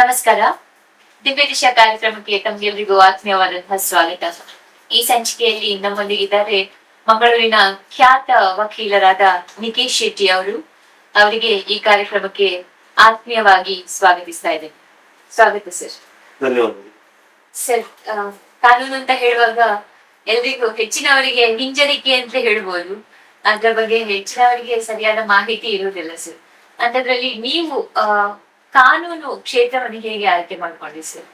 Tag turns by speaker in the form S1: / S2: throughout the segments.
S1: ನಮಸ್ಕಾರ. ದಿವ್ಯ ದಿಶಾ ಕಾರ್ಯಕ್ರಮಕ್ಕೆ ತಮಗೆಲ್ಲರಿಗೂ ಆತ್ಮೀಯವಾದಂತಹ ಸ್ವಾಗತ. ಈ ಸಂಚಿಕೆಯಲ್ಲಿ ನಮ್ಮೊಂದಿಗಿದ್ದಾರೆ ಮಂಗಳೂರಿನ ಖ್ಯಾತ ವಕೀಲರಾದ ನಿಕೇಶ್ ಶೆಟ್ಟಿ ಅವರು. ಅವರಿಗೆ ಈ ಕಾರ್ಯಕ್ರಮಕ್ಕೆ ಆತ್ಮೀಯವಾಗಿ ಸ್ವಾಗತಿಸ್ತಾ ಇದ್ದೇನೆ. ಸ್ವಾಗತ ಸರ್.
S2: ಧನ್ಯವಾದಗಳು
S1: ಸರ್, ಕಾನೂನು ಅಂತ ಹೇಳುವಾಗ ಎಲ್ರಿಗೂ ಹೆಚ್ಚಿನವರಿಗೆ ಹಿಂಜರಿಕೆ ಅಂತ ಹೇಳ್ಬೋದು. ಅದ್ರ ಬಗ್ಗೆ ಹೆಚ್ಚಿನವರಿಗೆ ಸರಿಯಾದ ಮಾಹಿತಿ ಇರುವುದಿಲ್ಲ ಸರ್. ಅಂತದ್ರಲ್ಲಿ ನೀವು ಕಾನೂನು ಕ್ಷೇತ್ರವನ್ನು ಹೇಗೆ ಆಯ್ಕೆ ಮಾಡ್ಕೊಂಡ್ರಿ ಸರ್?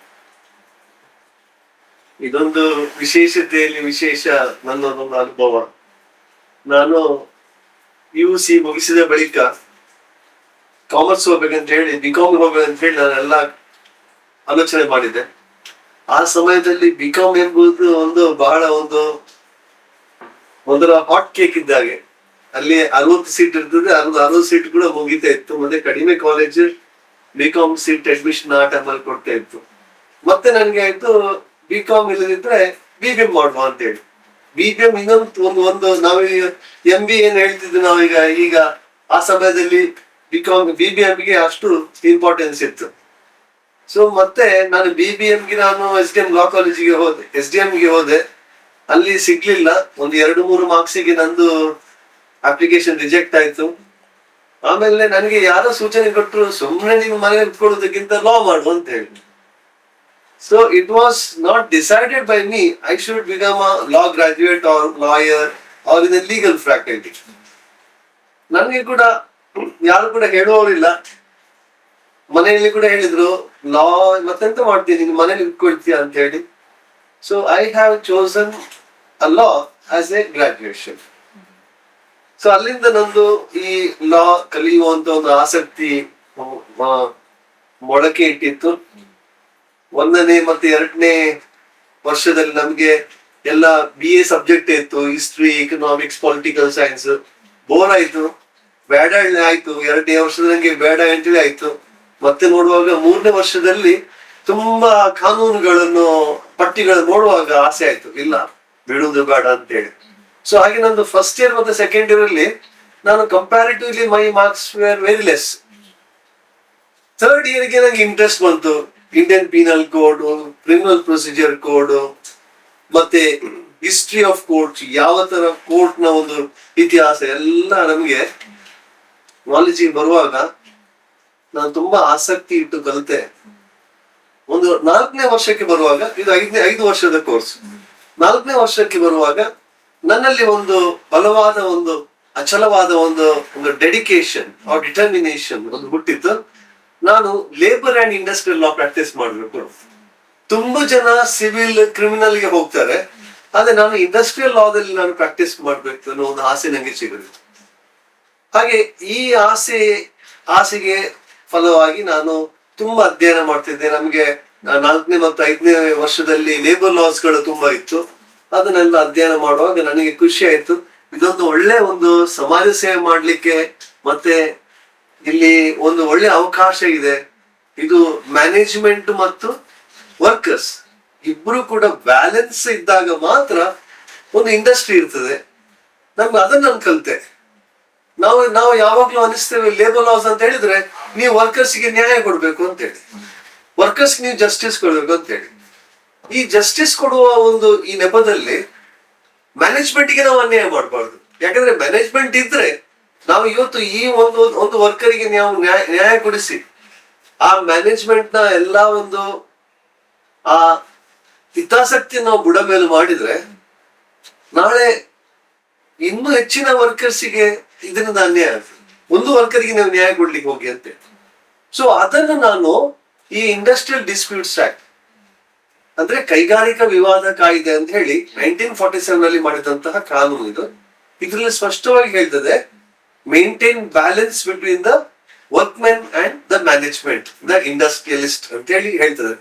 S2: ಇದೊಂದು ವಿಶೇಷತೆಯಲ್ಲಿ ವಿಶೇಷ ನನ್ನದೊಂದು ಅನುಭವ. ನಾನು PUC ಮುಗಿಸಿದ ಬಳಿಕ ಕಾಮರ್ಸ್ ಹೋಗ್ಬೇಕಂತ ಹೇಳಿ, BCom ಹೋಗ್ಬೇಕಂತ ಹೇಳಿ ನಾನೆಲ್ಲ ಆಲೋಚನೆ ಮಾಡಿದ್ದೆ. ಆ ಸಮಯದಲ್ಲಿ BCom ಎಂಬುದು ಬಹಳ ಒಂದರ ಹಾಟ್ ಕೇಕ್ ಇದ್ದಾಗೆ. ಅಲ್ಲಿ 60 ಸೀಟ್ ಇರ್ತದೆ, 60 ಸೀಟ್ ಕೂಡ ಮುಗಿತಾ ಇತ್ತು. ಮತ್ತೆ ಕಡಿಮೆ ಕಾಲೇಜ್ BCom ಸೀಟ್ ಅಡ್ಮಿಷನ್ ಆ ಟೈಮಲ್ಲಿ ಕೊಡ್ತಾ ಇತ್ತು. ಮತ್ತೆ ನನ್ಗೆ ಆಯ್ತು BCom ಇಲ್ಲದಿದ್ರೆ BBM ಮಾಡುವ ಅಂತ ಹೇಳಿ. BBM ಇನ್ನೊಂದು ನಾವೀಗ MBA ಏನ್ ಹೇಳ್ತಿದ್ವಿ ಈಗ ಆ ಸಮಯದಲ್ಲಿ BBM ಗೆ ಅಷ್ಟು ಇಂಪಾರ್ಟೆನ್ಸ್ ಇತ್ತು. ಸೊ ಮತ್ತೆ ನಾನು BBM ಗೆ ನಾನು SDM ಲಾ ಕಾಲೇಜಿಗೆ ಹೋದೆ, SDM ಗೆ ಹೋದೆ. ಅಲ್ಲಿ ಸಿಗ್ಲಿಲ್ಲ. 2-3 ಮಾರ್ಕ್ಸಿಗೆ ನಂದು ಅಪ್ಲಿಕೇಶನ್ ರಿಜೆಕ್ಟ್ ಆಯ್ತು. ಆಮೇಲೆ ನನಗೆ ಯಾರೋ ಸೂಚನೆ ಕೊಟ್ಟರು, ಸುಮ್ಮನೆ ನೀವು ಮನೆಗೆ ಕುತ್ಕೊಳ್ಳೋದಕ್ಕಿಂತ ಲಾ ಮಾಡು ಅಂತ ಹೇಳಿ. So it was not decided by me I should become a law graduate or lawyer or in legal faculty. ನನಗೆ ಕೂಡ ಯಾರು ಕೂಡ ಹೇಳುವವರಿಲ್ಲ. ಮನೆಯಲ್ಲಿ ಕೂಡ ಹೇಳಿದ್ರು, ಲಾ ಮತ್ತೆಂತ ಮಾಡ್ತೀನಿ, ನೀನು ಮನೇಲಿ ಇಟ್ಕೊಳ್ತೀಯ ಅಂತ ಹೇಳಿ. So I have chosen a law as A graduation. So ಅಲ್ಲಿಂದ ನಂದು ಈ ಲಾ ಕಲಿಯುವಂತ ಒಂದು ಆಸಕ್ತಿ ಮೊಳಕೆ ಇಟ್ಟಿತ್ತು. 1ನೇ ಮತ್ತು 2ನೇ ವರ್ಷದಲ್ಲಿ ನಮ್ಗೆ ಎಲ್ಲ BA ಸಬ್ಜೆಕ್ಟ್ ಇತ್ತು, history, economics, political science. Bore ಆಯ್ತು, ಬೇಡ ಆಯ್ತು. 2ನೇ ವರ್ಷದಲ್ಲಿ ನಂಗೆ ಬೇಡ ಅಂತೇಳಿ ಆಯ್ತು. ಮತ್ತೆ ನೋಡುವಾಗ 3ನೇ ವರ್ಷದಲ್ಲಿ ತುಂಬಾ ಕಾನೂನುಗಳನ್ನು ಪಟ್ಟಿಗಳನ್ನು ನೋಡುವಾಗ ಆಸೆ ಆಯ್ತು, ಇಲ್ಲ ಬಿಡುವುದು ಬೇಡ ಅಂತೇಳಿ. ಸೊ ಹಾಗೆ ನಂದು ಫಸ್ಟ್ ಇಯರ್ ಮತ್ತೆ ಸೆಕೆಂಡ್ ಇಯರ್ ಅಲ್ಲಿ ನಾನು comparatively my marks were very less. Third ಇಯರ್ಗೆ ನಂಗೆ ಇಂಟ್ರೆಸ್ಟ್ ಬಂತು. Indian penal code, criminal procedure code, ಮತ್ತೆ ಹಿಸ್ಟ್ರಿ ಆಫ್ ಕೋರ್ಟ್ಸ್, ಯಾವ ತರ ಕೋರ್ಟ್ ನ ಒಂದು ಇತಿಹಾಸ ಎಲ್ಲ ನಮ್ಗೆ ನಾಲೆಜಿಗೆ ಬರುವಾಗ ನಾನು ತುಂಬಾ ಆಸಕ್ತಿ ಇಟ್ಟು ಕಲಿತೆ. 4ನೇ ವರ್ಷಕ್ಕೆ ಬರುವಾಗ, ಇದು 5 ವರ್ಷದ ಕೋರ್ಸ್. 4ನೇ ವರ್ಷಕ್ಕೆ ಬರುವಾಗ ನನ್ನಲ್ಲಿ ಒಂದು ಬಲವಾದ ಅಚಲವಾದ ಒಂದು ಡೆಡಿಕೇಶನ್ ಆರ್ ಡಿಟರ್ಮಿನೇಷನ್ ಹುಟ್ಟಿತ್ತು. ನಾನು labour and industrial law practice ಮಾಡಬೇಕು. ತುಂಬಾ ಜನ ಸಿವಿಲ್, ಕ್ರಿಮಿನಲ್ ಗೆ ಹೋಗ್ತಾರೆ, ಆದ್ರೆ ನಾನು ಇಂಡಸ್ಟ್ರಿಯಲ್ ಲಾದಲ್ಲಿ ನಾನು ಪ್ರಾಕ್ಟೀಸ್ ಮಾಡ್ಬೇಕು ಅನ್ನೋ ಒಂದು ಆಸೆ ನಂಗೆ ಸಿಗುತ್ತೆ. ಹಾಗೆ ಈ ಆಸೆಗೆ ಫಲವಾಗಿ ನಾನು ತುಂಬಾ ಅಧ್ಯಯನ ಮಾಡ್ತಿದ್ದೆ. ನಮ್ಗೆ 4ನೇ ಮತ್ತು 5ನೇ ವರ್ಷದಲ್ಲಿ ಲೇಬರ್ ಲಾಸ್ ಗಳು ತುಂಬಾ ಇತ್ತು. ಅದನ್ನೆಲ್ಲ ಅಧ್ಯಯನ ಮಾಡುವಾಗ ನನಗೆ ಖುಷಿ ಆಯ್ತು, ಇದೊಂದು ಒಳ್ಳೆ ಸಮಾಜ ಸೇವೆ ಮಾಡ್ಲಿಕ್ಕೆ ಮತ್ತೆ ಇಲ್ಲಿ ಒಳ್ಳೆ ಅವಕಾಶ ಇದೆ. ಇದು ಮ್ಯಾನೇಜ್ಮೆಂಟ್ ಮತ್ತು ವರ್ಕರ್ಸ್ ಇಬ್ರು ಕೂಡ ಬ್ಯಾಲೆನ್ಸ್ ಇದ್ದಾಗ ಮಾತ್ರ ಒಂದು ಇಂಡಸ್ಟ್ರಿ ಇರ್ತದೆ. ಅದನ್ನ ನಾನು ಕಲಿತೆ. ನಾವು ಯಾವಾಗ್ಲೂ ಅನಿಸ್ತೇವೆ, ಲೇಬರ್ ಲಾಸ್ ಅಂತ ಹೇಳಿದ್ರೆ ನೀವು ವರ್ಕರ್ಸ್ಗೆ ನ್ಯಾಯ ಕೊಡ್ಬೇಕು ಅಂತ ಹೇಳಿ, ವರ್ಕರ್ಸ್ ನೀವು ಜಸ್ಟಿಸ್ ಕೊಡ್ಬೇಕು ಅಂತ ಹೇಳಿ. ಈ ಜಸ್ಟಿಸ್ ಕೊಡುವ ಈ ನೆಪದಲ್ಲಿ ಮ್ಯಾನೇಜ್ಮೆಂಟ್ಗೆ ನಾವು ಅನ್ಯಾಯ ಮಾಡಬಾರ್ದು. ಯಾಕಂದ್ರೆ ಮ್ಯಾನೇಜ್ಮೆಂಟ್ ಇದ್ರೆ ನಾವು ಇವತ್ತು ಈ ಒಂದು ವರ್ಕರಿಗೆ ನಾವು ನ್ಯಾಯ ಕೊಡಿಸಿ ಆ ಮ್ಯಾನೇಜ್ಮೆಂಟ್ ನ ಎಲ್ಲಾ ಆ ಹಿತಾಸಕ್ತಿ ನಾವು ಬುಡ ಮೇಲೆ ಮಾಡಿದ್ರೆ ನಾಳೆ ಇನ್ನೂ ಹೆಚ್ಚಿನ ವರ್ಕರ್ಸಿಗೆ ಇದರಿಂದ ಅನ್ಯಾಯ ಆಗ್ತದೆ. ಒಂದು ವರ್ಕರಿಗೆ ನಾವು ನ್ಯಾಯ ಕೊಡ್ಲಿಕ್ಕೆ ಹೋಗಿ ಅಂತ. ಸೊ ಅದನ್ನು ನಾನು ಈ ಇಂಡಸ್ಟ್ರಿಯಲ್ ಡಿಸ್ಪ್ಯೂಟ್ಸ್ ಆಕ್ಟ್ ಅಂದ್ರೆ ಕೈಗಾರಿಕಾ ವಿವಾದ ಕಾಯ್ದೆ ಅಂತ ಹೇಳಿ 1947 ನಲ್ಲಿ ಮಾಡಿದಂತಹ ಕಾನೂನು ಇದು. ಇದರಲ್ಲಿ ಸ್ಪಷ್ಟವಾಗಿ ಹೇಳ್ತದೆ, maintain balance between the workmen and the management, the industrialist ಅಂತ ಹೇಳಿ ಹೇಳ್ತದೆ.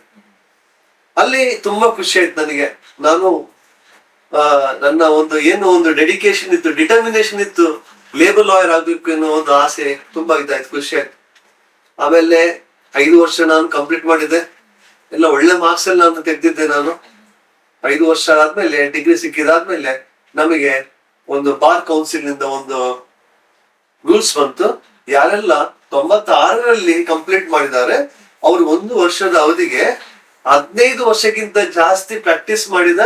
S2: ಅಲ್ಲಿ ತುಂಬಾ ಖುಷಿ ಆಯ್ತು ನನಗೆ. ನಾನು ನನ್ನ ಒಂದು ಡೆಡಿಕೇಶನ್ ಇತ್ತು, ಡಿಟರ್ಮಿನೇಷನ್ ಇತ್ತು, ಲೇಬರ್ ಲಾಯರ್ ಆಗ್ಬೇಕು ಅನ್ನೋ ಒಂದು ಆಸೆ ತುಂಬಾ ಇದಾಯ್ತು, ಖುಷಿ ಆಯ್ತು. ಆಮೇಲೆ 5 ವರ್ಷ ನಾನು ಕಂಪ್ಲೀಟ್ ಮಾಡಿದ್ದೆ. ಎಲ್ಲ ಒಳ್ಳೆ ಮಾರ್ಕ್ಸ್ ಅಲ್ಲಿ ನಾನು ತೆಗೆದಿದ್ದೆ. ನಾನು 5 ವರ್ಷ ಆದ್ಮೇಲೆ ಡಿಗ್ರಿ ಸಿಕ್ಕಿದಾದ್ಮೇಲೆ ನಮಗೆ ಬಾರ್ ಕೌನ್ಸಿಲ್ ನಿಂದ ರೂಲ್ಸ್ ಬಂತು. ಯಾರೆಲ್ಲ 96ರಲ್ಲಿ ಕಂಪ್ಲೀಟ್ ಮಾಡಿದ್ದಾರೆ ಅವ್ರು 1 ವರ್ಷದ ಅವಧಿಗೆ 15 ವರ್ಷಕ್ಕಿಂತ ಜಾಸ್ತಿ ಪ್ರಾಕ್ಟೀಸ್ ಮಾಡಿದ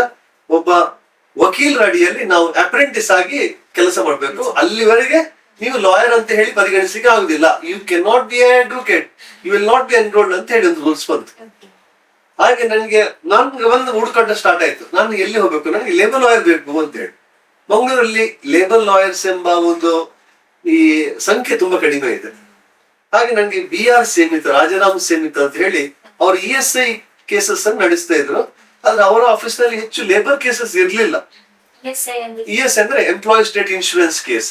S2: ಒಬ್ಬ ವಕೀಲರ ಅಡಿಯಲ್ಲಿ ನಾವು ಅಪ್ರೆಂಟಿಸ್ ಆಗಿ ಕೆಲಸ ಮಾಡ್ಬೇಕು. ಅಲ್ಲಿವರೆಗೆ ನೀವು ಲಾಯರ್ ಅಂತ ಹೇಳಿ ಪರಿಗಣಿಸಲಿಕ್ಕೆ ಆಗುದಿಲ್ಲ. You can not be advocate, you will not be enrolled ಅಂತ ಹೇಳಿ ಒಂದು ರೂಲ್ಸ್ ಬಂತು. ಹಾಗೆ ನನ್ಗೆ ಒಂದು ಹುಡುಕಾಟ ಸ್ಟಾರ್ಟ್ ಆಯ್ತು. ನಾನು ಎಲ್ಲಿ ಹೋಗ್ಬೇಕು, ನನಗೆ ಲೇಬರ್ ಲಾಯರ್ ಬೇಕು ಅಂತ ಹೇಳಿ. ಮಂಗಳೂರಲ್ಲಿ ಲೇಬರ್ ಲಾಯರ್ಸ್ ಎಂಬ ಒಂದು ಈ ಸಂಖ್ಯೆ ತುಂಬಾ ಕಡಿಮೆ ಇದೆ. ಹಾಗೆ ನನಗೆ BR ಸೇಮಿತ, ರಾಜಾರಾಮ್ ಸೇಮಿತ ಅಂತ ಹೇಳಿ ಅವರು ESI ಕೇಸಸ್ ಅನ್ನು ನಡೆಸ್ತಾ ಇದ್ರು. ಆದ್ರೆ ಅವರ ಆಫೀಸ್ ನಲ್ಲಿ ಹೆಚ್ಚು ಲೇಬರ್ ಕೇಸಸ್ ಇರ್ಲಿಲ್ಲ. ESI ಅಂದ್ರೆ ಎಂಪ್ಲಾಯಿ ಸ್ಟೇಟ್ ಇನ್ಶೂರೆನ್ಸ್ ಕೇಸ್,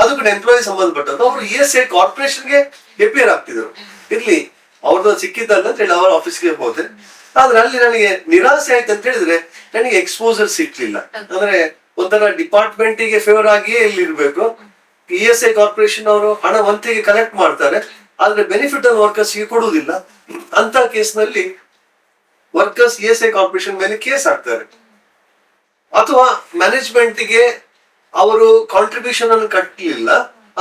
S2: ಅದು ಕೂಡ ಎಂಪ್ಲಾಯಿ ಸಂಬಂಧಪಟ್ಟದ್ದು. ಅವರು ESI ಕಾರ್ಪೊರೇಷನ್ಗೆ ಎಪಿಯರ್ ಆಗ್ತಿದ್ರು. ಇರ್ಲಿ, ಅವ್ರದ್ದು ಸಿಕ್ಕಿದ್ದಲ್ಲ ಅಂತ ಹೇಳಿ ಅವರ ಆಫೀಸ್ಗೆ ಹೋದೆ. ಆದ್ರೆ ಅಲ್ಲಿ ನನಗೆ ನಿರಾಸೆ ಆಯ್ತು ಅಂತ ಹೇಳಿದ್ರೆ, ನನಗೆ ಎಕ್ಸ್ಪೋಸರ್ ಸಿಕ್ಲಿಲ್ಲ. ಅಂದ್ರೆ ಒಂಥರ ಡಿಪಾರ್ಟ್ಮೆಂಟ್ ಗೆ ಫೇವರ್ ಆಗಿಯೇ ಇಲ್ಲಿ ಇರ್ಬೇಕು. ESI ಕಾರ್ಪೊರೇಷನ್ ಅವರು ಹಣ ಮಂತ್ರಿಗೆ ಕಲೆಕ್ಟ್ ಮಾಡ್ತಾರೆ, ಆದ್ರೆ ಬೆನಿಫಿಟ್ ಅನ್ನು ವರ್ಕರ್ಸ್ ಗೆ ಕೊಡುವುದಿಲ್ಲ. ಅಂತ ಕೇಸ್ ನಲ್ಲಿ ವರ್ಕರ್ಸ್ ESI ಕಾರ್ಪೊರೇಷನ್ ಮೇಲೆ ಕೇಸ್ ಹಾಕ್ತಾರೆ. ಅಥವಾ ಮ್ಯಾನೇಜ್ಮೆಂಟ್ ಗೆ ಅವರು ಕಾಂಟ್ರಿಬ್ಯೂಷನ್ ಅನ್ನು ಕಟ್ಟಲಿಲ್ಲ,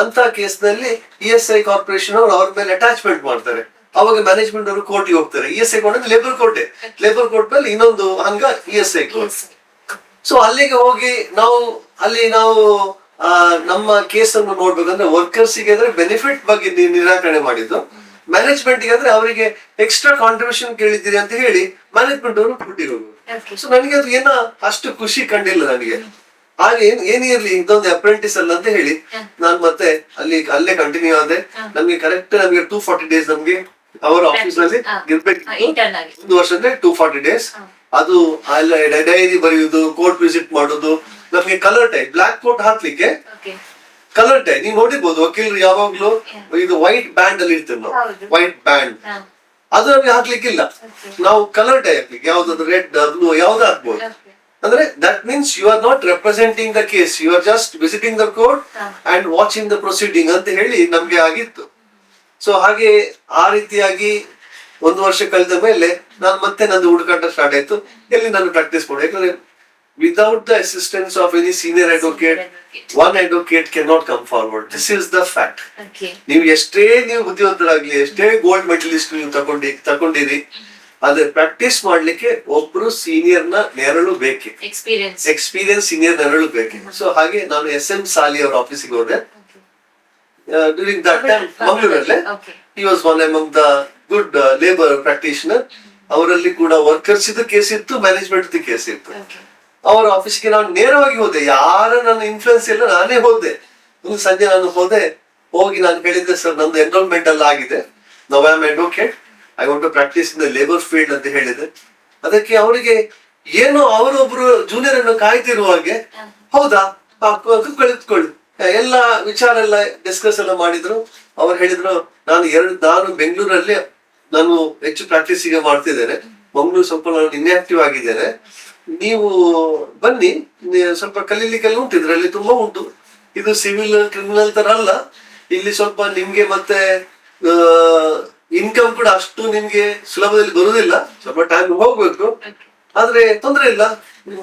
S2: ಅಂತ ಕೇಸ್ ನಲ್ಲಿ ESI ಕಾರ್ಪೊರೇಷನ್ ಅವರು ಅವ್ರ ಮೇಲೆ ಅಟ್ಯಾಚ್ಮೆಂಟ್ ಮಾಡ್ತಾರೆ. ಅವಾಗ ಮ್ಯಾನೇಜ್ಮೆಂಟ್ ಅವರು ಕೋರ್ಟ್ಗೆ ಹೋಗ್ತಾರೆ. ESI court labour court, labour court ಮೇಲೆ ಇನ್ನೊಂದು ಹಂಗ ESI ಕೋರ್ಟ್. ಸೊ ಅಲ್ಲಿಗೆ ಹೋಗಿ ನಾವು ನಮ್ಮ ಕೇಸ್ ಅನ್ನು ನೋಡ್ಬೇಕಂದ್ರೆ ವರ್ಕರ್ಸ್ ಗೆ ಅಂದ್ರೆ ಬೆನಿಫಿಟ್ ಬಗ್ಗೆ ನಿರಾಕರಣೆ ಮಾಡಿದ್ದು, ಮ್ಯಾನೇಜ್ಮೆಂಟ್ ಗೆ ಅಂದ್ರೆ ಅವರಿಗೆ ಎಕ್ಸ್ಟ್ರಾ ಕಾಂಟ್ರಿಬ್ಯೂಷನ್ ಕೇಳಿದ್ದೀರಿ ಅಂತ ಹೇಳಿ ಮ್ಯಾನೇಜ್ಮೆಂಟ್ ಅವರು ಕೊಟ್ಟಿರೋದು. ಸೊ ನನಗೆ ಅದು ಏನೋ ಅಷ್ಟು ಖುಷಿ ಕಂಡಿಲ್ಲ ನನಗೆ. ಹಾಗೆ ಏನೇ ಇರ್ಲಿ, ಇದೊಂದು ಅಪ್ರೆಂಟಿಸ್ ಅಲ್ಲ ಅಂತ ಹೇಳಿ ನಾನು ಮತ್ತೆ ಅಲ್ಲೇ ಕಂಟಿನ್ಯೂ ಆದೆ. ನಮ್ಗೆ ಕರೆಕ್ಟ್ ನಮ್ಗೆ 240 ಡೇಸ್ ನಮ್ಗೆ ಅವರ ಆಫೀಸ್ ನಲ್ಲಿ ಇರ್ಬೇಕಿತ್ತು. 1 ವರ್ಷ ಅಂದ್ರೆ 240 ಡೇಸ್. ಅದು ಡೈರಿ ಬರೆಯುವುದು, ಕೋರ್ಟ್ ವಿಸಿಟ್ ಮಾಡೋದು, ನಮ್ಗೆ ಕಲರ್ ಟೈ, ಬ್ಲಾಕ್ ಕೋಟ್ ಹಾಕ್ಲಿಕ್ಕೆ ಕಲರ್ ಟೈ ನೀವು ನೋಡಿರ್ಬೋದು. ವಕೀಲರು ಯಾವಾಗ್ಲೂ ಇದು ವೈಟ್ ಬ್ಯಾಂಡ್ ಅಲ್ಲಿ ಇರ್ತೇವೆ ನಾವು, ವೈಟ್ ಬ್ಯಾಂಡ್, ಅದು ನಮ್ಗೆ ಹಾಕ್ಲಿಕ್ಕಿಲ್ಲ. ನಾವು ಕಲರ್ ಟೈ ಹಾಕ್ಲಿಕ್ಕೆ ಯಾವ್ದಾದ್ರು ರೆಡ್, ಬ್ಲೂ ಯಾವ್ದು ಹಾಕ್ಬೋದು. ಅಂದ್ರೆ that means you are not representing the case, you are just visiting the court and watching the proceeding ಅಂತ ಹೇಳಿ ನಮ್ಗೆ ಆಗಿತ್ತು. ಸೊ ಹಾಗೆ ಆ ರೀತಿಯಾಗಿ 1 ವರ್ಷ ಕಳೆದ ಮೇಲೆ ನಾನು ಮತ್ತೆ ನಂದು ಹುಡುಕಾಟ ಸ್ಟಾರ್ಟ್ ಆಯ್ತು. ಎಲ್ಲಿ ನಾನು ಪ್ರಾಕ್ಟೀಸ್ ಮಾಡಿ, ಯಾಕಂದ್ರೆ without the assistance of any senior advocate, one advocate can not come forward. This is the fact. ನೀವು ಎಷ್ಟೇ ಬುದ್ಧಿವಂತರಾಗ್ಲಿ, ಎಷ್ಟೇ ಗೋಲ್ಡ್ ಮೆಡಲಿಸ್ಟ್ ನೀವು ತಗೊಂಡಿರಿ, ಆದ್ರೆ ಪ್ರಾಕ್ಟೀಸ್ ಮಾಡ್ಲಿಕ್ಕೆ ಒಬ್ರು ಸೀನಿಯರ್ ನ ನೆರಳು ಬೇಕೆ, ಎಕ್ಸ್ಪೀರಿಯನ್ಸ್ ಸೀನಿಯರ್ ನೆರಳು ಬೇಕೆ. ಸೊ ಹಾಗೆ ನಾನು SM ಸಾಲಿ ಅವರ ಆಫೀಸಿಗೆ ಹೋದೆ. ಡ್ಯೂರಿಂಗ್ ದಟ್ ಟೈಮ್ ಮಂಗಳೂರಲ್ಲೇ he was one among the good labor practitioner. ಅವರಲ್ಲಿ ಕೂಡ ವರ್ಕರ್ಸ್ ಇದ್ದು ಕೇಸ್ ಇತ್ತು, ಮ್ಯಾನೇಜ್ಮೆಂಟ್ ಕೇಸ್ ಇತ್ತು. ಅವರ ಆಫೀಸ್ಗೆ ನಾನು ನೇರವಾಗಿ ಹೋದೆ, ಯಾರ ನನ್ನ ಇನ್ಫ್ಲುಯೆನ್ಸ್ ಇಲ್ಲ, ನಾನೇ ಹೋದೆ. ಒಂದು ಸಂಜೆ ನಾನು ಹೋಗಿ ನಾನು ಹೇಳಿದ್ದೆ, ಸರ್ ನಂದು ಎನ್ರೋಲ್ಮೆಂಟ್ ಎಲ್ಲ ಆಗಿದೆ, now I am advocate, I want to practise in the labour field ಅಂತ ಹೇಳಿದೆ. ಅದಕ್ಕೆ ಅವರಿಗೆ ಏನೋ ಅವರೊಬ್ರು ಜೂನಿಯರ್ ಅನ್ನು ಕಾಯ್ತಿರುವಾಗೆ, ಹೌದಾ ಕಳಿತ್ಕೊಳ್ಳಿ, ಎಲ್ಲ ವಿಚಾರ ಎಲ್ಲ ಡಿಸ್ಕಸ್ ಎಲ್ಲ ಮಾಡಿದ್ರು. ಅವ್ರು ಹೇಳಿದ್ರು, ನಾನು ಬೆಂಗಳೂರಲ್ಲಿ ನಾನು ಹೆಚ್ಚು ಪ್ರಾಕ್ಟೀಸ್ ಈಗ ಮಾಡ್ತಿದ್ದೇನೆ, ಮಂಗಳೂರು ಸ್ವಲ್ಪ ನಾನು ಇನ್ಆಕ್ಟಿವ್ ಆಗಿದ್ದೇನೆ, ನೀವು ಬನ್ನಿ, ಸ್ವಲ್ಪ ಕಲೀಲಿಕ್ಕೆಲ್ಲ ಉಂಟು, ಇದ್ರಲ್ಲಿ ತುಂಬಾ ಉಂಟು, ಇದು ಸಿವಿಲ್ ಕ್ರಿಮಿನಲ್ ತರ ಅಲ್ಲ, ಇಲ್ಲಿ ಸ್ವಲ್ಪ ನಿಮ್ಗೆ ಮತ್ತೆ ಇನ್ಕಮ್ ಕೂಡ ಅಷ್ಟು ನಿಮ್ಗೆ ಸುಲಭದಲ್ಲಿ ಬರುದಿಲ್ಲ, ಸ್ವಲ್ಪ ಟೈಮ್ ಹೋಗ್ಬೇಕು, ಆದ್ರೆ ತೊಂದರೆ ಇಲ್ಲ,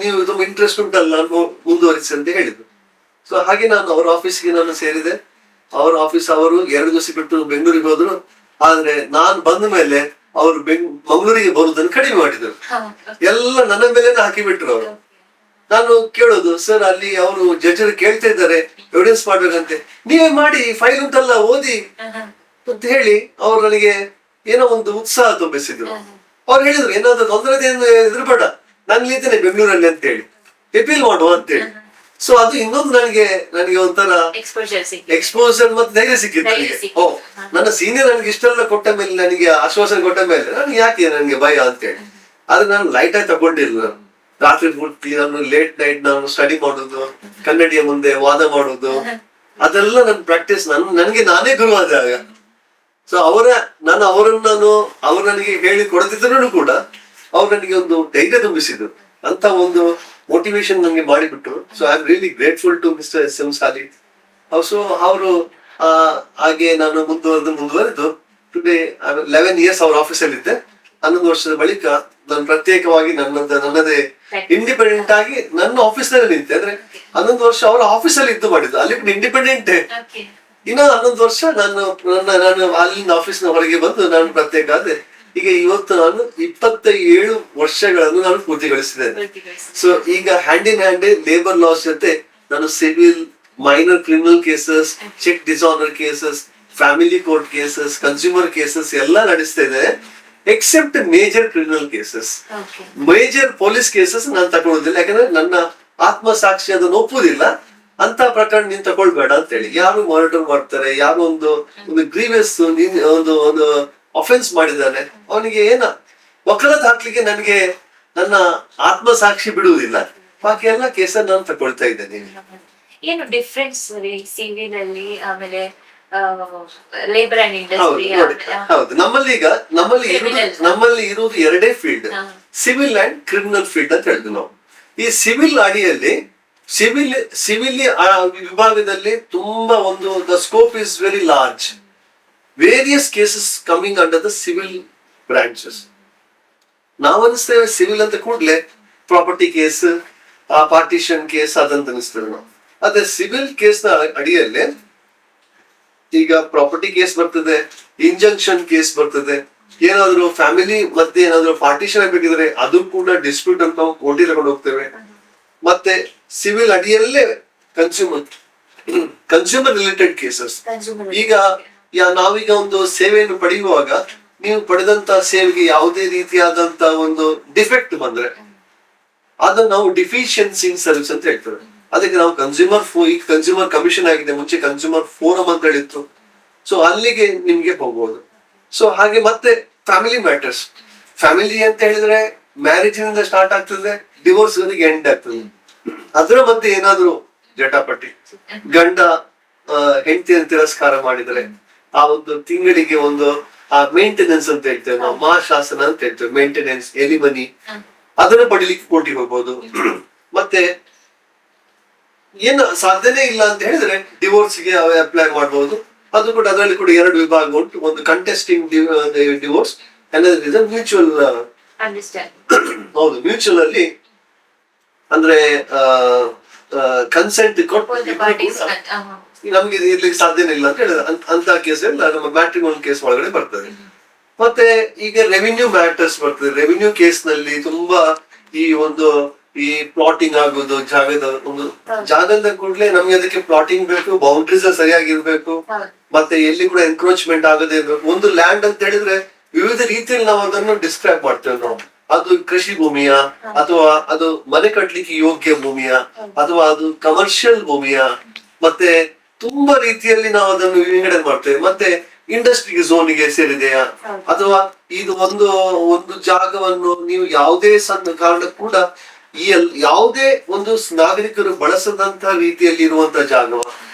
S2: ನೀವು ತುಂಬಾ ಇಂಟ್ರೆಸ್ಟ್ ಉಂಟಲ್ಲ, ನಾನು ಮುಂದುವರಿಸಿ ಅಂತ ಹೇಳಿದ್ರು. ಸೊ ಹಾಗೆ ನಾನು ಅವ್ರ ಆಫೀಸ್ಗೆ ನಾನು ಸೇರಿದೆ. ಅವ್ರ ಆಫೀಸ್ ಅವರು 2 ದಿವಸ ಬಿಟ್ಟು ಬೆಂಗಳೂರಿಗೆ ಹೋದ್ರು. ಆದ್ರೆ ನಾನು ಬಂದ ಮೇಲೆ ಅವರು ಮಂಗಳೂರಿಗೆ ಬರುವುದನ್ನು ಕಡಿಮೆ ಮಾಡಿದ್ರು, ಎಲ್ಲ ನನ್ನ ಮೇಲೆ ಹಾಕಿಬಿಟ್ರು ಅವರು. ನಾನು ಕೇಳೋದು, ಸರ್ ಅಲ್ಲಿ ಅವರು ಜಡ್ಜರು ಕೇಳ್ತಾ ಇದ್ದಾರೆ, ಎವಿಡೆನ್ಸ್ ಮಾಡ್ಬೇಕಂತೆ, ನೀವೇ ಮಾಡಿ, ಫೈಲ್ ಉಂಟಲ್ಲ ಓದಿ ಅಂತ ಹೇಳಿ ಅವ್ರು ನನಗೆ ಏನೋ ಒಂದು ಉತ್ಸಾಹ ತುಂಬಿಸಿದ್ರು. ಅವ್ರು ಹೇಳಿದ್ರು, ಏನಾದ್ರು ತೊಂದರೆದೇನು ಎದುರುಬೇಡ, ನಾನು ಇಲ್ಲಿದ್ದೇನೆ ಬೆಂಗಳೂರಲ್ಲಿ ಅಂತ ಹೇಳಿ, ಎಪೀಲ್ ಮಾಡುವ ಅಂತ ಹೇಳಿ. ಸೊ ಅದು ಇನ್ನೊಂದು ನನಗೆ ಒಂಥರ ಎಕ್ಸ್ಪೋಜರ್ ಮತ್ತೆ ಧೈರ್ಯ ಸಿಕ್ಕಿತ್ತು ನನಗೆ. ಓ, ನನ್ನ ಸೀನಿಯರ್ ನನಗೆ ಇಷ್ಟೆಲ್ಲ ಕೊಟ್ಟ ಮೇಲೆ, ನನಗೆ ಆಶ್ವಾಸನೆ ಕೊಟ್ಟ ಮೇಲೆ ನನಗೆ ಯಾಕೆ ನನಗೆ ಭಯ ಅಂತ ಹೇಳಿ. ಆದ್ರೆ ನಾನು ಲೈಟ್ ಆಗಿ ತಗೊಂಡಿಲ್ಲ. ರಾತ್ರಿ ಪೂರ್ತಿ ನಾನು ಲೇಟ್ ನೈಟ್ ನಾನು ಸ್ಟಡಿ ಮಾಡೋದು, ಕನ್ನಡಿಯ ಮುಂದೆ ವಾದ ಮಾಡೋದು, ಅದೆಲ್ಲ ನನ್ನ ಪ್ರಾಕ್ಟೀಸ್. ನನಗೆ ನಾನೇ ಗುರು ಆದ ಆಗ. ಸೊ ಅವ್ರು ನನಗೆ ಹೇಳಿ ಕೊಡದಿದ್ರು ಕೂಡ ಅವ್ರು ನನಗೆ ಒಂದು ಧೈರ್ಯ ತುಂಬಿಸಿದ್ರು, ಅಂತ ಒಂದು ಮೋಟಿವೇಶನ್ ನನಗೆ ಮಾಡಿಬಿಟ್ರು. So I am really grateful to mister SM Sali. So ಅವರು ಹಾಗೆ ನಾನು ಮುಂದುವರೆದು ಟುಡೇ 11 ಇಯರ್ಸ್ ಅವ್ರ ಆಫೀಸಲ್ಲಿ ಇದ್ದೆ. 11 ವರ್ಷದ ಬಳಿಕ ನಾನು ಪ್ರತ್ಯೇಕವಾಗಿ ನನ್ನದೇ ಇಂಡಿಪೆಂಡೆಂಟ್ ಆಗಿ ನನ್ನ ಆಫೀಸ್ ನಲ್ಲಿ ನಿಂತೆ. ಅಂದ್ರೆ 11 ವರ್ಷ ಅವರ ಆಫೀಸಲ್ಲಿ ಇದ್ದು ಮಾಡಿದ್ದು, ಅಲ್ಲಿ ಇಂಡಿಪೆಂಡೆಂಟ್. ಇನ್ನ 11 ವರ್ಷ ನಾನು ಅಲ್ಲಿಂದ ಆಫೀಸ್ ನ ಹೊರಗೆ ಬಂದು ನಾನು ಪ್ರತ್ಯೇಕ ಆದೆ. ಈಗ ಇವತ್ತು ನಾನು 27 ವರ್ಷಗಳನ್ನು ನಾನು ಪೂರ್ತಿಗೊಳಿಸಿದ್ದೇನೆ. ಸೊ ಈಗ hand in hand labour laws ಜೊತೆ ನಾನು civil, minor criminal cases, cheque dishonour cases, family court cases, consumer cases ಎಲ್ಲ ನಡೆಸ್ತಾ ಇದ್ದೇನೆ. Except major criminal cases, major police cases ನಾನು ತಗೊಳ್ಳೋದಿಲ್ಲ. ಯಾಕಂದ್ರೆ ನನ್ನ ಆತ್ಮಸಾಕ್ಷಿ ಅದನ್ನು ಒಪ್ಪುದಿಲ್ಲ. ಅಂತ ಪ್ರಕರಣ ನೀನ್ ತಗೊಳ್ಬೇಡ ಅಂತ ಹೇಳಿ. ಯಾರು ಮಾನಿಟರ್ ಮಾಡ್ತಾರೆ, ಯಾರು ಒಂದು ಗ್ರೀವಿಯಸ್ ಒಂದು ಅಫೆನ್ಸ್ ಮಾಡಿದ್ದಾನೆ, ಅವನಿಗೆ ಏನ ವಕಾಲತ್ ಹಾಕ್ಲಿಕ್ಕೆ ನನಗೆ ನನ್ನ ಆತ್ಮಸಾಕ್ಷಿ ಬಿಡುವುದಿಲ್ಲ. ಬಾಕಿ ಎಲ್ಲ ಕೇಸನ್ನು ನಾನು ತಗೊಳ್ತಾ ಇದ್ದೇನೆ.
S1: ಏನು ಡಿಫ್ರೆನ್ಸ್ ಸಿವಿಲ್ ಅಲ್ಲಿ ಆಮೇಲೆ ಲೇಬರ್ ಅಂಡ್ ಇಂಡಸ್ಟ್ರಿ?
S2: ಹೌದು, ನಮ್ಮಲ್ಲಿ ಇರುವುದು ಎರಡೇ field, civil and criminal field ಅಂತ ಹೇಳಿದ್ವಿ ನಾವು. ಈ ಸಿವಿಲ್ ಅಡಿಯಲ್ಲಿ ಸಿವಿಲ್ ವಿಭಾಗದಲ್ಲಿ ತುಂಬಾ the scope is very large. Various cases coming under the civil branches. ನಾವು ಅನಿಸ್ತೇವೆ ಸಿವಿಲ್ ಅಂತ ಕೂಡ್ಲೆ ಪ್ರಾಪರ್ಟಿ ಕೇಸ್, ಪಾರ್ಟಿಷನ್ ಕೇಸ್ ಅದಂತ ಅನಿಸ್ತೇವೆ ನಾವು. ಅದೇ ಸಿವಿಲ್ ಕೇಸ್ ನ ಅಡಿಯಲ್ಲಿ ಈಗ ಪ್ರಾಪರ್ಟಿ ಕೇಸ್ ಬರ್ತದೆ, ಇಂಜಂಕ್ಷನ್ ಕೇಸ್ ಬರ್ತದೆ, ಏನಾದ್ರು ಫ್ಯಾಮಿಲಿ ಮಧ್ಯೆ ಏನಾದ್ರು ಪಾರ್ಟಿಷನ್ ಆಗ್ಬೇಕಿದ್ರೆ ಅದು ಕೂಡ ಡಿಸ್ಪ್ಯೂಟ್ ಅಂತ ನಾವು ಕೋರ್ಟಿಗೆ ತಗೊಂಡು ಹೋಗ್ತೇವೆ. ಮತ್ತೆ ಸಿವಿಲ್ ಅಡಿಯಲ್ಲೇ ಕನ್ಸ್ಯೂಮರ್ ರಿಲೇಟೆಡ್ ಕೇಸಸ್. ಈಗ ನಾವೀಗ ಒಂದು ಸೇವೆಯನ್ನು ಪಡೆಯುವಾಗ ನೀವು ಪಡೆದಂತ ಸೇವೆಗೆ ಯಾವುದೇ ರೀತಿಯಾದಂತ ಒಂದು ಡಿಫೆಕ್ಟ್ ಬಂದ್ರೆ ಅದನ್ನ ನಾವು ಡಿಫಿಷಿಯನ್ಸಿ ಇನ್ ಸರ್ವಿಸ್ ಅಂತ ಹೇಳ್ತೇವೆ. ಅದಕ್ಕೆ ನಾವು ಈಗ ಕನ್ಸ್ಯೂಮರ್ ಕಮಿಷನ್ ಆಗಿದೆ, ಮುಂಚೆ ಕನ್ಸ್ಯೂಮರ್ ಫೋರಂ ಅಂತ ಹೇಳಿತ್ತು. ಸೊ ಅಲ್ಲಿಗೆ ನಿಮ್ಗೆ ಹೋಗ್ಬೋದು. ಸೊ ಹಾಗೆ ಮತ್ತೆ ಫ್ಯಾಮಿಲಿ ಮ್ಯಾಟರ್ಸ್. ಫ್ಯಾಮಿಲಿ ಅಂತ ಹೇಳಿದ್ರೆ ಮ್ಯಾರೇಜ್ ನಿಂದ ಸ್ಟಾರ್ಟ್ ಆಗ್ತದೆ, ಡಿವೋರ್ಸ್ ಎಂಡ್ ಆಗ್ತದೆ. ಅದರ ಮಧ್ಯೆ ಏನಾದ್ರು ಜಟಾಪಟಿ, ಗಂಡ ಹೆಂಡತಿಯನ್ನು ತಿರಸ್ಕಾರ ಮಾಡಿದರೆ ಆ ಒಂದು ತಿಂಗಳಿಗೆ ಮೇಂಟೆನೆನ್ಸ್ ಅಂತ ಹೇಳ್ತೇವೆ ನಾವು, ಮಹಾಶಾಸನ ಅಂತ ಹೇಳ್ತೇವೆ, ಮೇಂಟೆನೆನ್ಸ್, ಎಲಿಮನಿ, ಅದನ್ನ ಪಡಿಲಿಕ್ಕೆ ಕೋರ್ಟಿಗೆ ಹೋಗ್ಬೋದು. ಮತ್ತೆ ಏನು ಸಾಧ್ಯನೇ ಇಲ್ಲ ಅಂತ ಹೇಳಿದ್ರೆ ಡಿವೋರ್ಸ್ಗೆ ಅಪ್ಲೈ ಮಾಡಬಹುದು. ಅದು ಕೂಡ ಅದರಲ್ಲಿ ಕೂಡ ಎರಡು ವಿಭಾಗ ಉಂಟು, ಒಂದು ಕಂಟೆಸ್ಟಿಂಗ್ ಡಿವೋರ್ಸ್, ಮ್ಯೂಚುವಲ್. ಹೌದು, ಮ್ಯೂಚುವಲ್ ಅಲ್ಲಿ ಅಂದ್ರೆ ಕನ್ಸೆಂಟ್ ಕೊಟ್ಟು ನಮ್ಗೆ ಇರ್ಲಿಕ್ಕೆ ಸಾಧ್ಯನೇ ಇಲ್ಲ ಅಂತ ಹೇಳಿದ್ರೆ ಅಂತ ಕೇಸ್ ಎಲ್ಲ ನಮ್ಮ ಮ್ಯಾಟ್ರಿಮೋನಿಯಲ್ ಕೇಸ್ ಒಳಗಡೆ ಬರ್ತದೆ. ಮತ್ತೆ ಈಗ ರೆವಿನ್ಯೂ ಮ್ಯಾಟರ್ಸ್ ಬರ್ತದೆ. ರೆವಿನ್ಯೂ ಕೇಸ್ ನಲ್ಲಿ ತುಂಬಾ ಈ ಪ್ಲಾಟಿಂಗ್ ಆಗೋದು, ಜಾಗದ ಕೂಡಲೇ ನಮ್ಗೆ ಅದಕ್ಕೆ ಪ್ಲಾಟಿಂಗ್ ಬೇಕು, ಬೌಂಡ್ರೀಸ್ ಸರಿಯಾಗಿರ್ಬೇಕು, ಮತ್ತೆ ಎಲ್ಲಿ ಕೂಡ ಎನ್ಕ್ರೋಚ್ಮೆಂಟ್ ಆಗದೆ ಇರ್ಬೇಕು. ಒಂದು ಲ್ಯಾಂಡ್ ಅಂತ ಹೇಳಿದ್ರೆ ವಿವಿಧ ರೀತಿಯಲ್ಲಿ ನಾವು ಅದನ್ನು ಡಿಸ್ಕ್ರೈಬ್ ಮಾಡ್ತೇವೆ ನಾವು. ಅದು ಕೃಷಿ ಭೂಮಿಯ, ಅಥವಾ ಅದು ಮನೆ ಕಟ್ಲಿಕ್ಕೆ ಯೋಗ್ಯ ಭೂಮಿಯ, ಅಥವಾ ಅದು ಕಮರ್ಷಿಯಲ್ ಭೂಮಿಯ, ಮತ್ತೆ ತುಂಬಾ ರೀತಿಯಲ್ಲಿ ನಾವು ಅದನ್ನು ವಿಂಗಡಣೆ ಮಾಡ್ತೇವೆ. ಮತ್ತೆ ಇಂಡಸ್ಟ್ರಿ ಝೋನಿಗೆ ಸೇರಿದೆಯಾ, ಅಥವಾ ಇದು ಒಂದು ಜಾಗವನ್ನು ನೀವು ಯಾವುದೇ ಸಣ್ಣ ಕಾರಣ ಕೂಡ ಯಾವುದೇ ಒಂದು ನಾಗರಿಕರು ಬಳಸದಂತ ರೀತಿಯಲ್ಲಿ ಇರುವಂತಹ ಜಾಗವ,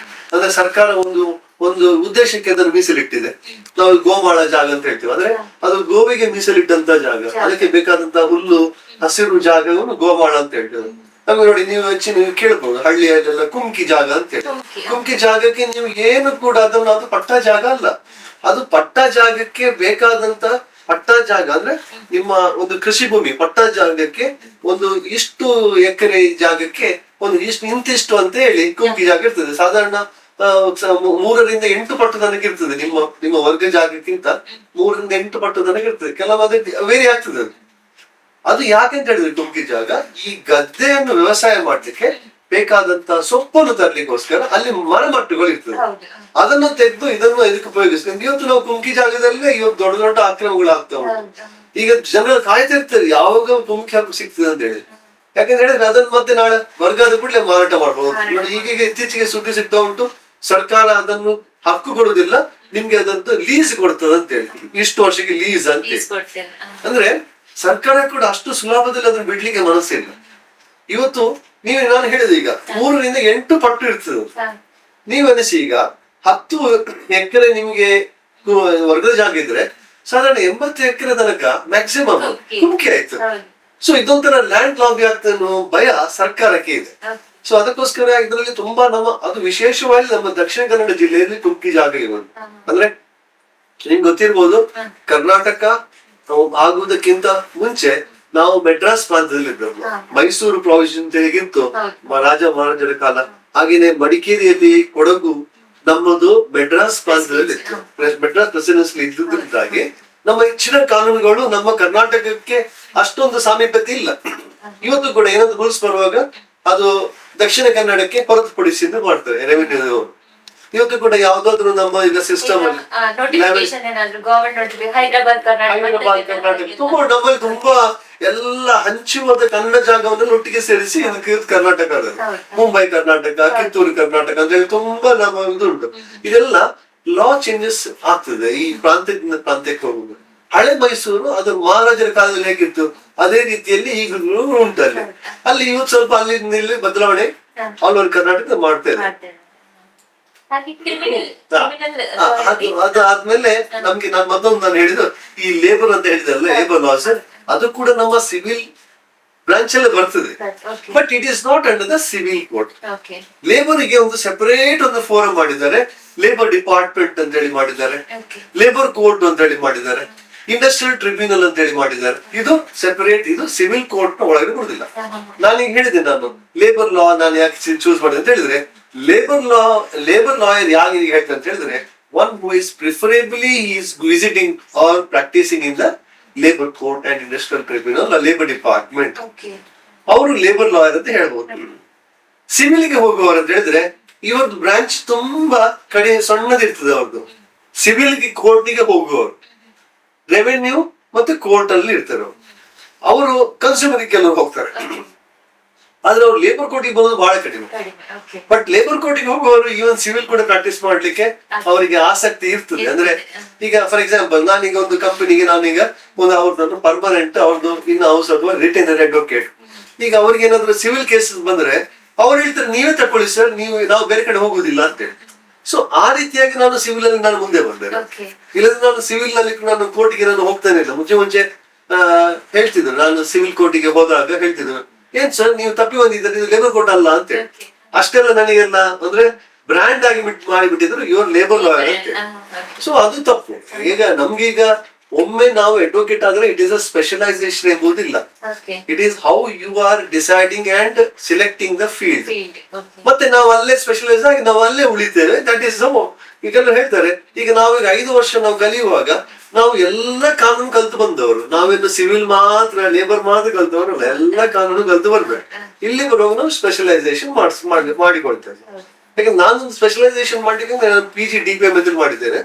S2: ಅಂದ್ರೆ ಸರ್ಕಾರ ಒಂದು ಉದ್ದೇಶಕ್ಕೆ ಅದನ್ನು ಮೀಸಲಿಟ್ಟಿದೆ. ನಾವು ಗೋಮಾಳ ಜಾಗ ಅಂತ ಹೇಳ್ತೀವಿ, ಅಂದ್ರೆ ಅದು ಗೋವಿಗೆ ಮೀಸಲಿಟ್ಟಂತ ಜಾಗ, ಅದಕ್ಕೆ ಬೇಕಾದಂತ ಹುಲ್ಲು ಹಸಿರು ಜಾಗವನ್ನು ಗೋಮಾಳ ಅಂತ ಹೇಳ್ತೇವೆ. ನಮ್ಗೆ ನೋಡಿ, ನೀವು ಕೇಳ್ಬಹುದು ಹಳ್ಳಿಯಲ್ಲೆಲ್ಲ ಕುಮ್ಕಿ ಜಾಗ ಅಂತ ಹೇಳಿ. ಕುಮ್ಕಿ ಜಾಗಕ್ಕೆ ನೀವು ಏನು ಕೂಡ ಅದು ಪಟ್ಟ ಜಾಗ ಅಲ್ಲ. ಅದು ಪಟ್ಟ ಜಾಗಕ್ಕೆ ಬೇಕಾದಂತ ಪಟ್ಟ ಜಾಗ ಅಂದ್ರೆ ನಿಮ್ಮ ಒಂದು ಕೃಷಿ ಭೂಮಿ ಪಟ್ಟ ಜಾಗಕ್ಕೆ ಇಷ್ಟು ಎಕರೆ ಜಾಗಕ್ಕೆ ಇಂತಿಷ್ಟು ಅಂತ ಹೇಳಿ ಕುಮ್ಕಿ ಜಾಗ ಇರ್ತದೆ. ಸಾಧಾರಣ 3 ರಿಂದ 8 ಪಟ್ಟು ತನಕ ಇರ್ತದೆ. ನಿಮ್ಮ ವರ್ಗ ಜಾಗಕ್ಕಿಂತ 3 ರಿಂದ 8 ಪಟ್ಟು ತನಕ ಇರ್ತದೆ. ಕೆಲವೊಂದು ವೇರಿ ಆಗ್ತದೆ. ಅದು ಯಾಕೆಂತ ಹೇಳಿದ್ರೆ ಕುಮ್ಕಿ ಜಾಗ ಈ ಗದ್ದೆಯನ್ನು ವ್ಯವಸಾಯ ಮಾಡ್ಲಿಕ್ಕೆ ಬೇಕಾದಂತ ಸೊಪ್ಪನ್ನು ತರ್ಲಿಕ್ಕೋಸ್ಕರ ಅಲ್ಲಿ ಮರಮಟ್ಟುಗಳು ಇರ್ತದೆ. ಅದನ್ನು ತೆಗೆದು ಇದಕ್ಕೆ ಉಪಯೋಗಿಸ್ಕೊಂಡು ಇವತ್ತು ನಾವು ಕುಮ್ಕಿ ಜಾಗದಲ್ಲೇ ಇವತ್ತು ದೊಡ್ಡ ದೊಡ್ಡ ಆಕ್ರಮಣಗಳು ಆಗ್ತಾವೆ. ಈಗ ಜನರು ಕಾಯ್ತಾ ಇರ್ತಾರೆ ಯಾವಾಗ ಕುಮ್ಕಿ ಹಬ್ಬ ಸಿಗ್ತದೆ ಅಂತ ಹೇಳಿ. ಯಾಕಂತ ಹೇಳಿದ್ರೆ ಅದನ್ನ ಮತ್ತೆ ನಾಳೆ ವರ್ಗದ ಕೂಡಲೇ ಮಾರಾಟ ಮಾಡ್ಬೋದು. ನೋಡಿ, ಈಗೀಗ ಇತ್ತೀಚೆಗೆ ಸುದ್ದಿ ಸಿಗ್ತಾ ಉಂಟು, ಸರ್ಕಾರ ಅದನ್ನು ಹಕ್ಕು ಕೊಡುದಿಲ್ಲ, ನಿಮ್ಗೆ ಅದಂತ ಲೀಸ್ ಕೊಡ್ತದ ಅಂತ ಹೇಳಿ, ಇಷ್ಟು ವರ್ಷಕ್ಕೆ ಲೀಸ್ ಅಂತ. ಅಂದ್ರೆ ಸರ್ಕಾರ ಕೂಡ ಅಷ್ಟು ಸುಲಭದಲ್ಲಿ ಅದನ್ನ ಬಿಡ್ಲಿಕ್ಕೆ ಮನಸ್ಸಿಲ್ಲ. ಇವತ್ತು ನಾನು ಹೇಳಿದೆ, ಈಗ 3 ರಿಂದ 8 ಪಟ್ಟು ಇರ್ತದೆ. ನೀವನಿಸಿ ಈಗ 10 ಎಕರೆ ನಿಮ್ಗೆ ವರ್ಗದ ಜಾಗ ಇದ್ರೆ ಸಾಧಾರಣ 80 ಎಕರೆ ತನಕ ಮ್ಯಾಕ್ಸಿಮಮ್ ಕುಮ್ಕಿ ಆಯ್ತು. ಸೊ ಇದೊಂಥರ ಲ್ಯಾಂಡ್ ಲಾಬಿ ಆಗ್ತದೆ ಅನ್ನೋ ಭಯ ಸರ್ಕಾರಕ್ಕೆ ಇದೆ. ಸೊ ಅದಕ್ಕೋಸ್ಕರ ಇದರಲ್ಲಿ ತುಂಬಾ ಅದು ವಿಶೇಷವಾಗಿ ನಮ್ಮ ದಕ್ಷಿಣ ಕನ್ನಡ ಜಿಲ್ಲೆಯಲ್ಲಿ ಕುಮ್ಕಿ ಜಾಗ ಇರೋದು. ಅಂದ್ರೆ ನಿಮ್ಗೆ ಗೊತ್ತಿರ್ಬೋದು, ಕರ್ನಾಟಕ ಆಗುವುದಕ್ಕಿಂತ ಮುಂಚೆ ನಾವು ಮೆಡ್ರಾಸ್ ಪ್ರಾಂತದಲ್ಲಿ ಇದ್ದವು. ಮೈಸೂರು ಪ್ರಾವಿಷನ್ ಹೇಗಿತ್ತು ರಾಜ ಮಹಾರಾಜರ ಕಾಲ, ಹಾಗೇನೆ ಮಡಿಕೇರಿಯಲ್ಲಿ ಕೊಡಗು ನಮ್ಮದು ಮೆಡ್ರಾಸ್ ಪ್ರಾಂತದಲ್ಲಿ ಇತ್ತು. ಮೆಡ್ರಾಸ್ ಪ್ರೆಸಿಡೆನ್ಸಿ ಇದ್ದುದಾಗಿ ನಮ್ಮ ಹೆಚ್ಚಿನ ಕಾನೂನುಗಳು ನಮ್ಮ ಕರ್ನಾಟಕಕ್ಕೆ ಅಷ್ಟೊಂದು ಸಾಮೀಪ್ಯತೆ ಇಲ್ಲ. ಇವತ್ತು ಕೂಡ ಏನಾದ್ರು ರೂಲ್ಸ್ ಬರುವಾಗ ಅದು ದಕ್ಷಿಣ ಕನ್ನಡಕ್ಕೆ ಹೊರತುಪಡಿಸಿ ಅಂತ ಮಾಡ್ತಾರೆ ರೆವಿನ್ಯೂ. ಇವತ್ತು ಕೂಡ ಯಾವ್ದಾದ್ರು ನಮ್ಮ ಈಗ ಸಿಸ್ಟಮ್ ಅಲ್ಲಿ
S1: ನೋಟಿಫಿಕೇಶನ್ ಏನಾದ್ರು ಗವರ್ನಮೆಂಟ್ ಹೈದರಾಬಾದ್
S2: ಹೈದರಾಬಾದ್ ಕರ್ನಾಟಕ ತುಂಬಾ ನಮ್ಮಲ್ಲಿ ತುಂಬಾ ಎಲ್ಲ ಹಂಚುವಾದ ಕನ್ನಡ ಜಾಗವನ್ನು ಒಟ್ಟಿಗೆ ಸೇರಿಸಿ ಇದಕ್ಕೆ ಕರ್ನಾಟಕ ಅದು. ಮುಂಬೈ ಕರ್ನಾಟಕ, ಕಿತ್ತೂರು ಕರ್ನಾಟಕ ಅಂತ ಹೇಳಿ ತುಂಬಾ ನಮ್ಮ ಇದು ಉಂಟು. ಇದೆಲ್ಲ ಲಾ ಚೇಂಜಸ್ ಆಗ್ತದೆ ಈ ಪ್ರಾಂತ್ಯದಿಂದ ಪ್ರಾಂತ್ಯಕ್ಕೆ ಹೋಗುದು. ಹಳೆ ಮೈಸೂರು ಅದು ಮಹಾರಾಜರ ಕಾಲದಲ್ಲಿ ಹೇಗಿತ್ತು ಅದೇ ರೀತಿಯಲ್ಲಿ ಈಗಲೂ ಉಂಟು ಅಲ್ಲಿ. ಅಲ್ಲಿ ಇವತ್ತು ಸ್ವಲ್ಪ ಅಲ್ಲಿ ಇಲ್ಲಿ ಬದಲಾವಣೆ ಆಲ್ ಓವರ್ ಕರ್ನಾಟಕ ಮಾಡ್ತಾ ಇದೆ. ಅದಾದ್ಮೇಲೆ ನಮ್ಗೆ ನಾನು ಹೇಳಿದ್ದು ಈ ಲೇಬರ್ ಅಂತ ಹೇಳಿದಲ್ಲ, ಲೇಬರ್ ಲಾಸ್ ಅದು ಕೂಡ ನಮ್ಮ ಸಿವಿಲ್ ಬ್ರಾಂಚ್ ಅಲ್ಲಿ ಬರ್ತದೆ. But it is not under the civil court. Labour ಗೆ ಒಂದು ಸೆಪರೇಟ್ ಒಂದು ಫೋರಂ ಮಾಡಿದ್ದಾರೆ, ಲೇಬರ್ ಡಿಪಾರ್ಟ್ಮೆಂಟ್ ಅಂತ ಹೇಳಿ ಮಾಡಿದ್ದಾರೆ, ಲೇಬರ್ ಕೋರ್ಟ್ ಅಂತ ಹೇಳಿ ಮಾಡಿದ್ದಾರೆ, ಇಂಡಸ್ಟ್ರಿಯಲ್ ಟ್ರಿಬ್ಯುನಲ್ ಅಂತ ಹೇಳಿ ಮಾಡಿದ್ದಾರೆ. ಇದು ಸೆಪರೇಟ್, ಇದು ಸಿವಿಲ್ ಕೋರ್ಟ್ ನ ಒಳಗಡೆ ಬರುದಿಲ್ಲ. ನಾನೀಗ ಹೇಳಿದೆ ನಾನು ಲೇಬರ್ ಲಾ ನಾನು ಯಾಕೆ ಚೂಸ್ ಮಾಡಿದೆ ಅಂತ ಹೇಳಿದ್ರೆ, ಲೇಬರ್ ಲಾಯರ್ ಯಾಕೆ ಹೇಳ್ತಾರೆ ಅಂತ ಹೇಳಿದ್ರೆ, one who is preferably is visiting or practising in the labour court and industrial tribunal labour department, ಅವರು ಲೇಬರ್ ಲಾಯರ್ ಅಂತ ಹೇಳ್ಬೋದು. ಸಿವಿಲ್ ಗೆ ಹೋಗುವವರು ಅಂತ ಹೇಳಿದ್ರೆ ಇವರದ್ದು ಬ್ರಾಂಚ್ ತುಂಬಾ ಕಡೆ ಸಣ್ಣದಿರ್ತದೆ ಅವ್ರದ್ದು. ಸಿವಿಲ್ ಗೆ ಕೋರ್ಟಿಗೆ ಹೋಗುವವರು ರೆವೆನ್ಯೂ ಮತ್ತೆ ಕೋರ್ಟ್ ಅಲ್ಲಿ ಇರ್ತಾರೆ. ಅವರು ಕನ್ಸ್ಯೂಮರ್ ಕೆಲವರು ಹೋಗ್ತಾರೆ, ಆದ್ರೆ ಅವ್ರು ಲೇಬರ್ ಕೋರ್ಟಿಗೆ ಬರೋದು ಬಹಳ ಕಡಿಮೆ. ಬಟ್ ಲೇಬರ್ ಕೋರ್ಟಿಗೆ ಹೋಗುವವರು ಈವನ್ ಸಿವಿಲ್ ಕೂಡ ಪ್ರಾಕ್ಟೀಸ್ ಮಾಡ್ಲಿಕ್ಕೆ ಅವರಿಗೆ ಆಸಕ್ತಿ ಇರ್ತದೆ. ಅಂದ್ರೆ ಈಗ ಫಾರ್ ಎಕ್ಸಾಂಪಲ್ ನಾನೀಗ ಒಂದು ಕಂಪನಿಗೆ ನಾನೀಗ ಒಂದು ಅವ್ರದ್ದು ಪರ್ಮನೆಂಟ್ ಅವ್ರದ್ದು ಇನ್ ಹೌಸ್ ಅಥವಾ ರಿಟೈನರ್ ಅಡ್ವೊಕೇಟ್, ಈಗ ಅವ್ರಿಗೆ ಏನಾದ್ರು ಸಿವಿಲ್ ಕೇಸಸ್ ಬಂದ್ರೆ ಅವ್ರು ಹೇಳ್ತಾರೆ ನೀವೇ ತಕೊಳ್ಳಿ ಸರ್, ನಾವು ಬೇರೆ ಕಡೆ ಹೋಗುದಿಲ್ಲ ಅಂತೇಳಿ. ಸೊ ಆ ರೀತಿಯಾಗಿ ನಾನು ಸಿವಿಲ್ ಅಲ್ಲಿ ನಾನು ಮುಂದೆ ಬಂದೆ. ಇಲ್ಲದ್ರೆ ನಾನು ಸಿವಿಲ್ ನಲ್ಲಿ ನಾನು ಕೋರ್ಟಿಗೆ ನಾನು ಹೋಗ್ತಾನೆ ಇಲ್ಲ. ಮುಂಚೆ ಹೇಳ್ತಿದ್ರು, ನಾನು ಸಿವಿಲ್ ಕೋರ್ಟಿಗೆ ಹೋದಾಗ ಹೇಳ್ತಿದ್ರು, ಏನ್ ಸರ್ ನೀವು ತಪ್ಪಿ ಬಂದಿದ್ದಾರೆ, ಇದು ಲೇಬರ್ ಕೋರ್ಟ್ ಅಲ್ಲ ಅಂತೇಳಿ. ಅಷ್ಟೆಲ್ಲ ನನಗೆಲ್ಲ ಅಂದ್ರೆ ಬ್ರ್ಯಾಂಡ್ ಆಗಿ ಮಾಡಿಬಿಟ್ಟಿದ್ರು ಯುವರ್ ಲೇಬರ್ ಲಾಯರ್ ಅಂತ. ಸೊ ಅದು ತಪ್ಪು. ಈಗ ನಮ್ಗೀಗ ಒಮ್ಮೆ ನಾವು ಅಡ್ವೊಕೇಟ್ ಆದ್ರೆ ಇಟ್ ಇಸ್ ಅ ಸ್ಪೆಷಲೈಸೇಷನ್ ಎಂಬುದಿಲ್ಲ. It is how you are deciding and selecting the field. ಮತ್ತೆ ನಾವು ಅಲ್ಲೇ ಸ್ಪೆಷಲೈಸ್ ಆಗಿ ನಾವು ಅಲ್ಲೇ ಉಳಿತೇವೆ. ದಟ್ ಈಸ್ ಈಗೆಲ್ಲ ಹೇಳ್ತಾರೆ, ಈಗ ನಾವೀಗ 5 ವರ್ಷ ನಾವು ಕಲಿಯುವಾಗ ನಾವು ಎಲ್ಲ ಕಾನೂನು ಕಲ್ತು ಬಂದವರು. ನಾವೇನು ಸಿವಿಲ್ ಮಾತ್ರ ಲೇಬರ್ ಮಾತ್ರ ಕಲ್ತವರಲ್ಲ, ಎಲ್ಲ ಕಾನೂನು ಕಲ್ತು ಬರ್ಬೇಕು. ಇಲ್ಲಿ ಬರುವಾಗ ನಾವು ಸ್ಪೆಷಲೈಸೇಷನ್ ಮಾಡಿಕೊಳ್ತೇವೆ. ಯಾಕಂದ್ರೆ ನಾನು ಸ್ಪೆಷಲೈಸೇಷನ್ ಮಾಡ್ಲಿಕ್ಕೆ ನಾನು PG DPM ಮಾಡಿದ್ದೇನೆ.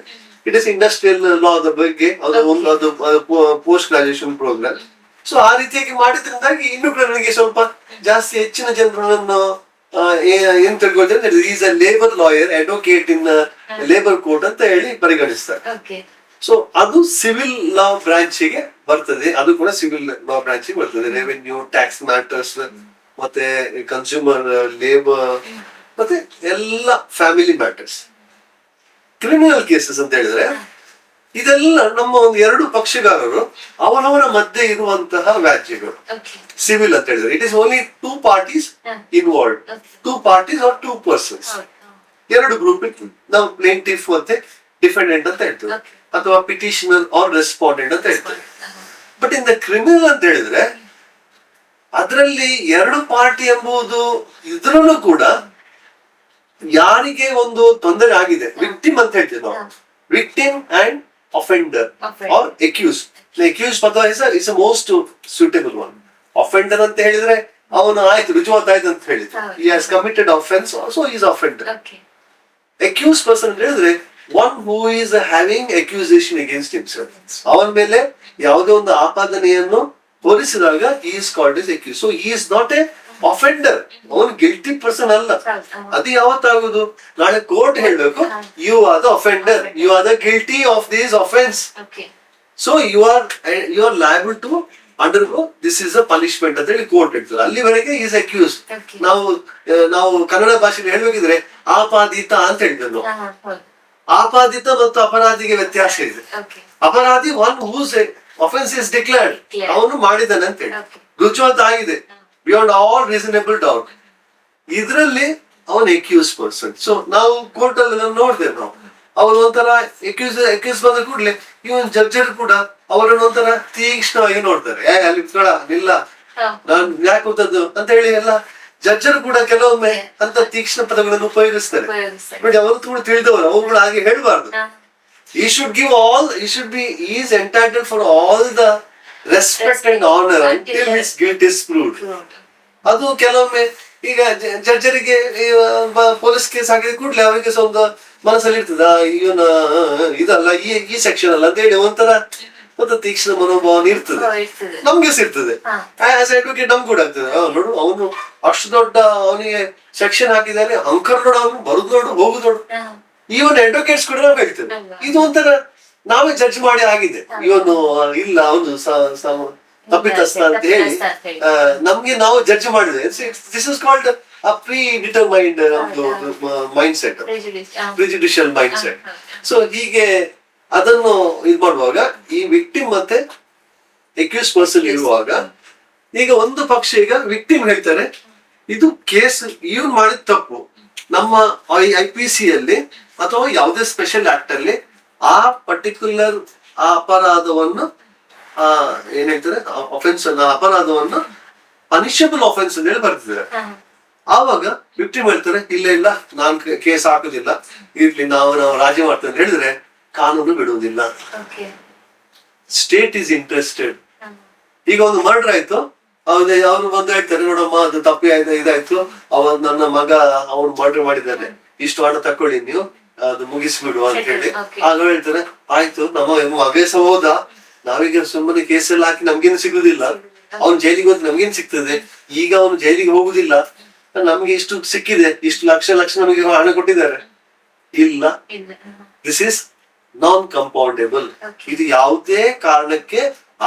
S2: ಇಟ್ ಇಸ್ ಇಂಡಸ್ಟ್ರಿಯಲ್ ಲಾದ ಬಗ್ಗೆ ಅದು ಪೋಸ್ಟ್ ಗ್ರಾಜುಯೇಷನ್ ಪ್ರೋಗ್ರಾಮ್. ಸೊ ಆ ರೀತಿಯಾಗಿ ಮಾಡಿದ್ರಿಂದಾಗಿ ಇನ್ನು ಕೂಡ ನನಗೆ ಸ್ವಲ್ಪ ಜಾಸ್ತಿ ಹೆಚ್ಚಿನ ಜನರನ್ನು ಏನ್ ತಿಳ್ಕೊಳ್ತಾರೆ, is a labour lawyer advocate in labour court ಅಂತ ಹೇಳಿ ಪರಿಗಣಿಸ್ತಾರೆ. ಸೊ ಅದು ಸಿವಿಲ್ ಲಾ ಬ್ರಾಂಚಿಗೆ ಬರ್ತದೆ. ಅದು ಕೂಡ ಸಿವಿಲ್ ಲಾ ಬ್ರಾಂಚಿಗೆ ಬರ್ತದೆ. ರೆವೆನ್ಯೂ, ಟ್ಯಾಕ್ಸ್ ಮ್ಯಾಟರ್ಸ್, ಮತ್ತೆ ಕನ್ಸ್ಯೂಮರ್, ಲೇಬರ್, ಮತ್ತೆ ಎಲ್ಲ ಫ್ಯಾಮಿಲಿ ಮ್ಯಾಟರ್ಸ್. ಕ್ರಿಮಿನಲ್ ಕೇಸಸ್ ಅಂತ ಹೇಳಿದ್ರೆ ಇದೆಲ್ಲ ನಮ್ಮ ಒಂದು 2 ಪಕ್ಷಗಾರರು ಅವರವರ ಮಧ್ಯೆ ಇರುವಂತಹ ವ್ಯಾಜ್ಯಗಳು. ಸಿವಿಲ್ ಅಂತ ಹೇಳಿದ್ರೆ it is only 2 parties involve, 2 parties are 2 persons. 2 group ನಾವು ಪ್ಲೇಂಟಿಫ್ ಮತ್ತೆ ಡಿಫೆಂಡೆಂಟ್ ಅಂತ ಹೇಳ್ತೇವೆ, ಅಥವಾ ಪಿಟಿಷನರ್ ಆರ್ ರೆಸ್ಪಾಂಡೆಂಟ್ ಅಂತ ಹೇಳ್ತೇವೆ. ಬಟ್ ಇನ್ ದ ಕ್ರಿಮಿನಲ್ ಅಂತ ಹೇಳಿದ್ರೆ ಅದರಲ್ಲಿ 2 ಪಾರ್ಟಿ ಎಂಬುದು ಇದ್ರಲ್ಲೂ ಕೂಡ ಯಾರಿಗೆ ಒಂದು ತೊಂದರೆ ಆಗಿದೆ, ವಿಕ್ಟಿಮ್ ಅಂತ ಹೇಳ್ತೇವೆ ನಾವು. Victim and offender or accused. The accused ಪದ is a most suitable one. Offender ಅಂತ ಹೇಳಿದ್ರೆ ಅವನು ಆಯ್ತು ರುಜುವಾತ್ ಆಯ್ತು ಅಂತ ಹೇಳಿದ್ರು, he has committed offense, so he is offender. Accused person ಅಂತ ಹೇಳಿದ್ರೆ one who is having accusation against himself. ಅವನ ಮೇಲೆ ಯಾವುದೋ ಒಂದು ಆಪಾದನೆಯನ್ನು ಹೊರಿಸಿದಾಗ he is called as accused. So he is not a offender. ಅವನು ಗಿಲ್ಟಿ ಪರ್ಸನ್ ಅಲ್ಲ. ಅದು ಯಾವತ್ತಾಗುದು, ನಾಳೆ ಕೋರ್ಟ್ ಹೇಳ್ಬೇಕು you are the offender, you are the guilty of this offence. So you are liable to undergo this is a punishment ಅಂತ ಹೇಳಿ court ಹೇಳ್ತಾರೆ. ಅಲ್ಲಿವರೆಗೆ ಈಸ್ ಅಕ್ಯೂಸ್. ನಾವು ಕನ್ನಡ ಭಾಷೆಯಲ್ಲಿ ಹೇಳ್ಬೇಕಿದ್ರೆ ಆಪಾದಿತ ಅಂತ ಹೇಳ್ತೇವೆ ನಾವು. ಆಪಾದಿತ ಮತ್ತು ಅಪರಾಧಿಗೆ ವ್ಯತ್ಯಾಸ ಇದೆ. ಅಪರಾಧಿ one whose offence is declared, ಅವನು ಮಾಡಿದ್ದಾನೆ ಅಂತ ಹೇಳಿ ರುಜುವಾತ್ ಆಗಿದೆ ಬಿಯಾಂಡ್ ಆಲ್ ರೀಸನಬಲ್ ಡೌಟ್. ಇದರಲ್ಲಿ ಅವನ್ ಅಕ್ಯೂಸ್ ಪರ್ಸನ್. ಸೊ ನಾವು ಕೋರ್ಟ್ ಅಲ್ಲಿ ನೋಡ್ತೇವೆ, ನಾವು ಅವರು ಒಂಥರ ಅಕ್ಯೂಸ್ ಬಂದ ಕೂಡಲೇ ಇವನ್ ಜಡ್ಜರ್ ಕೂಡ ಅವರನ್ನು ಒಂಥರ ತೀಕ್ಷ್ಣವಾಗಿ ನೋಡ್ತಾರೆ. ಅಲ್ಲಿ ನಿಲ್ಲ ನಾನ್ ಯಾಕೆ ಕೂತದ್ದು ಅಂತ ಹೇಳಿ ಎಲ್ಲ ಜಡ್ಜರು ಕೂಡ ಕೆಲವೊಮ್ಮೆ ಅಂತ ತೀಕ್ಷ್ಣ ಪದಗಳನ್ನು ಉಪಯೋಗಿಸ್ತಾರೆ. ನೋಡಿ ಅವರು ಕೂಡ ತಿಳಿದವರು, ಅವ್ರು ಹಾಗೆ ಹೇಳ್ಬಾರ್ದು. he should give all, he is entitled for all the respect and honor until his guilt is proved. ಅದು ಕೆಲವೊಮ್ಮೆ ಈಗ ಜಡ್ಜರಿಗೆ ಪೊಲೀಸ್ ಕೇಸ್ ಹಾಕಿದ ಕೂಡಲೇ ಅವರಿಗೆ ಒಂದು ಮನಸ್ಸಲ್ಲಿ ಇರ್ತದ ಇವನ ಇದಲ್ಲ ಈ ಸೆಕ್ಷನ್ ಅಲ್ಲ ಅಂತ ಹೇಳಿ ಒಂಥರ ಮತ್ತೆ ತೀಕ್ಷ್ಣ ಮನೋಭಾವನೆ ಇರ್ತದೆ, ನಮ್ಗೆ ಇರ್ತದೆ. ಆಸ್ ಅಡ್ವೊಕೇಟ್ ನಮ್ಗೆ ಕೂಡ ಆಗ್ತದೆ, ನೋಡು ಅವನು ಅಷ್ಟು ದೊಡ್ಡ ಅವನಿಗೆ ಸೆಕ್ಷನ್ ಹಾಕಿದ್ದಾನೆ, ಅಂಕರ್ ನೋಡು, ಅವನು ಬರುದು ನೋಡು, ಹೋಗುದು ನೋಡು. ಇವನ್ ಅಡ್ವೊಕೇಟ್ಸ್ ಕೂಡ ನಾವು ಹೇಳ್ತೇವೆ, ಇದು ಒಂಥರ ನಾವೇ ಜಡ್ಜ್ ಮಾಡಿ ಆಗಿದೆ, ಇವನು ಇಲ್ಲ ಅವನು ತಪ್ಪಿತಸ್ಥ ಅಂತ ಹೇಳಿ ನಮ್ಗೆ ನಾವು ಜಡ್ಜ್ ಮಾಡಿದ್ವಿ. This is called predetermined mindset, prejudicial mindset. So ಹೀಗೆ ಅದನ್ನು ಇದು ಮಾಡುವಾಗ ಈ ವಿಕ್ಟಿಮ್ ಮತ್ತೆ ಅಕ್ಯೂಸ್ ಪರ್ಸನ್ ಇರುವಾಗ, ಈಗ ಒಂದು ಪಕ್ಷ ಈಗ ವಿಕ್ಟಿಮ್ ಹೇಳ್ತಾರೆ ಇದು ಕೇಸ್ ಇವ್ನು ಮಾಡಿದ ತಪ್ಪು, ನಮ್ಮ IPC ಅಲ್ಲಿ ಅಥವಾ ಯಾವುದೇ ಸ್ಪೆಷಲ್ ಆಕ್ಟ್ ಅಲ್ಲಿ ಆ ಪರ್ಟಿಕ್ಯುಲರ್ ಆ ಅಪರಾಧವನ್ನು ಏನ್ ಹೇಳ್ತಾರೆ ಅಫೆನ್ಸ್ ಅಪರಾಧವನ್ನು ಪನಿಷಬಲ್ ಅಫೆನ್ಸ್ ಅಂತ ಹೇಳಿ ಬರ್ತಿದ್ದಾರೆ. ಆವಾಗ ವಿಕ್ಟಿಮ್ ಹೇಳ್ತಾರೆ ಇಲ್ಲ ಇಲ್ಲ ನಾನ್ ಕೇಸ್ ಹಾಕುದಿಲ್ಲ, ಇರ್ಲಿ ನಾವು ರಾಜಿ ಮಾಡ್ತೇವೆ ಅಂತ ಹೇಳಿದ್ರೆ ಕಾನೂನು ಬಿಡುವುದಿಲ್ಲ. State is interested. ಈಗ ಒಂದು ಮರ್ಡರ್ ಆಯ್ತು, ಅವ್ರು ಬಂದು ಹೇಳ್ತಾರೆ ನೋಡಮ್ಮ ಅದು ತಪ್ಪಿ ಆಯ್ತು ಇದಾಯ್ತು, ನನ್ನ ಮಗ ಅವನು ಮರ್ಡರ್ ಮಾಡಿದ್ದಾನೆ, ಇಷ್ಟು ಹಣ ತಕೊಳ್ಳಿ ನೀವು ಅದು ಮುಗಿಸ್ಬಿಡುವ ಅಂತ ಹೇಳಿ. ಆಗ ಹೇಳ್ತಾರೆ ಆಯ್ತು ನಮ್ಮ ಮಗ ಸಹ ಹೋದ, ನಾವೀಗ ಸುಮ್ಮನೆ ಕೇಸಲ್ಲಿ ಹಾಕಿ ನಮ್ಗೇನು ಸಿಗುದಿಲ್ಲ, ಅವ್ನು ಜೈಲಿಗೆ ಹೋದ್ರೆ ನಮ್ಗೇನ್ ಸಿಗ್ತದೆ, ಈಗ ಅವನು ಜೈಲಿಗೆ ಹೋಗುದಿಲ್ಲ, ನಮ್ಗೆ ಇಷ್ಟು ಸಿಕ್ಕಿದೆ, ಇಷ್ಟು ಲಕ್ಷ ನಮಗೆ ಹಣ ಕೊಟ್ಟಿದ್ದಾರೆ. ಇಲ್ಲ, ದಿಸ್ ಇಸ್ ನಾನ್ ಕಂಪೌಂಡೇಬಲ್. ಇದು ಯಾವುದೇ ಕಾರಣಕ್ಕೆ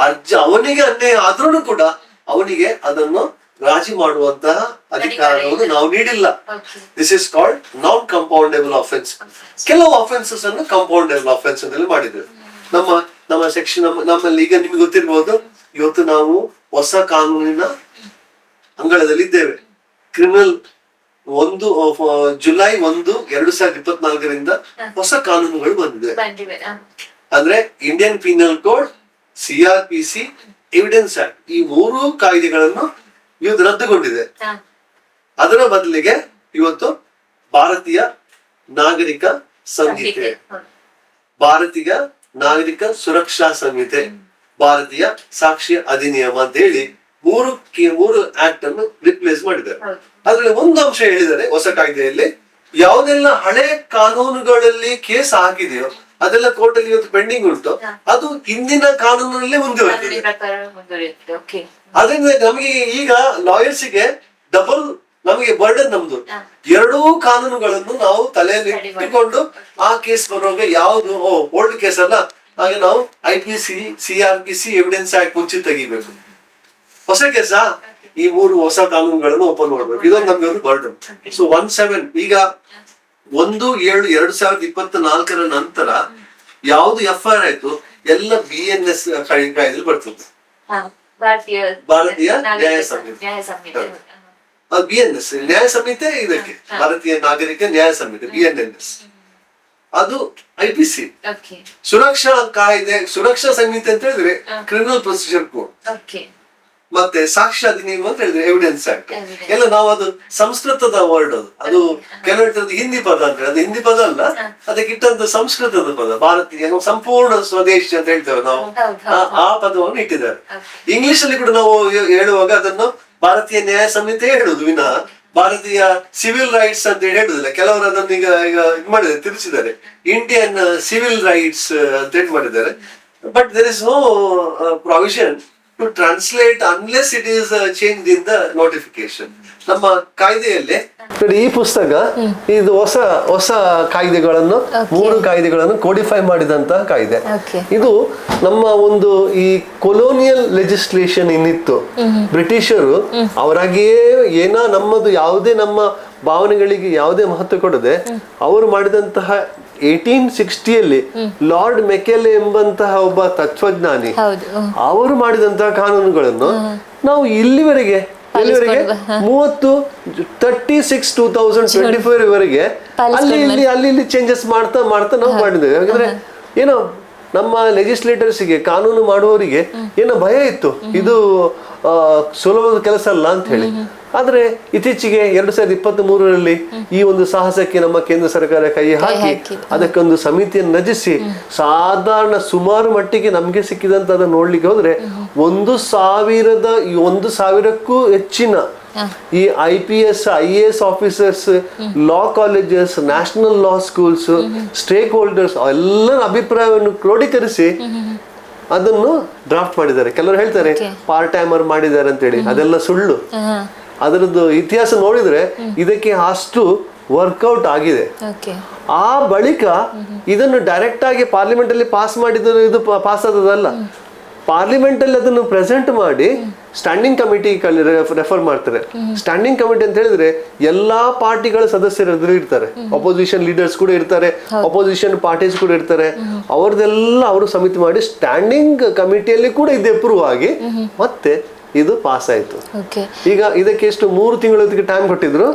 S2: ಅವನಿಗೆ ಅನ್ಯಾಯ ಆದ್ರೂ ಕೂಡ ಅವನಿಗೆ ಅದನ್ನು ರಾಜಿ ಮಾಡುವಂತಹ ಅಧಿಕಾರವನ್ನು ನಾವು ನೀಡಿಲ್ಲ. This is called non compoundable offence. ಕೆಲವು ಅಫೆನ್ಸಸ್ ಅನ್ನು ಕಂಪೌಂಡೇಬಲ್ ಅಫೆನ್ಸ್ ಅಂತ ಮಾಡಿದ್ದೇವೆ. ನಮ್ಮ ಸೆಕ್ಷನ್ ನಮ್ಮಲ್ಲಿ ಈಗ ನಿಮ್ಗೆ ಗೊತ್ತಿರ್ಬೋದು, ಇವತ್ತು ನಾವು ಹೊಸ ಕಾನೂನಿನ ಅಂಗಳದಲ್ಲಿ ಇದ್ದೇವೆ. ಕ್ರಿಮಿನಲ್ ಜುಲೈ 1, 2024 ಹೊಸ ಕಾನೂನುಗಳು ಬಂದಿದೆ. ಅಂದ್ರೆ Indian penal code, CRPC, evidence act, ಈ 3 ಕಾಯ್ದೆಗಳನ್ನು ಇವತ್ತು ರದ್ದುಗೊಂಡಿದೆ. ಅದರ ಬದಲಿಗೆ ಇವತ್ತು ಭಾರತೀಯ ನಾಗರಿಕ ಸಂಹಿತೆ, ಭಾರತೀಯ ನಾಗರಿಕ ಸುರಕ್ಷಾ ಸಂಹಿತೆ, ಭಾರತೀಯ ಸಾಕ್ಷ್ಯ ಅಧಿನಿಯಮ ಅಂತ ಹೇಳಿ 3 ಆಕ್ಟ್ ಅನ್ನು ರಿಪ್ಲೇಸ್ ಮಾಡಿದ್ದಾರೆ. ಅದ್ರಲ್ಲಿ ಒಂದು ಅಂಶ ಹೇಳಿದ್ದಾರೆ ಹೊಸ ಕಾಯ್ದೆಯಲ್ಲಿ, ಯಾವುದೆಲ್ಲ ಹಳೆ ಕಾನೂನುಗಳಲ್ಲಿ ಕೇಸ್ ಹಾಕಿದೆಯೋ ಅದೆಲ್ಲ ಕೋರ್ಟ್ ಅಲ್ಲಿ ಇವತ್ತು ಪೆಂಡಿಂಗ್ ಉಂಟು, ಅದು ಹಿಂದಿನ ಕಾನೂನಿನಲ್ಲೇ ಮುಂದುವರಿದಿದೆ. ಅದರಿಂದ ನಮಗೆ ಈಗ ಲಾಯರ್ಸ್ಗೆ ಡಬಲ್ ನಮಗೆ ಬರ್ಡನ್. ನಮ್ದು 2 ಕಾನೂನುಗಳನ್ನು ನಾವು ತಲೆಯಲ್ಲಿ ಇಟ್ಟುಕೊಂಡು ಆ ಕೇಸ್ ಬರುವಾಗ ಯಾವ್ದು ಓಲ್ಡ್ ಕೇಸ್ ಅಲ್ಲ, ಹಾಗೆ ನಾವು IPC, CRPC, ಎವಿಡೆನ್ಸ್ ಆಕ್ಟ್ ಮುಂಚೆ ತೆಗಿಬೇಕು. ಹೊಸ ಕೇಸ ಈ 3 ಹೊಸ ಕಾನೂನುಗಳನ್ನು ಓಪನ್ ಮಾಡ್ಬೇಕು. ಇದೊಂದು ನಮ್ಗೆ ಒಂದು ಬರ್ಡನ್. ಸೊ 17 ಈಗ 1/7/2024 ನಂತರ ಯಾವ್ದು FIR ಆಯ್ತು ಎಲ್ಲ BNS ಕಾಯ್ದೆಯಲ್ಲಿ ಬರ್ತದೆ, ಭಾರತೀಯ ನ್ಯಾಯ ಸಂಹಿತೆ. BNS ನ್ಯಾಯ ಸಂಹಿತೆ, ಇದಕ್ಕೆ ಭಾರತೀಯ ನಾಗರಿಕ ನ್ಯಾಯ ಸಂಹಿತೆ BNS. ಅದು IPC. ಸುರಕ್ಷಾ ಕಾಯ್ದೆ, ಸುರಕ್ಷಾ ಸಂಹಿತೆ ಅಂತ ಹೇಳಿದ್ರೆ ಕ್ರಿಮಿನಲ್ ಪ್ರೊಸೀಜರ್ ಕೋಡ್, ಮತ್ತೆ ಸಾಕ್ಷ್ಯ ಅಧಿನಿಯಮ ಅಂತ ಹೇಳಿದ್ರೆ ಎವಿಡೆನ್ಸ್ ಆಕ್ಟ್. ಎಲ್ಲ ನಾವು ಅದು ಸಂಸ್ಕೃತದ ವರ್ಡ್, ಅದು ಕೆಲವು ಹಿಂದಿ ಪದ ಅಂತ, ಅದು ಹಿಂದಿ ಪದ ಅಲ್ಲ, ಅದಕ್ಕೆ ಇಟ್ಟಂತ ಸಂಸ್ಕೃತದ ಪದ. ಭಾರತೀಯ ಸಂಪೂರ್ಣ ಸ್ವದೇಶಿ ಅಂತ ಹೇಳ್ತೇವೆ ನಾವು, ಆ ಪದವನ್ನು ಇಟ್ಟಿದ್ದಾರೆ. ಇಂಗ್ಲಿಷ್ ಅಲ್ಲಿ ಕೂಡ ನಾವು ಹೇಳುವಾಗ ಅದನ್ನು ಭಾರತೀಯ ನ್ಯಾಯ ಸಂಹಿತೆ ಹೇಳುದು ವಿನಃ ಭಾರತೀಯ ಸಿವಿಲ್ ರೈಟ್ಸ್ ಅಂತ ಹೇಳುದಿಲ್ಲ. ಕೆಲವರು ಅದನ್ನು ಈಗ ಇದು ಮಾಡಿದ್ದಾರೆ, ತಿರುಚಿದ್ದಾರೆ, ಇಂಡಿಯನ್ ಸಿವಿಲ್ ರೈಟ್ಸ್ ಅಂತ ಹೇಳಿ ಮಾಡಿದ್ದಾರೆ. But there is no provision to translate unless it is changed in the notification. ನಮ್ಮ ಕಾಯ್ದೆಯಲ್ಲಿ ಈ ಪುಸ್ತಕ ಇದು ಹೊಸ ಕಾಯ್ದೆಗಳನ್ನು 3 ಕಾಯ್ದೆಗಳನ್ನು ಕೋಡಿಫೈ ಮಾಡಿದಂತ ಕಾಯ್ದೆ. ಇದು ನಮ್ಮ ಒಂದು ಈ ಕೊಲೋನಿಯಲ್ ಲೆಜಿಸ್ಲೇಷನ್ ಏನಿತ್ತು, ಬ್ರಿಟಿಷರು ಅವರಾಗಿಯೇ ನಮ್ಮದು ಯಾವುದೇ ನಮ್ಮ ಭಾವನೆಗಳಿಗೆ ಯಾವುದೇ ಮಹತ್ವ ಕೊಡದೆ ಅವರು ಮಾಡಿದಂತಹ 1860ಯಲ್ಲಿ ಲಾರ್ಡ್ ಮೆಕೆಲೆ ಎಂಬಂತಹ ಒಬ್ಬ ತತ್ವಜ್ಞಾನಿ ಅವರು ಮಾಡಿದಂತಹ ಕಾನೂನುಗಳನ್ನು ನಾವು ಇಲ್ಲಿವರೆಗೆ 36/2024 ಇವರೆಗೆ ಅಲ್ಲಿ ಚೇಂಜಸ್ ಮಾಡ್ತಾ ನಾವು ಮಾಡಿದ್ದೇವೆ. ಯಾಕಂದ್ರೆ ಏನೋ ನಮ್ಮ ಲೆಜಿಸ್ಲೇಟರ್ಸ್ಗೆ, ಕಾನೂನು ಮಾಡುವವರಿಗೆ ಏನೋ ಭಯ ಇತ್ತು, ಇದು ಸುಲಭದ ಕೆಲಸ ಅಲ್ಲ ಅಂತ ಹೇಳಿ. ಆದ್ರೆ ಇತ್ತೀಚೆಗೆ 2023ರಲ್ಲಿ ಈ ಒಂದು ಸಾಹಸಕ್ಕೆ ನಮ್ಮ ಕೇಂದ್ರ ಸರ್ಕಾರ ಕೈ ಹಾಕಿ ಅದಕ್ಕೊಂದು ಸಮಿತಿಯನ್ನು ರಚಿಸಿ ಸಾಧಾರಣ ಸುಮಾರು ಮಟ್ಟಿಗೆ ನಮ್ಗೆ ಸಿಕ್ಕಿದಂತ ಅದನ್ನು ನೋಡ್ಲಿಕ್ಕೆ ಹೋದ್ರೆ 1,000ಕ್ಕೂ ಹೆಚ್ಚಿನ ಈ IPS IAS officers, law colleges, national law schools, stakeholders ಎಲ್ಲರ ಅಭಿಪ್ರಾಯವನ್ನು ಕ್ರೋಢೀಕರಿಸಿ ಅದನ್ನು ಡ್ರಾಫ್ಟ್ ಮಾಡಿದ್ದಾರೆ. ಕೆಲವರು ಹೇಳ್ತಾರೆ ಪಾರ್ಟ್ ಟೈಮರ್ ಮಾಡಿದ್ದಾರೆ ಅಂತ ಹೇಳಿ, ಅದೆಲ್ಲ ಸುಳ್ಳು. ಅದರದ್ದು ಇತಿಹಾಸ ನೋಡಿದ್ರೆ ಇದಕ್ಕೆ ಅಷ್ಟು ವರ್ಕೌಟ್ ಆಗಿದೆ. ಆ ಬಳಿಕ ಇದನ್ನು ಡೈರೆಕ್ಟ್ ಆಗಿ ಪಾರ್ಲಿಮೆಂಟ್ ಅಲ್ಲಿ ಪಾಸ್ ಮಾಡಿದ್ರು, ಇದು ಪಾಸ್ ಆದದಲ್ಲ. ಪಾರ್ಲಿಮೆಂಟ್ ಅಲ್ಲಿ ಅದನ್ನು ಪ್ರೆಸೆಂಟ್ ಮಾಡಿ ಸ್ಟ್ಯಾಂಡಿಂಗ್ ಕಮಿಟಿ ರೆಫರ್ ಮಾಡ್ತಾರೆ. ಸ್ಟ್ಯಾಂಡಿಂಗ್ ಕಮಿಟಿ ಅಂತ ಹೇಳಿದ್ರೆ ಎಲ್ಲಾ ಪಾರ್ಟಿಗಳ ಸದಸ್ಯರು ಇರ್ತಾರೆ, ಅಪೋಸಿಷನ್ ಲೀಡರ್ಸ್ ಕೂಡ ಇರ್ತಾರೆ, ಅಪೋಸಿಷನ್ ಪಾರ್ಟೀಸ್ ಕೂಡ ಇರ್ತಾರೆ. ಅವ್ರದ್ದೆಲ್ಲ ಅವರು ಸಮಿತಿ ಮಾಡಿ ಸ್ಟ್ಯಾಂಡಿಂಗ್ ಕಮಿಟಿಯಲ್ಲಿ ಕೂಡ ಇದು ಅಪ್ರೂವ್ ಆಗಿ ಮತ್ತೆ ಇದು ಪಾಸ್ ಆಯ್ತು. ಈಗ ಇದಕ್ಕೆ ಎಷ್ಟು 3 ತಿಂಗಳ ಟೈಮ್ ಕೊಟ್ಟಿದ್ರು.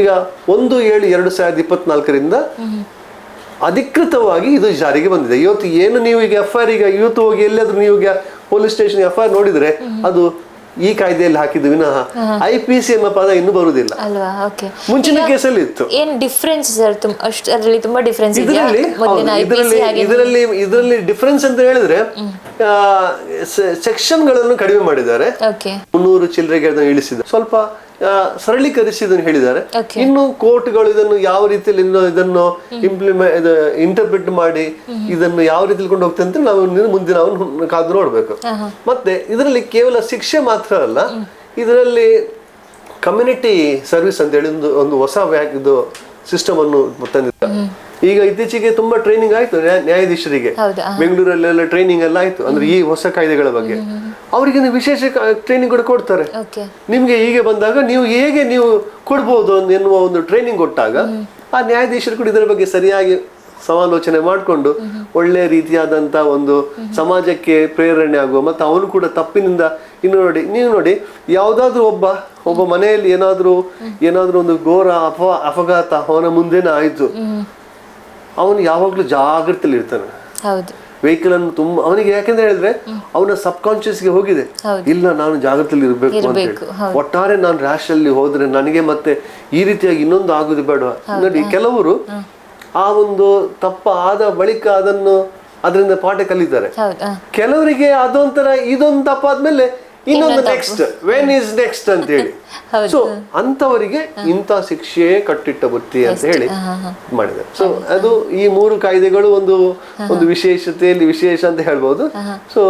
S2: ಈಗ 1/7/2024ರಿಂದ ಅಧಿಕೃತವಾಗಿ ಇದು ಜಾರಿಗೆ ಬಂದಿದೆ. ಇವತ್ತು ಏನು ನೀವು ಈಗ FIR ಈಗ ಇವತ್ತು ಹೋಗಿ ಎಲ್ಲಾದ್ರೂ ನೀವು ಈಗ ಪೊಲೀಸ್ ಸ್ಟೇಷನ್ FIR ನೋಡಿದ್ರೆ ಅದು ಈ ಕಾಯ್ದೆಯಲ್ಲಿ ಹಾಕಿದ್ದು ವಿನಃ IPC ಎಂಬ ಪದ ಇನ್ನು ಬರುವುದಿಲ್ಲ. ಮುಂಚಿನ ಕೇಸಲ್ಲಿ ಇತ್ತು.
S3: ಏನ್ ಡಿಫರೆನ್ಸ್ ಸರ್? ಅದರಲ್ಲಿ ತುಂಬಾ ಡಿಫರೆನ್ಸ್
S2: ಇದರಲ್ಲಿ ಡಿಫರೆನ್ಸ್ ಅಂತ ಹೇಳಿದ್ರೆ ಸೆಕ್ಷನ್ ಗಳನ್ನು ಕಡಿಮೆ ಮಾಡಿದ್ದಾರೆ. 300 ಚಿಲ್ಲರೆಗೆ ಅದನ್ನು ಇಳಿಸಿದ್ದಾರೆ, ಸ್ವಲ್ಪ ಸರಳೀಕರಿಸಿದನ್ನು ಹೇಳಿದ್ದಾರೆ. ಇನ್ನು ಕೋರ್ಟ್ಗಳು ಇದನ್ನು ಯಾವ ರೀತಿಯಲ್ಲಿ ಇದನ್ನು ಇಂಟರ್ಪ್ರಿಟ್ ಮಾಡಿ ಇದನ್ನು ಯಾವ ರೀತಿಯಲ್ಲಿ ಕೊಂಡು ಹೋಗ್ತದೆ ಅಂತ ನಾವು ಮುಂದಿನ ಕಾದು ನೋಡ್ಬೇಕು. ಮತ್ತೆ ಇದರಲ್ಲಿ ಕೇವಲ ಶಿಕ್ಷೆ ಮಾತ್ರ ಅಲ್ಲ, ಇದರಲ್ಲಿ ಕಮ್ಯುನಿಟಿ ಸರ್ವಿಸ್ ಅಂತ ಹೇಳಿ ಒಂದು ಹೊಸ ಇದು ಸಿಸ್ಟಮ್ ಅನ್ನು ತಂದಿದ್ದಾರೆ. ಈಗ ಇತ್ತೀಚೆಗೆ ತುಂಬಾ ಟ್ರೈನಿಂಗ್ ಆಯ್ತು ನ್ಯಾಯಾಧೀಶರಿಗೆ, ಬೆಂಗಳೂರಲ್ಲೆಲ್ಲ ಟ್ರೈನಿಂಗ್ ಎಲ್ಲ ಆಯ್ತು. ಅಂದ್ರೆ ಈ ಹೊಸ ಕಾಯ್ದೆಗಳ ಬಗ್ಗೆ ಅವರಿಗೆ ವಿಶೇಷ ಟ್ರೈನಿಂಗ್ ಕೂಡ ಕೊಡ್ತಾರೆ. ನಿಮ್ಗೆ ಹೀಗೆ ಬಂದಾಗ ನೀವು ಹೇಗೆ ನೀವು ಕೊಡ್ಬೋದು ಎನ್ನುವ ಒಂದು ಟ್ರೈನಿಂಗ್ ಕೊಟ್ಟಾಗ ಆ ನ್ಯಾಯಾಧೀಶರು ಕೂಡ ಇದರ ಬಗ್ಗೆ ಸರಿಯಾಗಿ ಸಮಾಲೋಚನೆ ಮಾಡಿಕೊಂಡು ಒಳ್ಳೆ ರೀತಿಯಾದಂತ ಒಂದು ಸಮಾಜಕ್ಕೆ ಪ್ರೇರಣೆ ಆಗುವ, ಮತ್ತೆ ಅವನು ಕೂಡ ತಪ್ಪಿನಿಂದ ನೀವು ನೋಡಿ ಯಾವ್ದಾದ್ರು ಒಬ್ಬ ಮನೆಯಲ್ಲಿ ಏನಾದ್ರೂ ಒಂದು ಘೋರ ಅಪಘಾತ ಅವನ ಮುಂದೆನೇ ಆಯ್ತು, ಅವನು ಯಾವಾಗ್ಲೂ ಜಾಗೃತಿಯಲ್ಲಿ ಇರ್ತಾನೆ. ವೆಹಿಕಲ್ ಅನ್ನು ತುಂಬಾ ಅವನಿಗೆ, ಯಾಕಂದ್ರೆ ಹೇಳಿದ್ರೆ ಅವನ ಸಬ್ ಕಾನ್ಶಿಯಸ್ಗೆ ಹೋಗಿದೆ, ಇಲ್ಲ ನಾನು ಜಾಗೃತಿಯಲ್ಲಿ ಇರ್ಬೇಕು ಅಂತ ಹೇಳಿ. ಒಟ್ಟಾರೆ ನಾನು ರ್ಯಾಶ್ ಅಲ್ಲಿ ಹೋದ್ರೆ ನನಗೆ ಮತ್ತೆ ಈ ರೀತಿಯಾಗಿ ಇನ್ನೊಂದು ಆಗುದು ಬೇಡ. ನೋಡಿ ಕೆಲವರು ಆ ಒಂದು ತಪ್ಪ ಆದ ಬಳಿಕ ಅದರಿಂದ ಪಾಠ ಕಲಿತಾರೆ. ಕೆಲವರಿಗೆ ಅದೊಂಥರ ಇದೊಂದು ತಪ್ಪಾದ್ಮೇಲೆ ಇನ್ನೊಂದು ನೆಕ್ಸ್ಟ್ ಅಂತ ಹೇಳಿ. ಸೊ ಅಂತವರಿಗೆ ಇಂಥ ಶಿಕ್ಷೆ ಕಟ್ಟಿಟ್ಟ ಬುತ್ತಿ ಅಂತ ಹೇಳಿ ಮಾಡಿದ್ದಾರೆ. ಸೊ ಅದು ಈ 3 ಕಾಯ್ದೆಗಳು ಒಂದು ವಿಶೇಷತೆಯಲ್ಲಿ ವಿಶೇಷ ಅಂತ ಹೇಳ್ಬೋದು. ಸೊ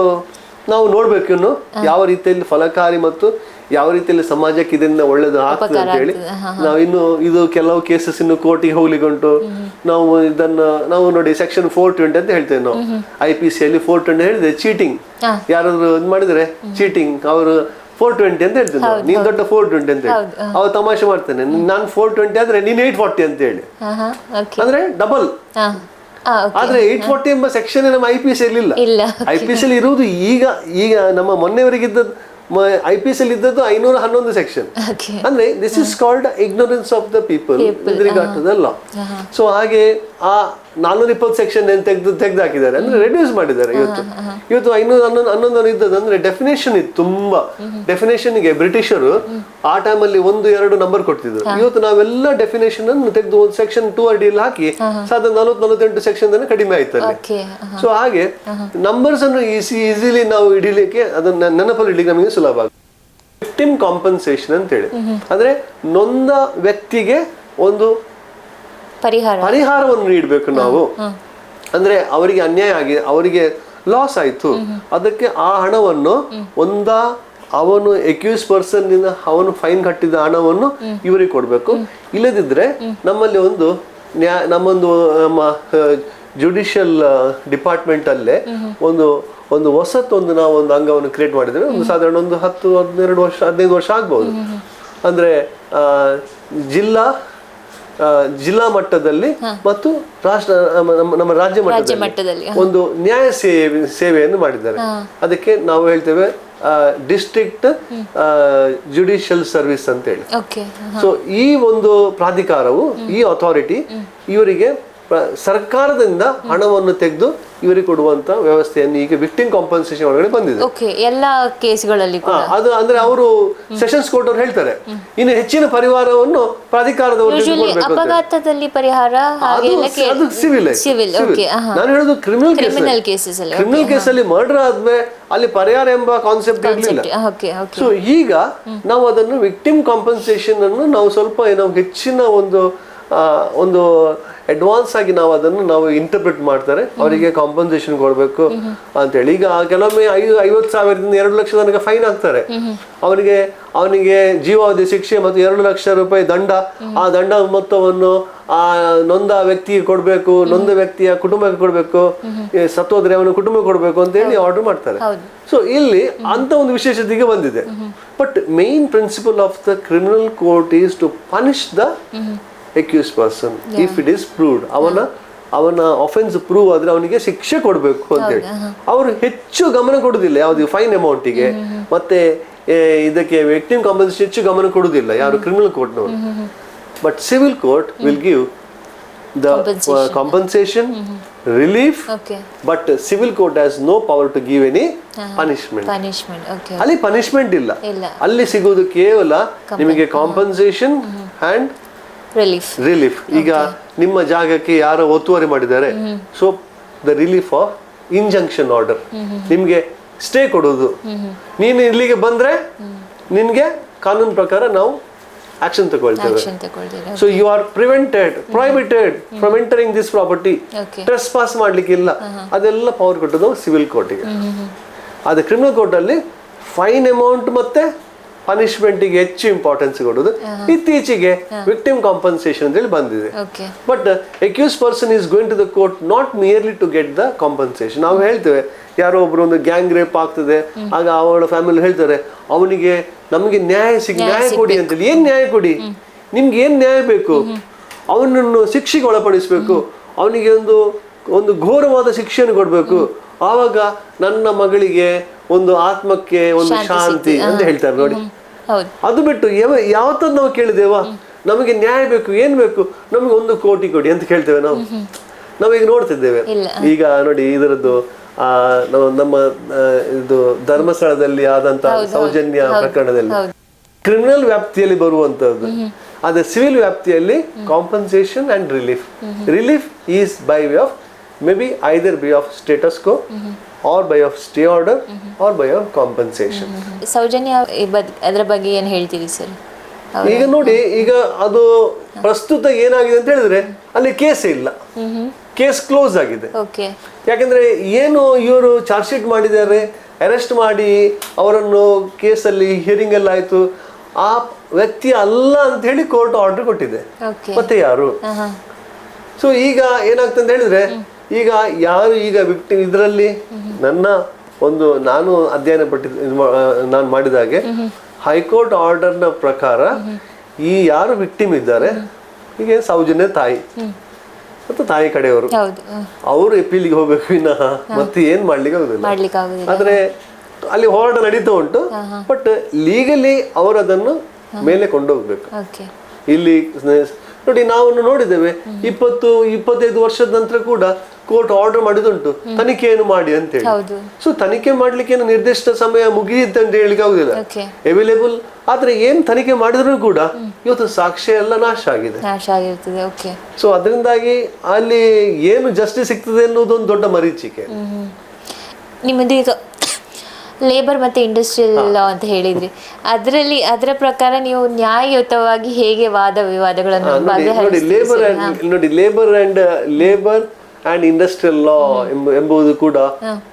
S2: ನಾವು ನೋಡ್ಬೇಕು ಇನ್ನು ಯಾವ ರೀತಿಯಲ್ಲಿ ಫಲಕಾರಿ ಮತ್ತು ಯಾವ ರೀತಿಯಲ್ಲಿ ಸಮಾಜಕ್ಕೆ ಇದರಿಂದ ಒಳ್ಳೇದು ಆಗ್ತದೆ ಅಂತ ಹೇಳಿ. ನಾವಿನ್ನು ಇದು ಕೆಲವು ಕೇಸಸ್ ಇನ್ನು ಕೋರ್ಟಿಗೆ ಹೋಗ್ಲಿಕ್ಕೆ ಉಂಟು. ನಾವು ನೋಡಿ ಸೆಕ್ಷನ್ 420 ಅಂತ ಹೇಳ್ತೇವೆ ನಾವು. IPC ಅಲ್ಲಿ 420 ಹೇಳಿದ್ರೆ ಚೀಟಿಂಗ್, ಯಾರಾದ್ರೂ ಇದು ಮಾಡಿದ್ರೆ ಚೀಟಿಂಗ್, ಅವರು 420 ಅಂತ ಹೇಳ್ತೇನೆ. ನೀನ್ ದೊಡ್ಡ 420 ಅಂತ ಹೇಳಿ ಅವ್ರು ತಮಾಷೆ ಮಾಡ್ತೇನೆ, ನಾನು 420 ಆದ್ರೆ ನೀನ್ 840 ಅಂತ ಹೇಳಿ, ಅಂದ್ರೆ ಡಬಲ್. ಆದ್ರೆ 840 ಎಂಬ ಸೆಕ್ಷನ್ ನಮ್ಮ IPC ಅಲ್ಲಿ ಇಲ್ಲ. IPC ಅಲ್ಲಿ ಇರುವುದು ಈಗ ನಮ್ಮ ಮೊನ್ನೆವರೆಗಿದ್ದದ್ದು IPC ಅಲ್ಲಿ ಇದ್ದದ್ದು 511 ಸೆಕ್ಷನ್. ಅಂದ್ರೆ this is called ignorance of the people with regard to the law. So ಹಾಗೆ ಆ 420 ಸೆಕ್ಷನ್ ತೆಗೆದು ಹಾಕಿದ್ದಾರೆ, ಅಂದ್ರೆ ರೆಡ್ಯೂಸ್ ಮಾಡಿದ್ದಾರೆ. ಇವತ್ತು 511 ಇದ್ದದ್ದು ಅಂದ್ರೆ ಡೆಫಿನೇಷನ್ ಇತ್ತು ತುಂಬಾ. ಡೆಫಿನೇಷನ್ಗೆ ಬ್ರಿಟಿಷರು ಆ ಟೈಮಲ್ಲಿ 1-2 ನಂಬರ್ ಕೊಡ್ತಿದ್ರು. ಇವತ್ತು ನಾವೆಲ್ಲ ಡೆಫಿನೇಷನ್ ಅನ್ನು ತೆಗೆದು ಒಂದು ಸೆಕ್ಷನ್ 2 ಅಡಿಯಲ್ಲಿ ಹಾಕಿ 48 ಸೆಕ್ಷನ್ ಕಡಿಮೆ ಆಯ್ತು ಅಲ್ಲಿ. ಸೊ ಹಾಗೆ ನಂಬರ್ಸ್ ಅನ್ನು ಈಸಿಲಿ ನಾವು ಹಿಡಿಲಿಕ್ಕೆ, ಅದನ್ನ ನೆನಪಲ್ಲಿ ಹಿಡಿಲಿಕ್ಕೆ ನಮಗೆ ಸುಲಭ ಆಗುತ್ತೆ. ವಿಕ್ಟಿಮ್ ಕಾಂಪನ್ಸೇಷನ್ ಅಂತ ಹೇಳಿ, ಅಂದ್ರೆ ನೊಂದ ವ್ಯಕ್ತಿಗೆ ಒಂದು ಪರಿಹಾರವನ್ನು ನೀಡಬೇಕು ನಾವು. ಅಂದ್ರೆ ಅವರಿಗೆ ಅನ್ಯಾಯ ಆಗಿ ಅವರಿಗೆ ಲಾಸ್ ಆಯ್ತು, ಅದಕ್ಕೆ ಆ ಹಣವನ್ನು ಅವನು ಅಕ್ಯೂಸ್ ಪರ್ಸನ್ ನಿಂದ ಅವನು ಫೈನ್ ಕಟ್ಟಿದ ಹಣವನ್ನು ಇವರಿಗೆ ಕೊಡ್ಬೇಕು. ಇಲ್ಲದಿದ್ರೆ ನಮ್ಮಲ್ಲಿ ನಮ್ಮ ಜುಡಿಷಿಯಲ್ ಡಿಪಾರ್ಟ್ಮೆಂಟ್ ಅಲ್ಲೇ ಒಂದು ಹೊಸತ್ತೊಂದು ನಾವು ಒಂದು ಅಂಗವನ್ನು ಕ್ರಿಯೇಟ್ ಮಾಡಿದ್ರೆ ಸಾಧಾರಣ 10-12 ವರ್ಷ 15 ವರ್ಷ ಆಗ್ಬಹುದು. ಅಂದ್ರೆ ಜಿಲ್ಲಾ ಮಟ್ಟದಲ್ಲಿ ಮತ್ತು ನಮ್ಮ ರಾಜ್ಯ ಮಟ್ಟದಲ್ಲಿ ಒಂದು ನ್ಯಾಯ ಸೇವೆಯನ್ನು ಮಾಡಿದ್ದಾರೆ. ಅದಕ್ಕೆ ನಾವು ಹೇಳ್ತೇವೆ ಡಿಸ್ಟ್ರಿಕ್ಟ್ ಜುಡಿಷಿಯಲ್ ಸರ್ವಿಸ್ ಅಂತ ಹೇಳಿ. ಸೊ ಈ ಒಂದು ಪ್ರಾಧಿಕಾರವು, ಈ ಅಥಾರಿಟಿ ಇವರಿಗೆ ಸರ್ಕಾರದಿಂದ ಹಣವನ್ನು ತೆಗೆದು ಇವರಿಗೆ ಕೊಡುವಂತ ವ್ಯವಸ್ಥೆಯನ್ನು ಈಗ ವಿಕ್ಟಿಮ್ ಕಾಂಪನ್ಸೇಷನ್ ಒಳಗಡೆ ಬಂದಿದೆ.
S3: ಓಕೆ, ಎಲ್ಲ ಕೇಸ್ಗಳಲ್ಲಿ
S2: ಅದು ಅಂದ್ರೆ ಅವರು ಸೆಷನ್ಸ್ ಕೋರ್ಟ್ ಅವ್ರು ಹೇಳ್ತಾರೆ ಇನ್ನು ಹೆಚ್ಚಿನ ಪರಿಹಾರವನ್ನು ಪ್ರಾಧಿಕಾರದವರಿಗೆ ಕೊಡಬೇಕು ಅಂತ.
S3: ಅಪಘಾತದಲ್ಲಿ ಪರಿಹಾರ
S2: ಅದು ಸಿವಿಲ್. ನಾನು ಹೇಳೋದು ಕ್ರಿಮಿನಲ್
S3: ಕೇಸಸ್ ಅಲ್ಲಿ.
S2: ಕ್ರಿಮಿನಲ್ ಕೇಸಲ್ಲಿ ಮರ್ಡರ್ ಆದ್ಮೇಲೆ ಅಲ್ಲಿ ಪರಿಹಾರ ಎಂಬ ಕಾನ್ಸೆಪ್ಟ್ ಇರಲಿಲ್ಲ. ಸೊ ಈಗ ನಾವು ಅದನ್ನು ವಿಕ್ಟಿಮ್ ಕಾಂಪನ್ಸೇಷನ್ ಅನ್ನು ನಾವು ಸ್ವಲ್ಪ ನಾವು ಹೆಚ್ಚಿನ ಒಂದು ಅಡ್ವಾನ್ಸ್ ಆಗಿ ನಾವು ಅದನ್ನು ನಾವು ಇಂಟರ್ಪ್ರಿಟ್ ಮಾಡ್ತಾರೆ, ಅವರಿಗೆ ಕಾಂಪನ್ಸೇಷನ್ ಕೊಡಬೇಕು ಅಂತೇಳಿ. ಈಗ ಕೆಲವೊಮ್ಮೆ 50,000ದಿಂದ 2 ಲಕ್ಷ ತನಕ ಫೈನ್ ಹಾಕ್ತಾರೆ. ಅವನಿಗೆ ಜೀವಾವಧಿ ಶಿಕ್ಷೆ ಮತ್ತು 2 ಲಕ್ಷ ರೂಪಾಯಿ ದಂಡ. ಆ ದಂಡ ಮೊತ್ತವನ್ನು ಆ ನೊಂದ ವ್ಯಕ್ತಿಗೆ ಕೊಡಬೇಕು, ನೊಂದ ವ್ಯಕ್ತಿಯ ಕುಟುಂಬಕ್ಕೆ ಕೊಡಬೇಕು, ಸತ್ತೋದ್ರೆ ಅವನ ಕುಟುಂಬಕ್ಕೆ ಕೊಡಬೇಕು ಅಂತ ಹೇಳಿ ಆರ್ಡರ್ ಮಾಡ್ತಾರೆ. ಸೊ ಇಲ್ಲಿ ಅಂತ ಒಂದು ವಿಶೇಷತೆಗೆ ಬಂದಿದೆ. But main principle of the criminal court is to punish the accused person if it is proved. ಅವನ ಅಫೆನ್ಸ್ ಪ್ರೂವ್ ಆದ್ರೆ ಅವನಿಗೆ ಶಿಕ್ಷೆ ಕೊಡಬೇಕು ಅಂತೇಳಿ ಅವರು ಹೆಚ್ಚು ಗಮನ ಕೊಡುದಿಲ್ಲ ಯಾವ್ದು ಫೈನ್ ಅಮೌಂಟಿಗೆ, ಮತ್ತೆ ಇದಕ್ಕೆ ವಿಕ್ಟಿಮ್ ಕಾಂಪನ್ಸೇಷನ್ ಹೆಚ್ಚು ಗಮನ ಕೊಡುದಿಲ್ಲ ಯಾರು ಕ್ರಿಮಿನಲ್ ಕೋರ್ಟ್ನವರು. But civil court will give the compensation, relief, but civil court has no power to give any punishment. ಅಲ್ಲಿ ಪನಿಷ್ಮೆಂಟ್ ಇಲ್ಲ, ಅಲ್ಲಿ ಸಿಗೋದು ಕೇವಲ ನಿಮಗೆ ಕಾಂಪನ್ಸೇಷನ್ ಅಂಡ್ ರಿಲೀಫ್. ಈಗ ನಿಮ್ಮ ಜಾಗಕ್ಕೆ ಯಾರೋ ಒತ್ತುವರಿ ಮಾಡಿದ್ದಾರೆ, so the relief of injunction order, ನಿಮ್ಗೆ ಸ್ಟೇ ಕೊಡೋದು. ನೀನು ಇಲ್ಲಿಗೆ ಬಂದ್ರೆ ನಿನ್ಗೆ ಕಾನೂನು ಪ್ರಕಾರ ನಾವು ಆಕ್ಷನ್ ತಗೊಳ್ತೇವೆ. So you are prohibited from entering this property, trespass ಮಾಡ್ಲಿಕ್ಕಿಲ್ಲ. ಅದೆಲ್ಲ ಪವರ್ ಕೊಟ್ಟದ್ದು ಸಿವಿಲ್ ಕೋರ್ಟಿಗೆ. ಅದೇ ಕ್ರಿಮಿನಲ್ ಕೋರ್ಟ್ ಅಲ್ಲಿ ಫೈನ್ ಅಮೌಂಟ್ ಮತ್ತೆ ಪನಿಷ್ಮೆಂಟಿಗೆ ಹೆಚ್ಚು ಇಂಪಾರ್ಟೆನ್ಸ್ ಕೊಡೋದು. ಇತ್ತೀಚೆಗೆ ವಿಕ್ಟಿಮ್ ಕಾಂಪನ್ಸೇಷನ್ ಅಂತ ಹೇಳಿ ಬಂದಿದೆ. But accuse person is going to the court not merely to get the compensation. ನಾವು ಹೇಳ್ತೇವೆ ಯಾರೋ ಒಬ್ರು ಒಂದು ಗ್ಯಾಂಗ್ ರೇಪ್ ಆಗ್ತದೆ, ಆಗ ಅವಳ ಫ್ಯಾಮಿಲಿ ಹೇಳ್ತಾರೆ ಅವನಿಗೆ ನಮಗೆ ನ್ಯಾಯ ಕೊಡಿ ಅಂತೇಳಿ. ಏನ್ ನ್ಯಾಯ ಕೊಡಿ? ನಿಮ್ಗೆ ಏನ್ ನ್ಯಾಯ ಬೇಕು? ಅವನನ್ನು ಶಿಕ್ಷೆಗೆ ಒಳಪಡಿಸ್ಬೇಕು, ಅವನಿಗೆ ಒಂದು ಘೋರವಾದ ಶಿಕ್ಷೆಯನ್ನು ಕೊಡ್ಬೇಕು. ಆವಾಗ ನನ್ನ ಮಗಳಿಗೆ ಒಂದು ಆತ್ಮಕ್ಕೆ ಒಂದು ಶಾಂತಿ ಅಂತ ಹೇಳ್ತಾರೆ ನೋಡಿ. ಅದು ಬಿಟ್ಟು ಯಾವತ್ತದ್ದು ನಾವು ಕೇಳಿದೇವಾ ನಮಗೆ ನ್ಯಾಯ ಬೇಕು, ಏನ್ ಬೇಕು, ನಮ್ಗೆ 1 ಕೋಟಿ ಕೊಡಿ ಅಂತ ಕೇಳ್ತೇವೆ ನಾವು? ನಾವೀಗ ನೋಡ್ತಿದ್ದೇವೆ. ಈಗ ನೋಡಿ ಇದರದ್ದು ನಮ್ಮ ಇದು ಧರ್ಮಸ್ಥಳದಲ್ಲಿ ಆದಂತ ಸೌಜನ್ಯ ಪ್ರಕರಣದಲ್ಲಿ ಕ್ರಿಮಿನಲ್ ವ್ಯಾಪ್ತಿಯಲ್ಲಿ ಬರುವಂತದ್ದು. ಅದೇ ಸಿವಿಲ್ ವ್ಯಾಪ್ತಿಯಲ್ಲಿ compensation and relief is by way of maybe either by of status quo or by of stay order or by of compensation.
S3: ಸೌಜನ್ಯ ಅದರ ಬಗ್ಗೆ ಏನು ಹೇಳ್ತೀರಿ ಸರ್?
S2: ಈಗ ನೋಡಿ, ಈಗ ಅದು ಪ್ರಸ್ತುತ ಏನಾಗಿದೆ ಅಂತ ಹೇಳಿದ್ರೆ ಅಲ್ಲಿ ಕೇಸೇ ಇಲ್ಲ, ಕೇಸ್ ಕ್ಲೋಸ್ ಆಗಿದೆ. ಯಾಕಂದ್ರೆ ಏನು ಇವರು ಚಾರ್ಜ್ ಶೀಟ್ ಮಾಡಿದ್ದಾರೆ, ಅರೆಸ್ಟ್ ಮಾಡಿ ಅವರನ್ನು ಕೇಸಲ್ಲಿ ಹಿಯರಿಂಗ್ ಎಲ್ಲ ಆಯ್ತು, ಆ ವ್ಯಕ್ತಿ ಅಲ್ಲ ಅಂತ ಹೇಳಿ ಕೋರ್ಟ್ ಆರ್ಡರ್ ಕೊಟ್ಟಿದೆ. ಮತ್ತೆ ಯಾರು? ಸೊ ಈಗ ಏನಾಗ್ತದೆ ಅಂತ ಹೇಳಿದ್ರೆ ಈಗ ಯಾರು ಈಗ ವಿಕ್ಟಿಮ್ ಇದರಲ್ಲಿ ನಾನು ಅಧ್ಯಯನ ನಾನು ಮಾಡಿದಾಗೆ ಹೈಕೋರ್ಟ್ ಆರ್ಡರ್ನ ಪ್ರಕಾರ ಈ ಯಾರು ವಿಕ್ಟಿಮ್ ಇದ್ದಾರೆ, ಈಗ ಸೌಜನ್ಯ ತಾಯಿ ಮತ್ತು ತಾಯಿ ಕಡೆಯವರು, ಅವರು ಎಪೀಲಿಗೆ ಹೋಗ್ಬೇಕು ವಿನಃ ಮತ್ತೆ ಏನ್ ಮಾಡ್ಲಿಕ್ಕೆ ಆಗುದಿಲ್ಲ. ಆದ್ರೆ ಅಲ್ಲಿ ಹೋರಾಟ ನಡೀತಾ ಉಂಟು, ಬಟ್ ಲೀಗಲಿ ಅವರು ಅದನ್ನು ಮೇಲೆ ಕೊಂಡೋಗ್ಬೇಕು. ಇಲ್ಲಿ ನೋಡಿ ನಾವು ನೋಡಿದ್ದೇವೆ 20-25 ವರ್ಷದ ನಂತರ ಕೂಡ ಕೋರ್ಟ್ ಆರ್ಡರ್ ಮಾಡಿದುಂಟು ತನಿಖೆಯನ್ನು ಮಾಡಿ ಅಂತ ಹೇಳಿ. ಸೊ ತನಿಖೆ ಮಾಡ್ಲಿಕ್ಕೆ ನಿರ್ದಿಷ್ಟ ಸಮಯ ಮುಗಿಯಿತಂತ ಹೇಳಿಕ್ಕೆ ಆಗುದಿಲ್ಲ, ಅವೈಲೇಬಲ್. ಆದ್ರೆ ಏನ್ ತನಿಖೆ ಮಾಡಿದ್ರು ಕೂಡ ಇವತ್ತು ಸಾಕ್ಷ್ಯ ಎಲ್ಲ ನಾಶ ಆಗಿದೆ. ಸೊ ಅದರಿಂದಾಗಿ ಅಲ್ಲಿ ಏನು ಜಸ್ಟಿಸ್ ಸಿಗ್ತದೆ ಅನ್ನೋದು ಒಂದು ದೊಡ್ಡ ಮರೀಚಿಕೆ.
S3: ನಿಮ್ಮದು ಈಗ ಲೇಬರ್ ಮತ್ತು ಇಂಡಸ್ಟ್ರಿಯಲ್ ಲಾ ಅಂತ ಹೇಳಿದ್ರಿ, ಅದರ ಪ್ರಕಾರ ನೀವು ನ್ಯಾಯಯುತವಾಗಿ ಹೇಗೆ ವಾದ ವಿವಾದಗಳನ್ನು
S2: ನೋಡಿ, ಲೇಬರ್ ಅಂಡ್ ಇಂಡಸ್ಟ್ರಿಯಲ್ ಲಾ ಎಂಬುದು ಕೂಡ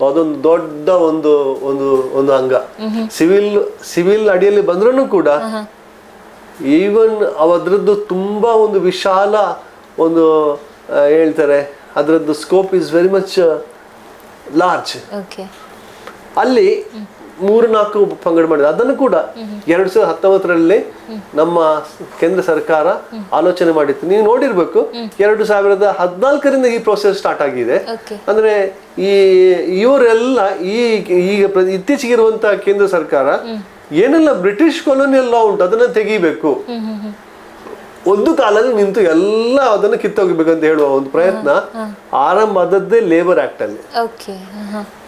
S2: ಅದೊಂದು ದೊಡ್ಡ ಒಂದು ಅಂಗ. ಸಿವಿಲ್ ಅಡಿಯಲ್ಲಿ ಬಂದ್ರೂ ಕೂಡ ಈವನ್ ಅದರದ್ದು ತುಂಬಾ ಒಂದು ವಿಶಾಲ ಒಂದು ಹೇಳ್ತಾರೆ, ಅದರದ್ದು scope is very much large. ಅಲ್ಲಿ 3-4 ಪಂಗಡ ಮಾಡಿದೆ. ಅದನ್ನು ಕೂಡ 2019ರಲ್ಲಿ ನಮ್ಮ ಕೇಂದ್ರ ಸರ್ಕಾರ ಆಲೋಚನೆ ಮಾಡಿತ್ತು. ನೀವು ನೋಡಿರ್ಬೇಕು, 2014ರಿಂದ ಈ ಪ್ರೋಸೆಸ್ ಸ್ಟಾರ್ಟ್ ಆಗಿದೆ. ಅಂದ್ರೆ ಇವರೆಲ್ಲ ಈಗ ಇತ್ತೀಚೆಗಿರುವಂತಹ ಕೇಂದ್ರ ಸರ್ಕಾರ ಏನೆಲ್ಲ ಬ್ರಿಟಿಷ್ ಕೊಲೋನಿಯಲ್ ಲಾ ಉಂಟು ಅದನ್ನ ತೆಗಿಬೇಕು. ಒಂದು ಕಾಲಲ್ಲಿ ನಿಂತು ಎಲ್ಲ ಅದನ್ನು ಕಿತ್ತೋಗ್ಬೇಕಂತ ಹೇಳುವ ಒಂದು ಪ್ರಯತ್ನ ಆರಂಭ ಆದದ್ದೇ ಲೇಬರ್ ಆಕ್ಟ್ ಅಲ್ಲಿ.
S3: ಓಕೆ.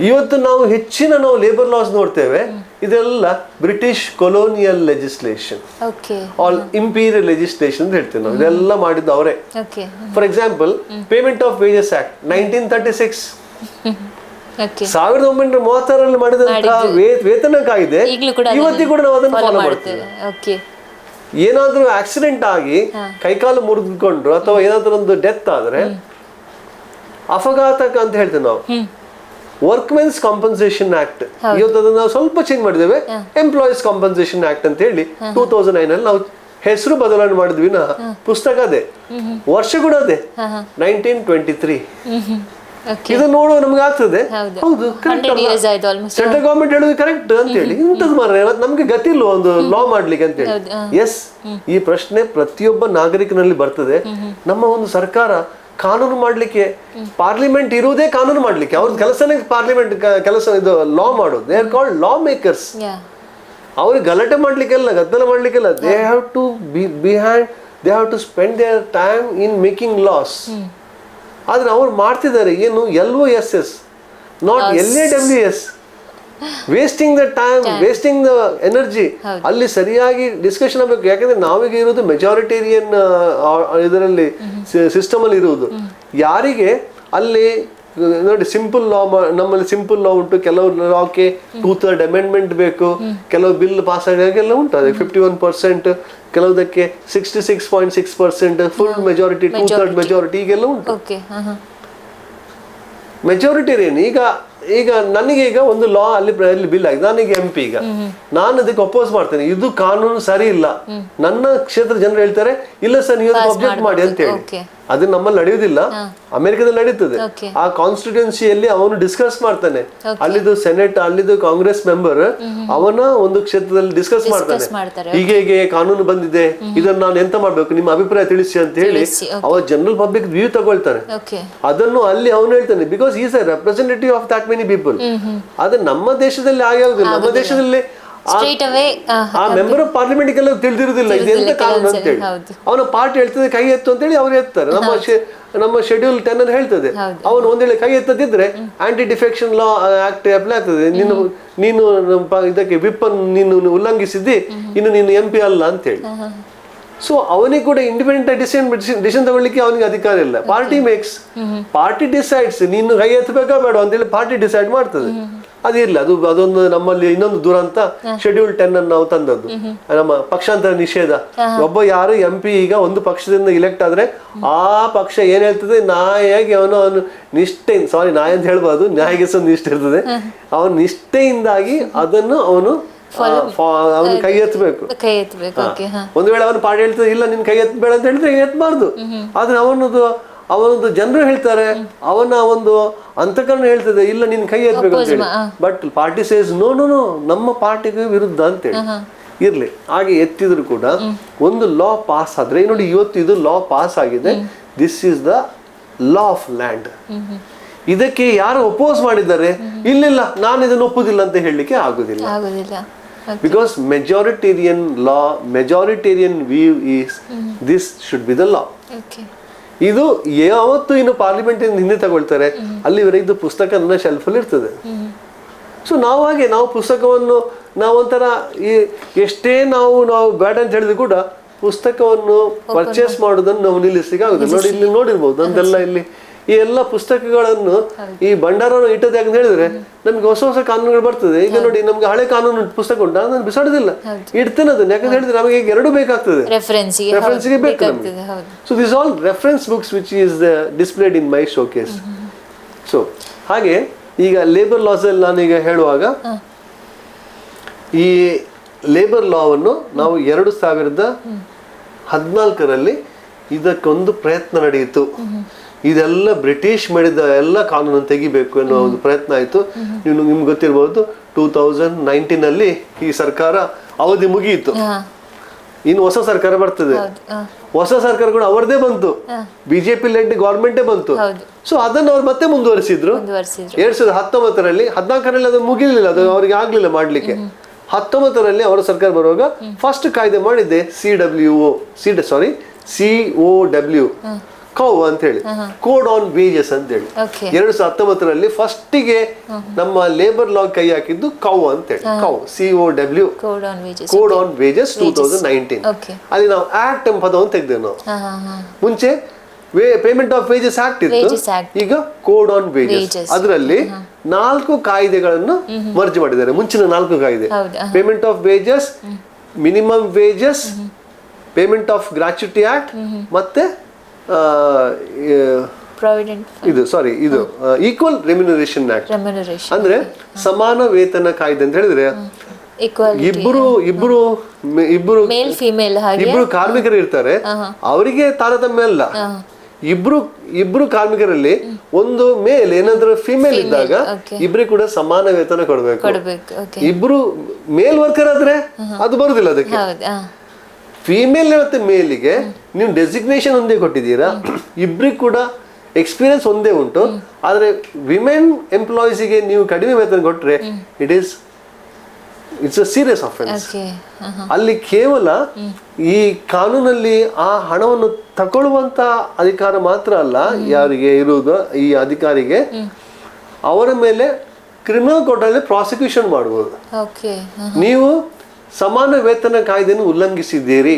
S2: ಇವತ್ತು ನಾವು ಹೆಚ್ಚಿನ ನಾವು ಲೇಬರ್ ಲಾಸ್ ನೋಡ್ತೇವೆ, ಇದೆಲ್ಲ British colonial legislation,
S3: okay.
S2: All imperial legislation ಅಂತ ಹೇಳ್ತೇವೆ ನಾವು. ಇದೆಲ್ಲ ಮಾಡಿದ್ದು ಅವರೇ.
S3: Okay.
S2: For example payment of wages act 1936,
S3: okay.
S2: 1936 ಮಾಡಿದಂತಹ ವೇತನ ಕಾಯ್ದೆ ಇವತ್ತಿಗೂ ಕೂಡ ನಾವು ಅದನ್ನು ಫಾಲೋ ಮಾಡ್ತೇವೆ.
S3: ಓಕೆ.
S2: ಏನಾದ್ರೂ ಆಕ್ಸಿಡೆಂಟ್ ಆಗಿ ಕೈಕಾಲು ಮುರಿದುಕೊಂಡ್ರು ಅಥವಾ ಏನಾದ್ರೂ ಒಂದು ಡೆತ್ ಆದ್ರೆ ಅಪಘಾತಕ ಅಂತ ಹೇಳ್ತೇವೆ ನಾವು, ವರ್ಕ್ಮೆನ್ಸ್ ಕಾಂಪನ್ಸೇಷನ್ ಆಕ್ಟ್. ಇವತ್ತು ಅದನ್ನ ನಾವು ಸ್ವಲ್ಪ ಚೇಂಜ್ ಮಾಡಿದ್ದೇವೆ, ಎಂಪ್ಲಾಯೀಸ್ ಕಾಂಪನ್ಸೇಷನ್ ಆಕ್ಟ್ ಅಂತ ಹೇಳಿ 2009 ಅಲ್ಲಿ ನಾವು ಹೆಸರು ಬದಲಾವಣೆ ಮಾಡಿದ್ವಿ. ಪುಸ್ತಕ ಅದೇ, ವರ್ಷ ಕೂಡ ಅದೇ 1923. ಇದು ನೋಡುವ ನಮ್ಗೆ ಆಗ್ತದೆ, ಹೌದು ಸೆಂಟ್ರಲ್ ಗವರ್ಮೆಂಟ್ ಹೇಳುದು ಕರೆಕ್ಟ್ ಅಂತ ಹೇಳಿ. ಇಂಥದ್ದು ಮಾರ್ರೆ ನಮ್ಗೆ ಗತಿ ಇಲ್ಲ ಒಂದು ಲಾ ಮಾಡ್ಲಿಕ್ಕೆ ಅಂತ ಹೇಳಿ. ಎಸ್, ಈ ಪ್ರಶ್ನೆ ಪ್ರತಿಯೊಬ್ಬ ನಾಗರಿಕನಲ್ಲಿ ಬರ್ತದೆ. ನಮ್ಮ ಒಂದು ಸರ್ಕಾರ ಕಾನೂನು ಮಾಡ್ಲಿಕ್ಕೆ, ಪಾರ್ಲಿಮೆಂಟ್ ಇರುವುದೇ ಕಾನೂನು ಮಾಡ್ಲಿಕ್ಕೆ, ಅವ್ರ ಕೆಲಸನೇ ಪಾರ್ಲಿಮೆಂಟ್ ಕೆಲಸ, ಇದು ಲಾ ಮಾಡೋದು. They are called law makers. ಅವ್ರಿಗೆ ಗಲಾಟೆ ಮಾಡ್ಲಿಕ್ಕೆಲ್ಲ, ಗದ್ದಲ ಮಾಡ್ಲಿಕ್ಕೆಲ್ಲ, they have to be behind, they have to spend their time in making laws. ಆದ್ರೆ ಅವ್ರು ಮಾಡ್ತಿದ್ದಾರೆ ಏನು, LOSS, not LAWS, wasting the time, wasting the energy. ಅಲ್ಲಿ ಸರಿಯಾಗಿ ಡಿಸ್ಕಷನ್ ಆಗಬೇಕು. ಯಾಕಂದ್ರೆ ನಾವೀಗ ಇರೋದು ಮೆಜಾರಿಟೇರಿಯನ್ ಇದರಲ್ಲಿ ಸಿಸ್ಟಮ್ ಅಲ್ಲಿ ಇರುವುದು. ಯಾರಿಗೆ ಅಲ್ಲಿ ನೋಡಿ ಸಿಂಪಲ್ ಲಾ, ನಮ್ಮಲ್ಲಿ ಸಿಂಪಲ್ ಲಾ ಉಂಟು, ಕೆಲವು ಲಾಕ್ಕೆ 2/3 ಅಮೆಂಡ್ಮೆಂಟ್ ಬೇಕು, ಕೆಲವು ಬಿಲ್ ಪಾಸ್ ಆಗಾಗೆಲ್ಲ ಉಂಟು ಅದಕ್ಕೆ 51%, ಕೆಲವುದಕ್ಕೆ 66.6% ಫುಲ್ ಮೆಜಾರಿಟಿ, 2/3 ಮೆಜಾರಿಟಿ, ಈಗೆಲ್ಲ ಉಂಟು. ಮೆಜಾರಿಟೇರಿಯನ್ ಈಗ ನನಗೆ ಈಗ ಒಂದು ಲಾ ಅಲ್ಲಿ ಬಿಲ್ ಆಗಿದೆ, ನಾನೀಗ MP, ಈಗ ನಾನು ಅದಕ್ಕೆ ಅಪೋಸ್ ಮಾಡ್ತೇನೆ, ಇದು ಕಾನೂನು ಸರಿ ಇಲ್ಲ. ನನ್ನ ಕ್ಷೇತ್ರ ಜನರು ಹೇಳ್ತಾರೆ ಇಲ್ಲ ಸರ್ ನೀವು ಅಬ್ಜೆಕ್ಟ್ ಮಾಡಿ ಅಂತ ಹೇಳಿ. ಅದು ನಮ್ಮಲ್ಲಿ ನಡೆಯುವುದಿಲ್ಲ, ಅಮೆರಿಕದಲ್ಲಿ ನಡೀತದೆ. ಆ ಕಾನ್ಸ್ಟಿಟ್ಯೂನ್ಸಿಯಲ್ಲಿ ಅವನು ಡಿಸ್ಕಸ್ ಮಾಡ್ತಾನೆ, ಅಲ್ಲಿದು ಸೆನೆಟ್, ಅಲ್ಲಿದು ಕಾಂಗ್ರೆಸ್ ಮೆಂಬರ್ ಅವನ ಒಂದು ಕ್ಷೇತ್ರದಲ್ಲಿ ಡಿಸ್ಕಸ್ ಮಾಡ್ತಾನೆ, ಹೀಗೆ ಕಾನೂನು ಬಂದಿದೆ, ಇದನ್ನ ನಾನು ಎಂತ ಮಾಡ್ಬೇಕು, ನಿಮ್ಮ ಅಭಿಪ್ರಾಯ ತಿಳಿಸಿ ಅಂತ ಹೇಳಿ ಅವ ಜನರಲ್ ಪಬ್ಲಿಕ್ ವ್ಯೂ ತಗೊಳ್ತಾನೆ. ಅದನ್ನು ಅಲ್ಲಿ ಅವನು ಹೇಳ್ತಾನೆ, because is A representative of that many people. ಅದು ನಮ್ಮ ದೇಶದಲ್ಲಿ ಹಾಗೆ ಆಗುದಿಲ್ಲ. ನಮ್ಮ ದೇಶದಲ್ಲಿ ಆ ಮೆಂಬರ್ ಆಫ್ ಪಾರ್ಲಿಮೆಂಟ್ ಎಲ್ಲ ತಿಳಿದಿರುವುದಿಲ್ಲ ಇದೆಂತ ಕಾನೂನು ಅಂತ ಹೇಳಿ. ಅವನ ಪಾರ್ಟಿ ಹೇಳ್ತದೆ ಕೈ ಎತ್ತು ಅಂತ ಹೇಳಿ ಅವ್ರು ಎತ್ತಾರೆ. ನಮ್ಮ ಶೆಡ್ಯೂಲ್ 10 ಅನ್ನು ಹೇಳ್ತದೆ, ಅವನು ಒಂದೇಳಿ ಕೈ ಎತ್ತದಿದ್ರೆ anti defection law act apply ಆಗ್ತದೆ, ನೀನು ಇದಕ್ಕೆ ವಿಪ್ ಅನ್ನು ನೀನು ಉಲ್ಲಂಘಿಸಿದ್ದಿ, ಇನ್ನು ನೀನು MP ಅಲ್ಲ ಅಂತ ಹೇಳಿ. ಸೊ ಅವನಿಗೆ ಕೂಡ ಇಂಡಿಪೆಂಡೆಂಟ್ ಡಿಸಿಷನ್ ತಗೊಳ್ಳಿಕ್ಕೆ ಅವನಿಗೆ ಅಧಿಕಾರ ಇಲ್ಲ. ಪಾರ್ಟಿ ಮೇಕ್ಸ್, ಪಾರ್ಟಿ ಡಿಸೈಡ್ಸ್, ನೀನು ಕೈ ಎತ್ತಬೇಕಾ ಬೇಡ ಅಂತೇಳಿ ಪಾರ್ಟಿ ಡಿಸೈಡ್ ಮಾಡ್ತದೆ. ಅದಿರ್ಲಿ, ಅದೊಂದು ನಮ್ಮಲ್ಲಿ ಇನ್ನೊಂದು ದುರಂತ, ಶೆಡ್ಯೂಲ್ 10 ಅನ್ನು ನಾವು ತಂದದ್ದು, ನಮ್ಮ ಪಕ್ಷಾಂತರ ನಿಷೇಧ. ಒಬ್ಬ ಯಾರು MP ಈಗ ಒಂದು ಪಕ್ಷದಿಂದ ಇಲೆಕ್ಟ್ ಆದ್ರೆ ಆ ಪಕ್ಷ ಏನ್ ಹೇಳ್ತದೆ, ನಾಯಿಯಾಗಿ ಅವನು ನಿಷ್ಠೆ, ಸಾರಿ ನಾಯಿ ಅಂತ ಹೇಳ್ಬಾರ್ದು, ನ್ಯಾಯಿಗೆ ಸಹ ನಿಷ್ಠೆ ಇರ್ತದೆ, ಅವನು ನಿಷ್ಠೆಯಿಂದಾಗಿ ಅದನ್ನು ಅವನು ಕೈ ಎತ್ತಬೇಕು. ಒಂದು ವೇಳೆ ಅವನು ಪಾರ್ಟಿ ಹೇಳ್ತದೆ ಇಲ್ಲ ನಿನ್ ಕೈ ಎತ್ತಬೇಡ ಅಂತ ಹೇಳಿದ್ರೆ ಎತ್ತಬಾರ್ದು. ಆದ್ರೆ ಅವನದು ಜನರು ಹೇಳ್ತಾರೆ, ಅವನ ಒಂದು ಅಂತಃಕರಣ ಹೇಳ್ತದೆ ಇಲ್ಲ ನಿನ್ ಕೈ ಎತ್ತಬೇಕು ಅಂತ ಹೇಳಿ. ಬಟ್ ಪಾರ್ಟಿ ಸೇಸ್ ನೋ, ನಮ್ಮ ಪಾರ್ಟಿಗೆ ವಿರುದ್ಧ ಅಂತೇಳಿ. ಇರ್ಲಿ, ಹಾಗೆ ಎತ್ತಿದ್ರು ಕೂಡ ಒಂದು ಲಾ ಪಾಸ್ ಆದ್ರೆ, ನೋಡಿ ಇವತ್ತು ಇದು ಲಾ ಪಾಸ್ ಆಗಿದೆ, this is the law of land. ಇದಕ್ಕೆ ಯಾರು ಅಪೋಸ್ ಮಾಡಿದ್ದಾರೆ, ಇಲ್ಲ ನಾನು ಇದನ್ನು ಒಪ್ಪುದಿಲ್ಲ ಅಂತ ಹೇಳಲಿಕ್ಕೆ ಆಗುದಿಲ್ಲ. Because majoritarian law, majoritarian view is this should be the law. ಇದು ಯಾವತ್ತು ಇನ್ನು ಪಾರ್ಲಿಮೆಂಟ್ ಹಿಂದೆ ತಗೊಳ್ತಾರೆ ಅಲ್ಲಿವರೆಗೆ ಇದು ಪುಸ್ತಕ ನನ್ನ ಶೆಲ್ಫ್ ಅಲ್ಲಿ ಇರ್ತದೆ. ಸೊ ನಾವು ಪುಸ್ತಕವನ್ನು ನಾವೊಂಥರ ಎಷ್ಟೇ ನಾವು ಬೇಡ ಅಂತ ಹೇಳಿದ್ರು ಕೂಡ ಪುಸ್ತಕವನ್ನು ಪರ್ಚೇಸ್ ಮಾಡೋದನ್ನು ನಾವು ನಿಲ್ಲಿಸಲಿಕ್ಕೆ ಆಗುದಿಲ್ಲ. ನೋಡಿ ಇಲ್ಲಿ ನೋಡಿರ್ಬೋದು ನಮ್ದೆಲ್ಲ ಇಲ್ಲಿ ಈ ಎಲ್ಲ ಪುಸ್ತಕಗಳನ್ನು ಈ ಭಂಡಾರವನ್ನು ಇಟ್ಟದೆ ಅಂತ ಹೇಳಿದ್ರೆ ನಮ್ಗೆ ಹೊಸ ಕಾನೂನುಗಳು ಬರ್ತದೆ. ಈಗ ನೋಡಿ ನಮ್ಗೆ ಹಳೆ ಕಾನೂನು ಪುಸ್ತಕ ಉಂಟು, ನಾನು ಬಿಸಾಡುದಿಲ್ಲ, ಇಡ್ತೇನೆ ಅದನ್ನ. ಯಾಕಂತ ಹೇಳಿದ್ರೆ ನಮಗೆ ಈಗ ಎರಡು ಬೇಕಾಗ್ತದೆ, ರೆಫರೆನ್ಸ್ಗೆ ಬೇಕು ನಮಗೆ. So this all reference books which is displayed in my showcase. So ಹಾಗೆ ಈಗ ಲೇಬರ್ ಲಾಸ್ ಅಲ್ಲಿ ನಾನೀಗ ಹೇಳುವಾಗ ಈ ಲೇಬರ್ ಲಾವನ್ನು ನಾವು 2014ರಲ್ಲಿ ಇದಕ್ಕೊಂದು ಪ್ರಯತ್ನ ನಡೆಯಿತು. ಇದೆಲ್ಲ ಬ್ರಿಟಿಷ್ ಮಾಡಿದ ಎಲ್ಲ ಕಾನೂನನ್ನು ತೆಗಿಬೇಕು ಅನ್ನೋ ಒಂದು ಪ್ರಯತ್ನ ಆಯಿತು. ನಿಮ್ಗೆ ಗೊತ್ತಿರ್ಬೋದು 2019 ಈ ಸರ್ಕಾರ ಅವಧಿ ಮುಗಿಯಿತು, ಇನ್ನು ಹೊಸ ಸರ್ಕಾರ ಬರ್ತದೆ. ಹೊಸ ಸರ್ಕಾರ ಕೂಡ ಅವರದೇ ಬಂತು, BJP ಲೆಡ್ ಗವರ್ಮೆಂಟೇ ಬಂತು. ಸೊ ಅದನ್ನು ಅವ್ರು ಮತ್ತೆ ಮುಂದುವರಿಸಿದ್ರು 2019ರಲ್ಲಿ. 14ರಲ್ಲಿ ಅದು ಮುಗಿಲಿಲ್ಲ, ಅದು ಅವ್ರಿಗೆ ಆಗ್ಲಿಲ್ಲ ಮಾಡ್ಲಿಕ್ಕೆ. 19ರಲ್ಲಿ ಅವರ ಸರ್ಕಾರ ಬರುವಾಗ ಫಸ್ಟ್ ಕಾಯ್ದೆ ಮಾಡಿದ್ದೆ COW ಕೌ ಅಂತ ಹೇಳಿ, ಕೋಡ್ ಆನ್ ವೇಜಸ್ ಅಂತ ಹೇಳಿ.
S3: ಓಕೆ
S2: 2019ರಲ್ಲಿ ಫಸ್ಟಿಗೆ ನಮ್ಮ ಲೇಬರ್ ಲಾ ಕೈ ಹಾಕಿದ್ದು ಕೌ ಅಂತ ಹೇಳಿ, cow COW
S3: code on wages.
S2: Code on wages 2019.
S3: Okay.
S2: ಅಲ್ಲಿ ನಾವು ಆಕ್ಟ್ ಎಂಬ ಪದವನ್ನು ತೆಗೆದೇವು ನಾವು.
S3: ಹಾ ಹಾ ಹಾ.
S2: ಮುಂಚೆ ಪೇಮೆಂಟ್ ಆಫ್ ವೇಜಸ್ ಆಕ್ಟ್ ಇತ್ತು,
S3: Wages Act.
S2: ಈಗ ಕೋಡ್ ಆನ್ ವೇಜಸ್.
S3: Wages.
S2: ಅದರಲ್ಲಿ 4 ಕಾಯ್ದೆಗಳನ್ನು ಮರ್ಜ್ ಮಾಡಿದ್ದಾರೆ. ಮುಂಚಿನ 4 ಕಾಯ್ದೆ,
S3: ಹೌದಾ?
S2: Payment of wages, minimum wages, payment of gratuity act, ಮತ್ತೆ
S3: ಪ್ರಾವಿಡೆಂಟ್
S2: ಇದು ಈಕ್ವಲ್ ರೆಮ್ಯುನರೇಷನ್ ಆಕ್ಟ್.
S3: ರೆಮ್ಯುನರೇಷನ್
S2: ಅಂದ್ರೆ ಸಮಾನ ವೇತನ ಕಾಯ್ದೆ ಅಂತ ಹೇಳಿದ್ರೆ
S3: ಈಕ್ವಾಲಿಟಿ.
S2: ಇಬ್ರು
S3: ಮೇಲ್ ಫಿಮೇಲ್ ಹಾಗೆ
S2: ಇಬ್ರು ಕಾರ್ಮಿಕರು ಇರ್ತಾರೆ, ಅವರಿಗೆ ತಾರತಮ್ಯ ಅಲ್ಲ. ಇಬ್ರು ಕಾರ್ಮಿಕರಲ್ಲಿ ಒಂದು ಮೇಲ್ ಏನಾದ್ರೂ ಫಿಮೇಲ್ ಇದ್ದಾಗ
S3: okay.
S2: ಇಬ್ರಿಗೆ ಕೂಡ ಸಮಾನ ವೇತನ ಕೊಡ್ಬೇಕು.
S3: ಕೊಡಬೇಕು. ಓಕೆ.
S2: ಇಬ್ರು ಮೇಲ್ ವರ್ಕರ್ ಆದ್ರೆ ಅದು ಬರುದಿಲ್ಲ ಅದಕ್ಕೆ.
S3: ಹೌದಾ?
S2: ಫಿಮೇಲ್ ಮತ್ತೆ ಮೇಲಿಗೆ ನೀವು ಡೆಸಿಗ್ನೇಷನ್ ಒಂದೇ ಕೊಟ್ಟಿದ್ದೀರಾ, ಇಬ್ರಿಗೆ ಕೂಡ ಎಕ್ಸ್ಪೀರಿಯನ್ಸ್ ಒಂದೇ ಉಂಟು, ಆದ್ರೆ ವಿಮೆನ್ ಎಂಪ್ಲಾಯೀಸ್ಗೆ ನೀವು ಕಡಿಮೆ ವೇತನ ಕೊಟ್ರೆ it's a serious offence.
S3: Okay.
S2: ಅಲ್ಲಿ ಕೇವಲ ಈ ಕಾನೂನಲ್ಲಿ ಆ ಹಣವನ್ನು ತಗೊಳ್ಳುವಂತ ಅಧಿಕಾರ ಮಾತ್ರ ಅಲ್ಲ ಯಾರಿಗೆ ಇರುವುದು, ಈ ಅಧಿಕಾರಿಗೆ ಅವರ ಮೇಲೆ ಕ್ರಿಮಿನಲ್ ಕೋರ್ಟ್ ಅಲ್ಲಿ ಪ್ರಾಸಿಕ್ಯೂಷನ್ ಮಾಡಬಹುದು.
S3: ಓಕೆ.
S2: ನೀವು ಸಮಾನ ವೇತನ ಕಾಯ್ದೆಯನ್ನು ಉಲ್ಲಂಘಿಸಿದ್ದೀರಿ.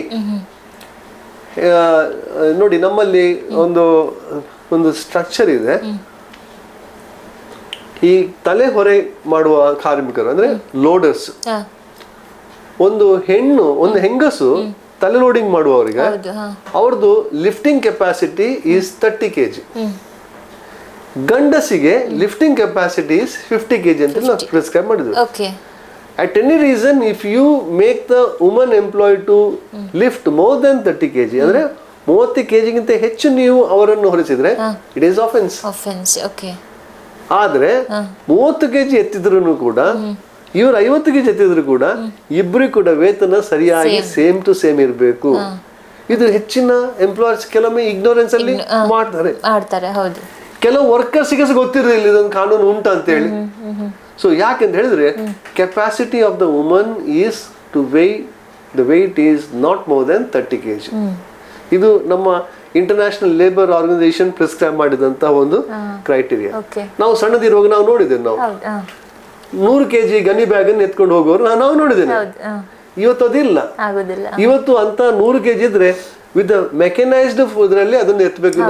S2: ನೋಡಿ, ನಮ್ಮಲ್ಲಿ ಒಂದು ಸ್ಟ್ರಕ್ಚರ್ ಇದೆ. ಈ ತಲೆ ಹೊರೆ ಮಾಡುವ ಕಾರ್ಮಿಕರು ಅಂದ್ರೆ ಲೋಡರ್ಸ್, ಒಂದು ಹೆಂಗಸು ತಲೆ ಲೋಡಿಂಗ್ ಮಾಡುವವರಿಗೆ ಅವ್ರದ್ದು ಲಿಫ್ಟಿಂಗ್ ಕೆಪಾಸಿಟಿ ಈಸ್ 30 kg. ಗಂಡಸಿಗೆ ಲಿಫ್ಟಿಂಗ್ ಕೆಪಾಸಿಟಿ ಈಸ್ 50 kg ಅಂತ ನಾವು ಪ್ರಿಸ್ಕ್ರೈಬ್ ಮಾಡಿದ್ವಿ.
S3: Okay.
S2: At any reason, if you make the woman employed to lift more than 30 kg, ಅಂದ್ರೆ 30 kg ಗಿಂತ ಹೆಚ್ಚು ನೀವು ಅವರನ್ನು ಹೊರಿಸಿದ್ರೆ ಇಟ್ ಈಸ್ ಆಫೆನ್ಸ್.
S3: ಓಕೆ.
S2: ಆದ್ರೆ 30 kg ಎತ್ತಿದ್ರು ಕೂಡ, ಇವ್ರು 50 kg ಎತ್ತಿದ್ರು ಕೂಡ ಇಬ್ಬರಿಗೂ ಕೂಡ ವೇತನ ಸರಿಯಾಗಿ ಸೇಮ್ ಟು ಸೇಮ್ ಇರಬೇಕು. ಇದು ಹೆಚ್ಚಿನ ಎಂಪ್ಲಾಯರ್ಸ್ ಕೆಲವೊಮ್ಮೆ ಇಗ್ನೋರೆನ್ಸ್ ಅಲ್ಲಿ ಮಾಡ್ತಾರೆ.
S3: ಹೌದು.
S2: ಕೆಲವು ವರ್ಕರ್ಸ್ಗೆ ಗೊತ್ತಿರಲಿಲ್ಲ ಇದೊಂದು ಕಾನೂನು ಉಂಟು ಅಂತ ಹೇಳಿ. ಸೊ ಯಾಕೆಂತ ಹೇಳಿದ್ರೆ capacity of the woman is to the weight is not more than 30 kg. ಇದು ನಮ್ಮ ಇಂಟರ್ನ್ಯಾಷನಲ್ ಲೇಬರ್ ಆರ್ಗನೈಸೇಷನ್ ಪ್ರಿಸ್ಕ್ರೈಬ್ ಮಾಡಿದಂತ ಒಂದು ಕ್ರೈಟೀರಿಯಾ. ನಾವು ಸಣ್ಣದಿರುವಾಗ ನಾವು ನೋಡಿದ್ದೇವೆ, ನಾವು 100 kg ಗನಿ ಬ್ಯಾಗ್ ಅನ್ನು ಎತ್ಕೊಂಡು ಹೋಗೋರು ನಾವು ನೋಡಿದ್ದೇನೆ. ಇವತ್ತು ಅದಿಲ್ಲ. ಇವತ್ತು ಅಂತ 100 kg ಇದ್ರೆ ವಿತ್ ಮೆಕನೈಸ್ಡ್ ಇದರಲ್ಲಿ ಅದನ್ನು ಎತ್ತಬೇಕು.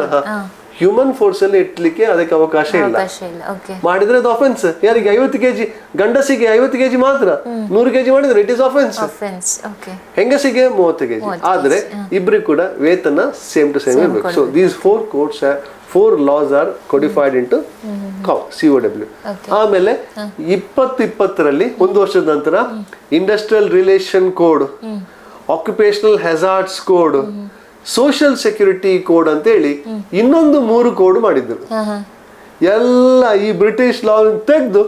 S2: ಹ್ಯೂಮನ್ ಫೋರ್ಸ್ ಅಲ್ಲಿ ಇಟ್ಲಿಕ್ಕೆ ಅದಕ್ಕೆ ಅವಕಾಶ ಇಲ್ಲ. ಮಾಡಿದ್ರೆ ಅದು ಅಫೆನ್ಸ್. ಯಾರಿಗೆ 50 kg, ಗಂಡಸಿಗೆ 50 kg ಮಾತ್ರ. 100 kg ಮಾಡಿದ್ರೆ ಇಟ್ ಇಸ್ ಅಫೆನ್ಸ್. ಹೆಂಗಸಿಗೆ 30 kg. ಆದ್ರೆ ಇಬ್ರಿಗೆ ಕೂಡ ವೇತನ ಸೇಮ್ ಟು ಸೇಮ್ ಇರಬೇಕು. So these 4 laws are codified into COW. ಆಮೇಲೆ 2020ರಲ್ಲಿ ಒಂದು ವರ್ಷದ ನಂತರ industrial relation code, occupational hazards code, social security code ಅಂತ ಹೇಳಿ ಇನ್ನೊಂದು 3 ಕೋಡ್ ಮಾಡಿದ್ರು. ಎಲ್ಲ ಈ ಬ್ರಿಟಿಷ್ ಲಾ ತೆಗೆದು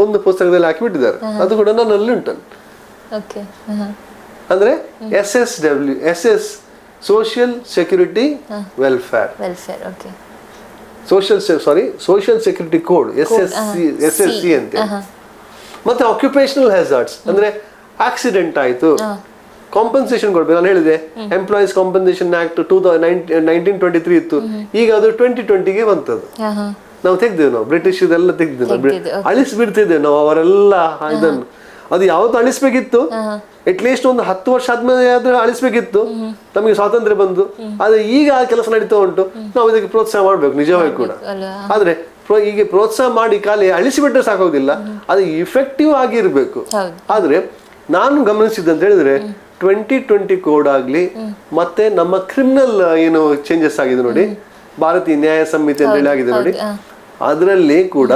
S2: ಒಂದು ಪುಸ್ತಕದಲ್ಲಿ ಹಾಕಿಬಿಟ್ಟಿದ್ದಾರೆ. ಅದು ಕೂಡ ನನ್ನಲ್ಲಿ ಉಂಟು. ಅಂದ್ರೆ SS social security welfare, social security code SSC ಅಂತ. ಮತ್ತೆ ಆಕ್ಯುಪೇಷನಲ್ ಹೆಜಾರ್ಡ್ಸ್ ಅಂದ್ರೆ ಆಕ್ಸಿಡೆಂಟ್ ಆಯ್ತು, ಕಾಂಪನ್ಸೇಷನ್ ಕೊಡ್ಬೇಕು. ನಾನು ಹೇಳಿದೆ ಎಂಪ್ಲಾಯೀಸ್ ಕಾಂಪನ್ಸೇಷನ್ ಆಕ್ಟ್ 1923 ಇತ್ತು, ಈಗ ಅದು 2020ಗೆ ಬಂತದ್ದು. ನಾವು ತೆಗ್ದೇವು, ನಾವು ಬ್ರಿಟಿಷ್ ಇದೆಲ್ಲ ತೆಗ್ದೇವು, ಅಳಿಸ್ಬಿಡ್ತಿದ್ದೇವೆ ನಾವು ಅವರೆಲ್ಲ ಇದನ್ನು. ಅದು ಯಾವತ್ತು ಅಳಿಸ್ಬೇಕಿತ್ತು, ಅಟ್ಲೀಸ್ಟ್ ಒಂದು 10 ವರ್ಷ ಆದ್ಮೇಲೆ ಆದ್ರೆ ಅಳಿಸ್ಬೇಕಿತ್ತು, ನಮಗೆ ಸ್ವಾತಂತ್ರ್ಯ ಬಂದು. ಆದ್ರೆ ಈಗ ಆ ಕೆಲಸ ನಡೀತಾ ಉಂಟು. ನಾವು ಇದಕ್ಕೆ ಪ್ರೋತ್ಸಾಹ ಮಾಡ್ಬೇಕು ನಿಜವಾಗಿ ಕೂಡ. ಆದ್ರೆ ಈಗ ಪ್ರೋತ್ಸಾಹ ಮಾಡಿ ಖಾಲಿ ಅಳಿಸಿಬಿಟ್ರೆ ಸಾಕೋದಿಲ್ಲ, ಅದು ಇಫೆಕ್ಟಿವ್ ಆಗಿರ್ಬೇಕು. ಆದ್ರೆ ನಾನು ಗಮನಿಸಿದ್ದಂತ ಹೇಳಿದ್ರೆ 2020 ಕೋಡ್ ಆಗ್ಲಿ ಮತ್ತೆ ನಮ್ಮ ಕ್ರಿಮಿನಲ್ ಏನು ಚೇಂಜಸ್ ಆಗಿದೆ ನೋಡಿ, ಭಾರತೀಯ ನ್ಯಾಯ ಸಂಹಿತೆ ಅಂತ ಹೇಳಿ ಆಗಿದೆ ನೋಡಿ, ಅದರಲ್ಲಿ ಕೂಡ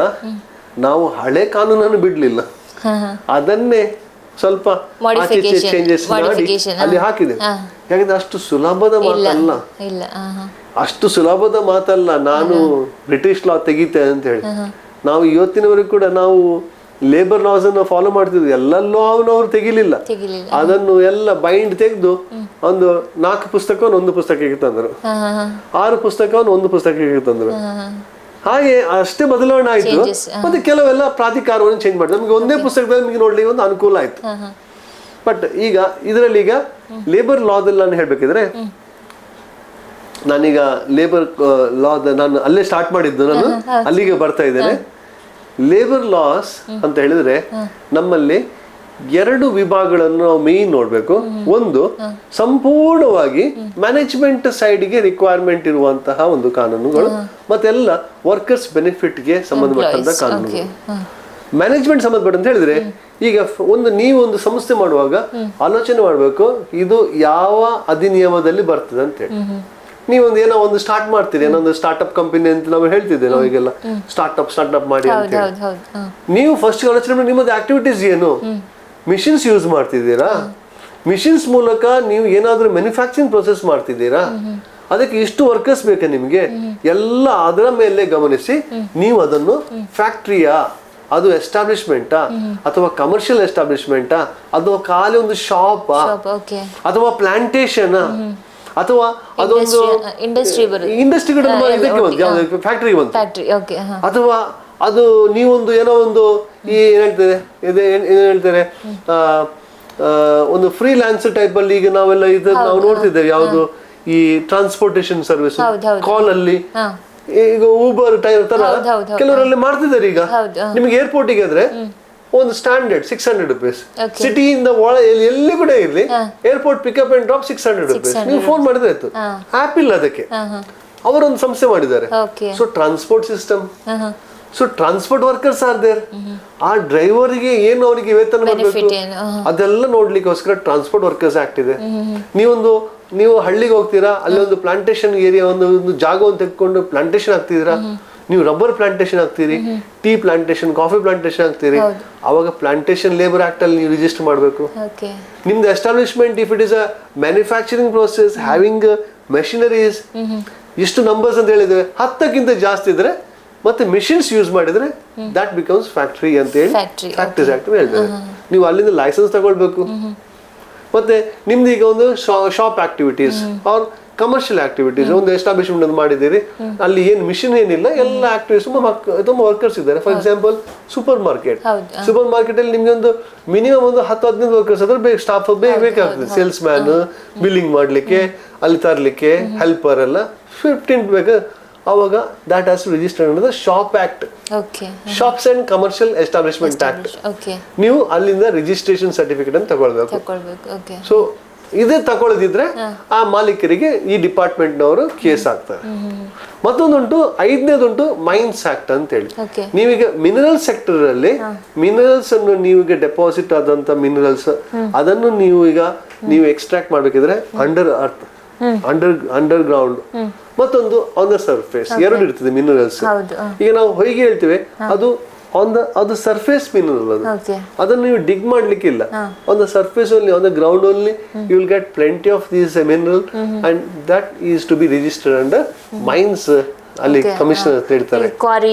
S2: ನಾವು ಹಳೆ ಕಾನೂನನ್ನು ಬಿಡ್ಲಿಲ್ಲ, ಅದನ್ನೇ ಸ್ವಲ್ಪ ಚೇಂಜಸ್ ಮಾಡಿ ಅಲ್ಲಿ ಹಾಕಿದೆ. ಯಾಕಂದ್ರೆ ಅಷ್ಟು ಸುಲಭದ ಮಾತಲ್ಲ ನಾನು ಬ್ರಿಟಿಷ್ ಲಾ ತೆಗಿತೆ ಅಂತ ಹೇಳಿ. ನಾವು ಇವತ್ತಿನವರೆಗೂ ಕೂಡ ನಾವು ಲೇಬರ್ ಲಾಸ್ ಅನ್ನು ಫಾಲೋ ಮಾಡ್ತಿದ್ವಿ. ಎಲ್ಲ ಲಾ ಅವರು ತೆಗಿಲಿಲ್ಲ, ಅದನ್ನು ಎಲ್ಲ ಬೈಂಡ್ ತೆಗೆದು ಒಂದು 4 ಪುಸ್ತಕವನ್ನು 1 ಪುಸ್ತಕಕ್ಕೆ ತಂದರು, 6 ಪುಸ್ತಕವನ್ನು 1 ಪುಸ್ತಕಕ್ಕೆ ತಂದರು. ಹಾಗೆ ಅಷ್ಟೇ ಬದಲಾವಣೆ ಆಯ್ತು. ಮತ್ತೆ ಕೆಲವೆಲ್ಲ ಪ್ರಾಧಿಕಾರವನ್ನು ಚೇಂಜ್ ಮಾಡಿದ್ರು. ನಮಗೆ ಒಂದೇ ಪುಸ್ತಕದಲ್ಲಿ ನಮಗೆ ನೋಡ್ಲಿಕ್ಕೆ ಒಂದು ಅನುಕೂಲ ಆಯ್ತು. ಬಟ್ ಈಗ ಇದರಲ್ಲಿ ಈಗ ಲೇಬರ್ ಲಾದಲ್ಲಿ ನಾನು ಹೇಳ್ಬೇಕಿದ್ರೆ ನಾನೀಗ ಲೇಬರ್ ಲಾದ ನಾನು ಅಲ್ಲೇ ಸ್ಟಾರ್ಟ್ ಮಾಡಿದ್ದು, ನಾನು ಅಲ್ಲಿಗೆ ಬರ್ತಾ ಇದ್ದೇನೆ. ಲೇಬರ್ ಲಾಸ್ ಅಂತ ಹೇಳಿದ್ರೆ ನಮ್ಮಲ್ಲಿ 2 ವಿಭಾಗಗಳನ್ನು ನಾವು ಮೇನ್ ನೋಡ್ಬೇಕು. ಒಂದು ಸಂಪೂರ್ಣವಾಗಿ ಮ್ಯಾನೇಜ್ಮೆಂಟ್ ಸೈಡ್ಗೆ ರಿಕ್ವೈರ್ಮೆಂಟ್ ಇರುವಂತಹ ಒಂದು ಕಾನೂನುಗಳು, ಮತ್ತೆಲ್ಲ ವರ್ಕರ್ಸ್ ಬೆನಿಫಿಟ್ಗೆ ಸಂಬಂಧಪಟ್ಟಂತ ಕಾನೂನುಗಳು. ಮ್ಯಾನೇಜ್ಮೆಂಟ್ ಸಂಬಂಧಪಟ್ಟ ಅಂತ ಹೇಳಿದ್ರೆ ಈಗ ನೀವೊಂದು ಸಂಸ್ಥೆ ಮಾಡುವಾಗ ಆಲೋಚನೆ ಮಾಡ್ಬೇಕು ಇದು ಯಾವ ಅಧಿನಿಯಮದಲ್ಲಿ ಬರ್ತದೆ ಅಂತ ಹೇಳಿ. ನೀವೊಂದು ಏನೋ ಒಂದು ಸ್ಟಾರ್ಟ್ ಮಾಡ್ತೀರಿ, ಏನೋ ಒಂದು ಸ್ಟಾರ್ಟ್ಅಪ್ ಕಂಪನಿ ಅಂತ ನಾವು ಹೇಳ್ತಿದ್ದೇವೆ, ನಾವು ಈಗೆಲ್ಲ ಸ್ಟಾರ್ಟ್ಅಪ್ ಮಾಡಿ ಅಂತ ಹೇಳಿ. ನೀವು ಫಸ್ಟ್ ಆಲೋಚನೆ ಮಾಡಿ ನಿಮ್ಮದು ಆಕ್ಟಿವಿಟೀಸ್ ಏನು, ಮಿಷಿನ್ಸ್ ಯೂಸ್ ಮಾಡ್ತಿದ್ದೀರಾ, ಮಿಷಿನ್ಸ್ ಮೂಲಕ ನೀವು ಏನಾದ್ರೂ ಮ್ಯಾನುಫ್ಯಾಕ್ಚರಿಂಗ್ ಪ್ರೊಸೆಸ್ ಮಾಡ್ತಿದ್ದೀರಾ, ಅದಕ್ಕೆ ಇಷ್ಟು ವರ್ಕರ್ಸ್ ಬೇಕಾ ನಿಮ್ಗೆ, ಎಲ್ಲ ಅದರ ಮೇಲೆ ಗಮನಿಸಿ ನೀವು ಅದನ್ನು ಫ್ಯಾಕ್ಟ್ರಿಯಾ, ಅದು ಎಸ್ಟಾಬ್ಲಿಷ್ಮೆಂಟಾ ಅಥವಾ ಕಮರ್ಷಿಯಲ್ ಎಸ್ಟಾಬ್ಲಿಷ್ಮೆಂಟಾ ಅಥವಾ ಖಾಲಿ ಒಂದು ಶಾಪ್ ಅಥವಾ ಪ್ಲಾಂಟೇಶನ್ ಅಥವಾ ಅದೊಂದು ಇಂಡಸ್ಟ್ರಿ ಇದಕ್ಕೆ ಬಂತು, ಫ್ಯಾಕ್ಟ್ರಿಗೆ ಬಂತು, ಅಥವಾ ಅದು ನೀವೊಂದು ಏನೋ ಒಂದು ಏನ್ ಹೇಳ್ತಾರೆ ಒಂದು ಫ್ರೀಲಾನ್ಸ್ ಟೈಪ್ ಅಲ್ಲಿ ಈಗ ನಾವೆಲ್ಲ ನಾವು ನೋಡ್ತಿದ್ದೇವೆ, ಯಾವುದು ಈ ಟ್ರಾನ್ಸ್ಪೋರ್ಟೇಶನ್ ಸರ್ವಿಸ್ ಕಾಲ್ ಅಲ್ಲಿ, ಈಗ ಊಬರ್ ಟೈರ್ ತರ ಕೆಲವರಲ್ಲಿ ಮಾಡ್ತಿದ್ದಾರೆ. ಈಗ ನಿಮ್ಗೆ ಏರ್ಪೋರ್ಟಿಗೆ ಆದ್ರೆ ಒಂದು ಸ್ಟ್ಯಾಂಡರ್ಡ್ 600 ರೂಪೀಸ್, ಸಿಟಿಯಿಂದ ಎಲ್ಲಿ ಕೂಡ ಇರ್ಲಿ airport pickup and drop 600 rupees. ನೀವು ಫೋನ್ ಮಾಡಿದ್ರೆ ಆಯ್ತು, ಆಪ್ ಇಲ್ಲ ಅದಕ್ಕೆ, ಅವರೊಂದು ಸಂಸ್ಥೆ ಮಾಡಿದ್ದಾರೆ. So transport system, so transport workers are there. ಆ ಡ್ರೈವರ್ಗೆ ಏನು ಅವರಿಗೆ ವೇತನ ಮಾಡಬೇಕು ಅದೆಲ್ಲ ನೋಡ್ಲಿಕ್ಕೋಸ್ಕರ ಟ್ರಾನ್ಸ್ಪೋರ್ಟ್ ವರ್ಕರ್ಸ್ ಆಕ್ಟ್ ಇದೆ. ನೀವು ಹಳ್ಳಿಗೆ ಹೋಗ್ತೀರಾ, ಅಲ್ಲಿ ಒಂದು ಪ್ಲಾಂಟೇಶನ್ ಏರಿಯಾ ಒಂದು ಜಾಗವನ್ನು ತೆಗೆದುಕೊಂಡು ಪ್ಲಾಂಟೇಶನ್ ಹಾಕ್ತಿದ್ದೀರಾ, ನೀವು ರಬ್ಬರ್ ಪ್ಲಾಂಟೇಶನ್ ಹಾಕ್ತೀರಿ, ಟೀ ಪ್ಲಾಂಟೇಶನ್, ಕಾಫಿ ಪ್ಲಾಂಟೇಶನ್ ಹಾಕ್ತೀರಿ, ಅವಾಗ ಪ್ಲಾಂಟೇಶನ್ ಲೇಬರ್ ಆಕ್ಟ್ ಅಲ್ಲಿ ನೀವು ರಿಜಿಸ್ಟರ್ ಮಾಡಬೇಕು. ನಿಮ್ದು establishment if it is a manufacturing process having machineries, ಇಷ್ಟು ನಂಬರ್ಸ್ ಅಂತ ಹೇಳಿದ್ರೆ 10ಕ್ಕಿಂತ ಜಾಸ್ತಿ ಇದ್ರೆ ಮತ್ತೆ ಮಿಷಿನ್ಸ್ ಯೂಸ್ ಮಾಡಿದ್ರೆ ದಟ್ ಬಿಕಮ್ಸ್ ಫ್ಯಾಕ್ಟ್ರಿ ಅಂತ ಹೇಳಿ ಫ್ಯಾಕ್ಟರೀಸ್ ಆಕ್ಟ್ ಹೇಳ್ತಾರೆ. ನೀವು ಅಲ್ಲಿಂದ ಲೈಸೆನ್ಸ್ ತಗೊಳ್ಬೇಕು. ಮತ್ತೆ ನಿಮ್ದು ಈಗ ಒಂದು shop activities are commercial activities ಒಂದು ಎಸ್ಟಾಬ್ಲಿಷ್ಮೆಂಟ್ ಮಾಡಿದ್ದೀರಿ, ಅಲ್ಲಿ ಏನು ಮಿಷನ್ ಏನಿಲ್ಲ, ಎಲ್ಲ ಆಕ್ಟಿವಿಟೀಸ್ ತುಂಬ ವರ್ಕರ್ಸ್ ಇದ್ದಾರೆ. ಫಾರ್ ಎಕ್ಸಾಂಪಲ್ ಸೂಪರ್ ಮಾರ್ಕೆಟ್ ಅಲ್ಲಿ ನಿಮ್ಗೆ ಒಂದು ಮಿನಿಮಮ್ ಒಂದು 10-15 ವರ್ಕರ್ಸ್ ಆದ್ರೆ ಸ್ಟಾಫ್ ಬೇಕಾಗ್ತದೆ. ಸೇಲ್ಸ್ ಮ್ಯಾನ್, ಬಿಲ್ಲಿಂಗ್ ಮಾಡ್ಲಿಕ್ಕೆ, ಅಲ್ಲಿ ತರ್ಲಿಕ್ಕೆ ಹೆಲ್ಪರ್ ಎಲ್ಲ 15 ಬೇಕು. ಅವಾಗ that has to register under shop act, shops and commercial establishment act. ನೀವು ಅಲ್ಲಿಂದ ರಿಜಿಸ್ಟ್ರೇಷನ್ ಸರ್ಟಿಫಿಕೇಟ್ ಅನ್ನು ತಗೊಳ್ಬೇಕು. ಸೊ ಇದೇ ತಗೊಳ್ಳದಿದ್ರೆ ಆ ಮಾಲೀಕರಿಗೆ ಈ ಡಿಪಾರ್ಟ್ಮೆಂಟ್ ನವರು ಕೇಸ್ ಹಾಕ್ತಾರೆ. ಮತ್ತೊಂದುಂಟು 5ನೇದುಂಟು ಮೈನ್ಸ್ ಆಕ್ಟ್ ಅಂತ ಹೇಳಿ. ನೀವೀಗ ಮಿನರಲ್ ಸೆಕ್ಟರ್ ಅಲ್ಲಿ ಮಿನರಲ್ಸ್ ಅನ್ನು ನೀವೀಗ ಡೆಪಾಸಿಟ್ ಆದಂತ ಮಿನರಲ್ಸ್ ಅದನ್ನು ನೀವು ಎಕ್ಸ್ಟ್ರಾಕ್ಟ್ ಮಾಡ್ಬೇಕಿದ್ರೆ ಅಂಡರ್ ಅರ್ತ್, ಅಂಡರ್ ಗ್ರೌಂಡ್, ಮತ್ತೊಂದು ಆನ್ ದ ಸರ್ಫೇಸ್, 2 ಇರ್ತದೆ ಮಿನರಲ್ಸ್. ಈಗ ನಾವು ಹೊಯ್ಗೆ ಹೇಳ್ತೇವೆ ಅದು ಸರ್ಫೇಸ್ ಮಿನರಲ್, ಅದನ್ನು ನೀವು ಡಿಗ್ ಮಾಡ್ಲಿಕ್ಕಿಲ್ಲ. On the surface only, on the ground only you will get plenty of these mineral and that is to be registered under mines. ಅಲ್ಲಿ ಕಮಿಷನರ್ ಹೇಳ್ತಾರೆ ಕ್ವಾರಿ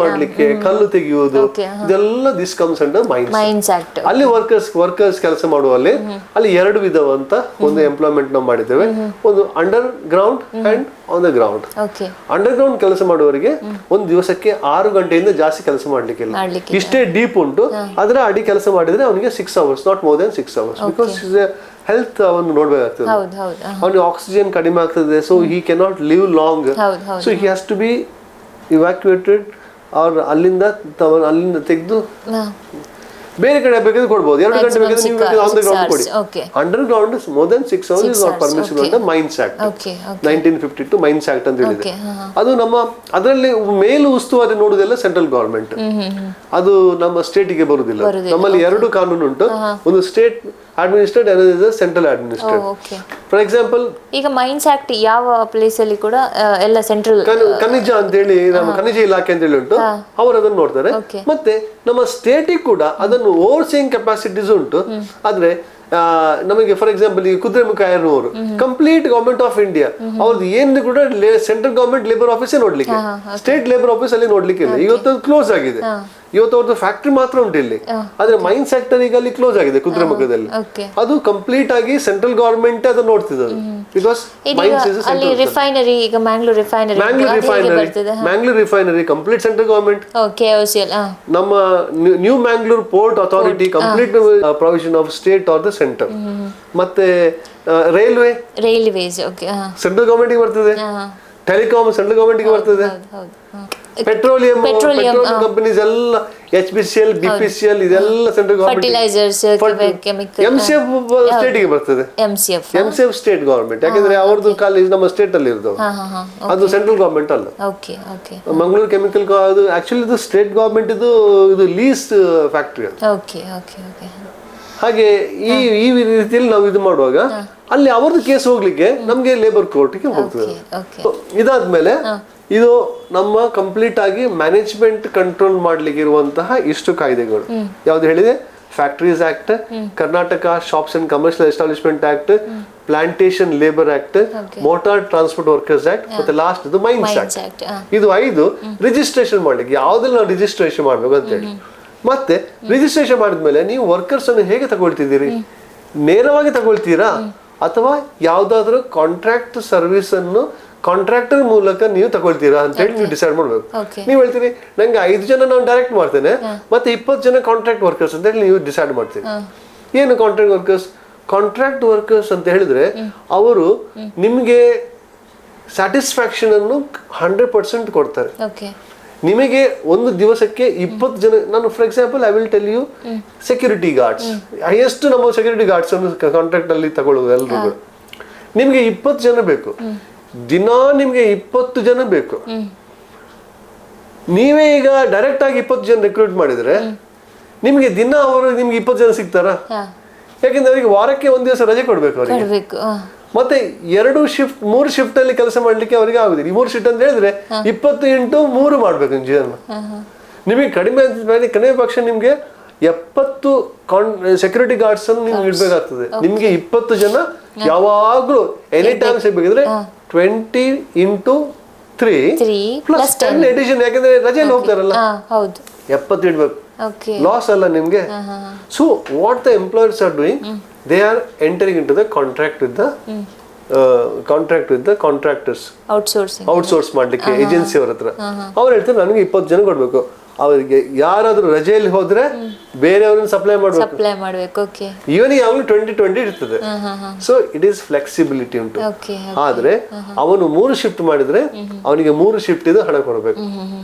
S2: ಮಾಡ್ಲಿಕ್ಕೆ, ಕಲ್ಲು ತೆಗೆಯುವುದು, ಇದೆಲ್ಲ this comes under mines act. ಅಲ್ಲಿ workers ಕೆಲಸ ಮಾಡುವಲ್ಲಿ ಅಲ್ಲಿ 2 ವಿಧವಂತ ಒಂದು ಎಂಪ್ಲಾಯ್ಮೆಂಟ್ ನಾವು ಮಾಡಿದ್ದೇವೆ. ಒಂದು under ground and on the ground. Under ground ಕೆಲಸ ಮಾಡುವವರಿಗೆ ಒಂದು ದಿವಸಕ್ಕೆ 6 ಗಂಟೆಯಿಂದ ಜಾಸ್ತಿ ಕೆಲಸ ಮಾಡ್ಲಿಕ್ಕಿಲ್ಲ. ಇಷ್ಟೇ ಡೀಪ್ ಉಂಟು, ಅದರ ಅಡಿ ಕೆಲಸ ಮಾಡಿದ್ರೆ ಅವನಿಗೆ 6 hours, not more than 6 hours, because health ಅವನು ನೋಡ್ಬೇಕಾಗ್ತದೆ. ಅವನಿಗೆ ಆಕ್ಸಿಜನ್ ಕಡಿಮೆ ಆಗ್ತದೆ, so he cannot live long, so he has to be evacuated. ಅವ್ರು ಅಲ್ಲಿಂದ ತೆಗೆದು ಬೇರೆ ಕಡೆ ಬೇಕಾದ್ರೆ ಕೊಡ್ಬೋದು. 2 ಗಂಟೆ ಬೇಕಾದ್ರೆ ನೀವು ಆನ್ ದ ಗ್ರೌಂಡ್ ಕೊಡಿ. Under ground more than 6 hours is not permissible ಅಂತ ಮೈನ್ಸ್ ಆಕ್ಟ್ 1952 ಮೈನ್ಸ್ ಆಕ್ಟ್ ಅಂತ ಹೇಳಿದೆ. ಅದು ಅದರಲ್ಲಿ ಮೇಲು ಉಸ್ತುವಾರಿ ನೋಡುವುದೆಲ್ಲ ಸೆಂಟ್ರಲ್ ಗವರ್ಮೆಂಟ್, ಅದು ನಮ್ಮ ಸ್ಟೇಟಿಗೆ ಬರುವುದಿಲ್ಲ. ನಮ್ಮಲ್ಲಿ 2 ಕಾನೂನು ಉಂಟು, ಒಂದು state administrate, another central administrate. For example ಈಗ
S3: ಮೈನ್ಸ್ ಆಕ್ಟ್ ಯಾವ ಪ್ಲೇಸ್ ಅಲ್ಲಿ ಕೂಡ ಎಲ್ಲ ಸೆಂಟ್ರಲ್
S2: ಖನಿಜ ಅಂತ ಹೇಳಿ, ನಮ್ಮ ಖನಿಜ ಇಲಾಖೆ ಅಂತ ಹೇಳಿ ಉಂಟು, ಅವರು ಅದನ್ನು ನೋಡ್ತಾರೆ. ಮತ್ತೆ ನಮ್ಮ ಸ್ಟೇಟಿಗೆ ಕೂಡ ಅದನ್ನು ಓವರ್ಸೀಯಿಂಗ್ ಕೆಪಾಸಿಟೀಸ್ ಉಂಟು. ಆದ್ರೆ ನಮಗೆ ಫಾರ್ ಎಕ್ಸಾಂಪಲ್ ಈ ಕುದುರೆಮುಖ ಅವರು ಕಂಪ್ಲೀಟ್ ಗವರ್ಮೆಂಟ್ ಆಫ್ ಇಂಡಿಯಾ ಅವ್ರದ್ದು ಏನು ಕೂಡ ಸೆಂಟ್ರಲ್ ಗವರ್ಮೆಂಟ್ ಲೇಬರ್ ಆಫೀಸೇ ನೋಡ್ಲಿಕ್ಕೆ, ಸ್ಟೇಟ್ ಲೇಬರ್ ಆಫೀಸ್ ಅಲ್ಲಿ ನೋಡ್ಲಿಕ್ಕೆ ಇಲ್ಲ. ಇವತ್ತು ಕ್ಲೋಸ್ ಆಗಿದೆ. ಇವತ್ತು ಅವ್ರದ್ದು ಫ್ಯಾಕ್ಟ್ರಿ ಮಾತ್ರ ಉಂಟು ಇಲ್ಲಿ, ಆದ್ರೆ ಮೈನ್ ಸೆಕ್ಟರ್ ಈಗ ಅಲ್ಲಿ ಕ್ಲೋಸ್ ಆಗಿದೆ ಕುದ್ರೆಮುಖದಲ್ಲಿ.
S3: ಓಕೆ.
S2: ಅದು ಕಂಪ್ಲೀಟ್ ಆಗಿ ಸೆಂಟ್ರಲ್ ಗವರ್ಮೆಂಟ್ ಅದು ನೋಡ್ತಿದ್ದು, ಬಿಕಾಸ್
S3: ಅಲ್ಲಿ ರಿಫೈನರಿ, ಈಗ Mangalore refinery
S2: Mangalore refinery complete central government.
S3: KOCL
S2: ನಮ್ಮ new Mangalore port authority complete provision of state are the centre. ಮತ್ತೆ
S3: ರೈಲ್ವೇಸ್
S2: ಸೆಂಟ್ರಲ್ ಗವರ್ಮೆಂಟ್ ಬರ್ತದೆ, ಟೆಲಿಕಾಮ್ ಸೆಂಟ್ರಲ್ ಗವರ್ಮೆಂಟ್ ಬರ್ತದೆ, ಪೆಟ್ರೋಲಿಯಂ ಕಂಪನೀಸ್ ಎಲ್ಲ HPCL BPCL ಇದೆಲ್ಲ central government.
S3: Fertilisers,
S2: MCF state ಗೆ ಬರ್ತದೆ, MCF state government, ಯಾಕಂದ್ರೆ ಅವ್ರದ್ದು ಕಾಲೇಜ್ ನಮ್ಮ ಸ್ಟೇಟ್ ಅಲ್ಲಿ ಇರ್ತವೆ, ಅದು ಸೆಂಟ್ರಲ್ ಗವರ್ಮೆಂಟ್ ಅಲ್ಲ. ಮಂಗಳೂರು ಕೆಮಿಕಲ್ ಅದು ಆಕ್ಚುಲಿ ಇದು ಸ್ಟೇಟ್ ಗವರ್ಮೆಂಟ್ ಇದು ಲೀಸ್ ಫ್ಯಾಕ್ಟ್ರಿ ಅದು. ಹಾಗೆ ಈ ರೀತಿಯಲ್ಲಿ ನಾವು ಇದು ಮಾಡುವಾಗ ಅಲ್ಲಿ ಅವ್ರದ್ದು ಕೇಸ್ ಹೋಗ್ಲಿಕ್ಕೆ ನಮ್ಗೆ ಲೇಬರ್ ಕೋರ್ಟ್ಗೆ ಹೋಗ್ತದೆ. ಇದಾದ್ಮೇಲೆ ಇದು ನಮ್ಮ ಕಂಪ್ಲೀಟ್ ಆಗಿ ಮ್ಯಾನೇಜ್ಮೆಂಟ್ ಕಂಟ್ರೋಲ್ ಮಾಡ್ಲಿಕ್ಕೆ ಇರುವಂತಹ ಇಷ್ಟು ಕಾಯ್ದೆಗಳು ಯಾವ್ದು ಹೇಳಿದೆ, factories act, Karnataka shops and commercial establishment act, plantation labour act, motor transport workers act, ಮತ್ತೆ ಲಾಸ್ಟ್ ಇದು ಮೈನ್ಸ್ ಆಕ್ಟ್. ಇದು 5 ರಿಜಿಸ್ಟ್ರೇಷನ್ ಮಾಡ್ಲಿಕ್ಕೆ ಯಾವ್ದ್ರಲ್ಲಿ ನಾವು ರಿಜಿಸ್ಟ್ರೇಷನ್ ಮಾಡ್ಬೇಕು ಅಂತ ಹೇಳಿ. ಮತ್ತೆ ರಿಜಿಸ್ಟ್ರೇಷನ್ ಮಾಡಿದ್ಮೇಲೆ ನೀವು ವರ್ಕರ್ಸ್ ಅನ್ನು ಹೇಗೆ ತಗೊಳ್ತಿದ್ದೀರಿ, ನೇರವಾಗಿ ತಗೊಳ್ತೀರಾ ಅಥವಾ ಯಾವ್ದಾದ್ರು ಕಾಂಟ್ರಾಕ್ಟ್ ಸರ್ವಿಸ್ ಅನ್ನು ಕಾಂಟ್ರಾಕ್ಟರ್ ಮೂಲಕ ನೀವು ತಗೊಳ್ತೀರಾ ಅಂತ ಹೇಳಿ ನೀವು ಡಿಸೈಡ್ ಮಾಡ್ಬೇಕು. ನೀವು ಹೇಳ್ತೀರಿ ನಂಗೆ 5 ಜನ ನಾನು ಡೈರೆಕ್ಟ್ ಮಾಡ್ತೇನೆ ಮತ್ತೆ 20 ಜನ ಕಾಂಟ್ರಾಕ್ಟ್ ವರ್ಕರ್ಸ್ ಅಂತ ಹೇಳಿ ನೀವು ಡಿಸೈಡ್ ಮಾಡ್ತೀರಿ. ಏನು ಕಾಂಟ್ರಾಕ್ಟ್ ವರ್ಕರ್ಸ್? ಕಾಂಟ್ರಾಕ್ಟ್ ವರ್ಕರ್ಸ್ ಅಂತ ಹೇಳಿದ್ರೆ ಅವರು ನಿಮ್ಗೆ ಸ್ಯಾಟಿಸ್ಫ್ಯಾಕ್ಷನ್ ಅನ್ನು 100% ಕೊಡ್ತಾರೆ. ನಿಮಗೆ ಒಂದು ದಿವಸಕ್ಕೆ 20 ಜನ, ನಾನು for example I will tell you, security guards highest ನಮ್ಮ ಸೆಕ್ಯೂರಿಟಿ ಗಾರ್ಡ್ಸ್ ಅನ್ನು ಕಾಂಟ್ರಾಕ್ಟ್ ಅಲ್ಲಿ ತಗೊಳ್ಳೋದು ಎಲ್ರಿಗೂ. ನಿಮ್ಗೆ 20 ಜನ ಬೇಕು, ದಿನ ನಿಮ್ಗೆ 20 ಜನ ಬೇಕು. ನೀವೇ ಈಗ ಡೈರೆಕ್ಟ್ ಆಗಿ 20 ಜನ ರಿಕ್ರೂಟ್ ಮಾಡಿದ್ರೆ ನಿಮ್ಗೆ ದಿನ ಅವರು ನಿಮ್ಗೆ 20 ಜನ ಸಿಗ್ತಾರ? ಯಾಕಂದ್ರೆ ಅವರಿಗೆ ವಾರಕ್ಕೆ 1 ದಿವಸ ರಜೆ ಕೊಡ್ಬೇಕು ಅವರಿಗೆ. ಮತ್ತೆ 2 ಶಿಫ್ಟ್ 3 ಶಿಫ್ಟ್ ಅಲ್ಲಿ ಕೆಲಸ ಮಾಡ್ಲಿಕ್ಕೆ ಅವರಿಗೆ ಆಗುದಿಲ್ಲ. ಈ 3 ಶಿಫ್ಟ್ ಅಂತ ಹೇಳಿದ್ರೆ 20 × 3 ಮಾಡ್ಬೇಕು ಜನ. ನಿಮಗೆ ಕಡಿಮೆ ಪಕ್ಷ ನಿಮ್ಗೆ 70 ಸೆಕ್ಯೂರಿಟಿ ಗಾರ್ಡ್ಸ್ ಅನ್ನು ನೀವು ಇಡ್ಬೇಕಾಗ್ತದೆ. ನಿಮ್ಗೆ 20 ಜನ ಯಾವಾಗ್ಲೂ ಎನಿ ಟೈಮ್ ಸಿಗ್ಬೇಕಿದ್ರೆ 20 × 3 ಪ್ಲಸ್ 10 ಎಡಿಷನ್, ಯಾಕಂದ್ರೆ ರಜೆಯಲ್ಲಿ ಹೋಗ್ತಾರಲ್ಲ, 70 ಇಡ್ಬೇಕು. ಲಾಸ್ ಅಲ್ಲ ನಿಮ್ಗೆ. So what the employers are doing, they are entering into the contract with the contractors, outsource ಮಾಡ್ಲಿಕ್ಕೆ ಏಜೆನ್ಸಿ ಅವ್ರ ಹತ್ರ. ಅವ್ರು ಹೇಳ್ತಾರೆ ನನಗೆ 20 ಜನ ಕೊಡ್ಬೇಕು. ಅವರಿಗೆ ಯಾರಾದ್ರೂ ರಜೆಯಲ್ಲಿ ಹೋದ್ರೆ ಬೇರೆಯವ್ರನ್ನ ಸಪ್ಲೈ ಮಾಡ್ಬೇಕು. ಇವನಿಗೆ ಯಾವಾಗಲೂ 20 ಇರ್ತದೆ. ಸೊ ಇಟ್ ಈಸ್ ಫ್ಲೆಕ್ಸಿಬಿಲಿಟಿ ಉಂಟು. ಆದ್ರೆ ಅವನು 3 ಶಿಫ್ಟ್ ಮಾಡಿದ್ರೆ ಅವನಿಗೆ 3 ಶಿಫ್ಟ್ ಇದು ಹಣ ಕೊಡಬೇಕು.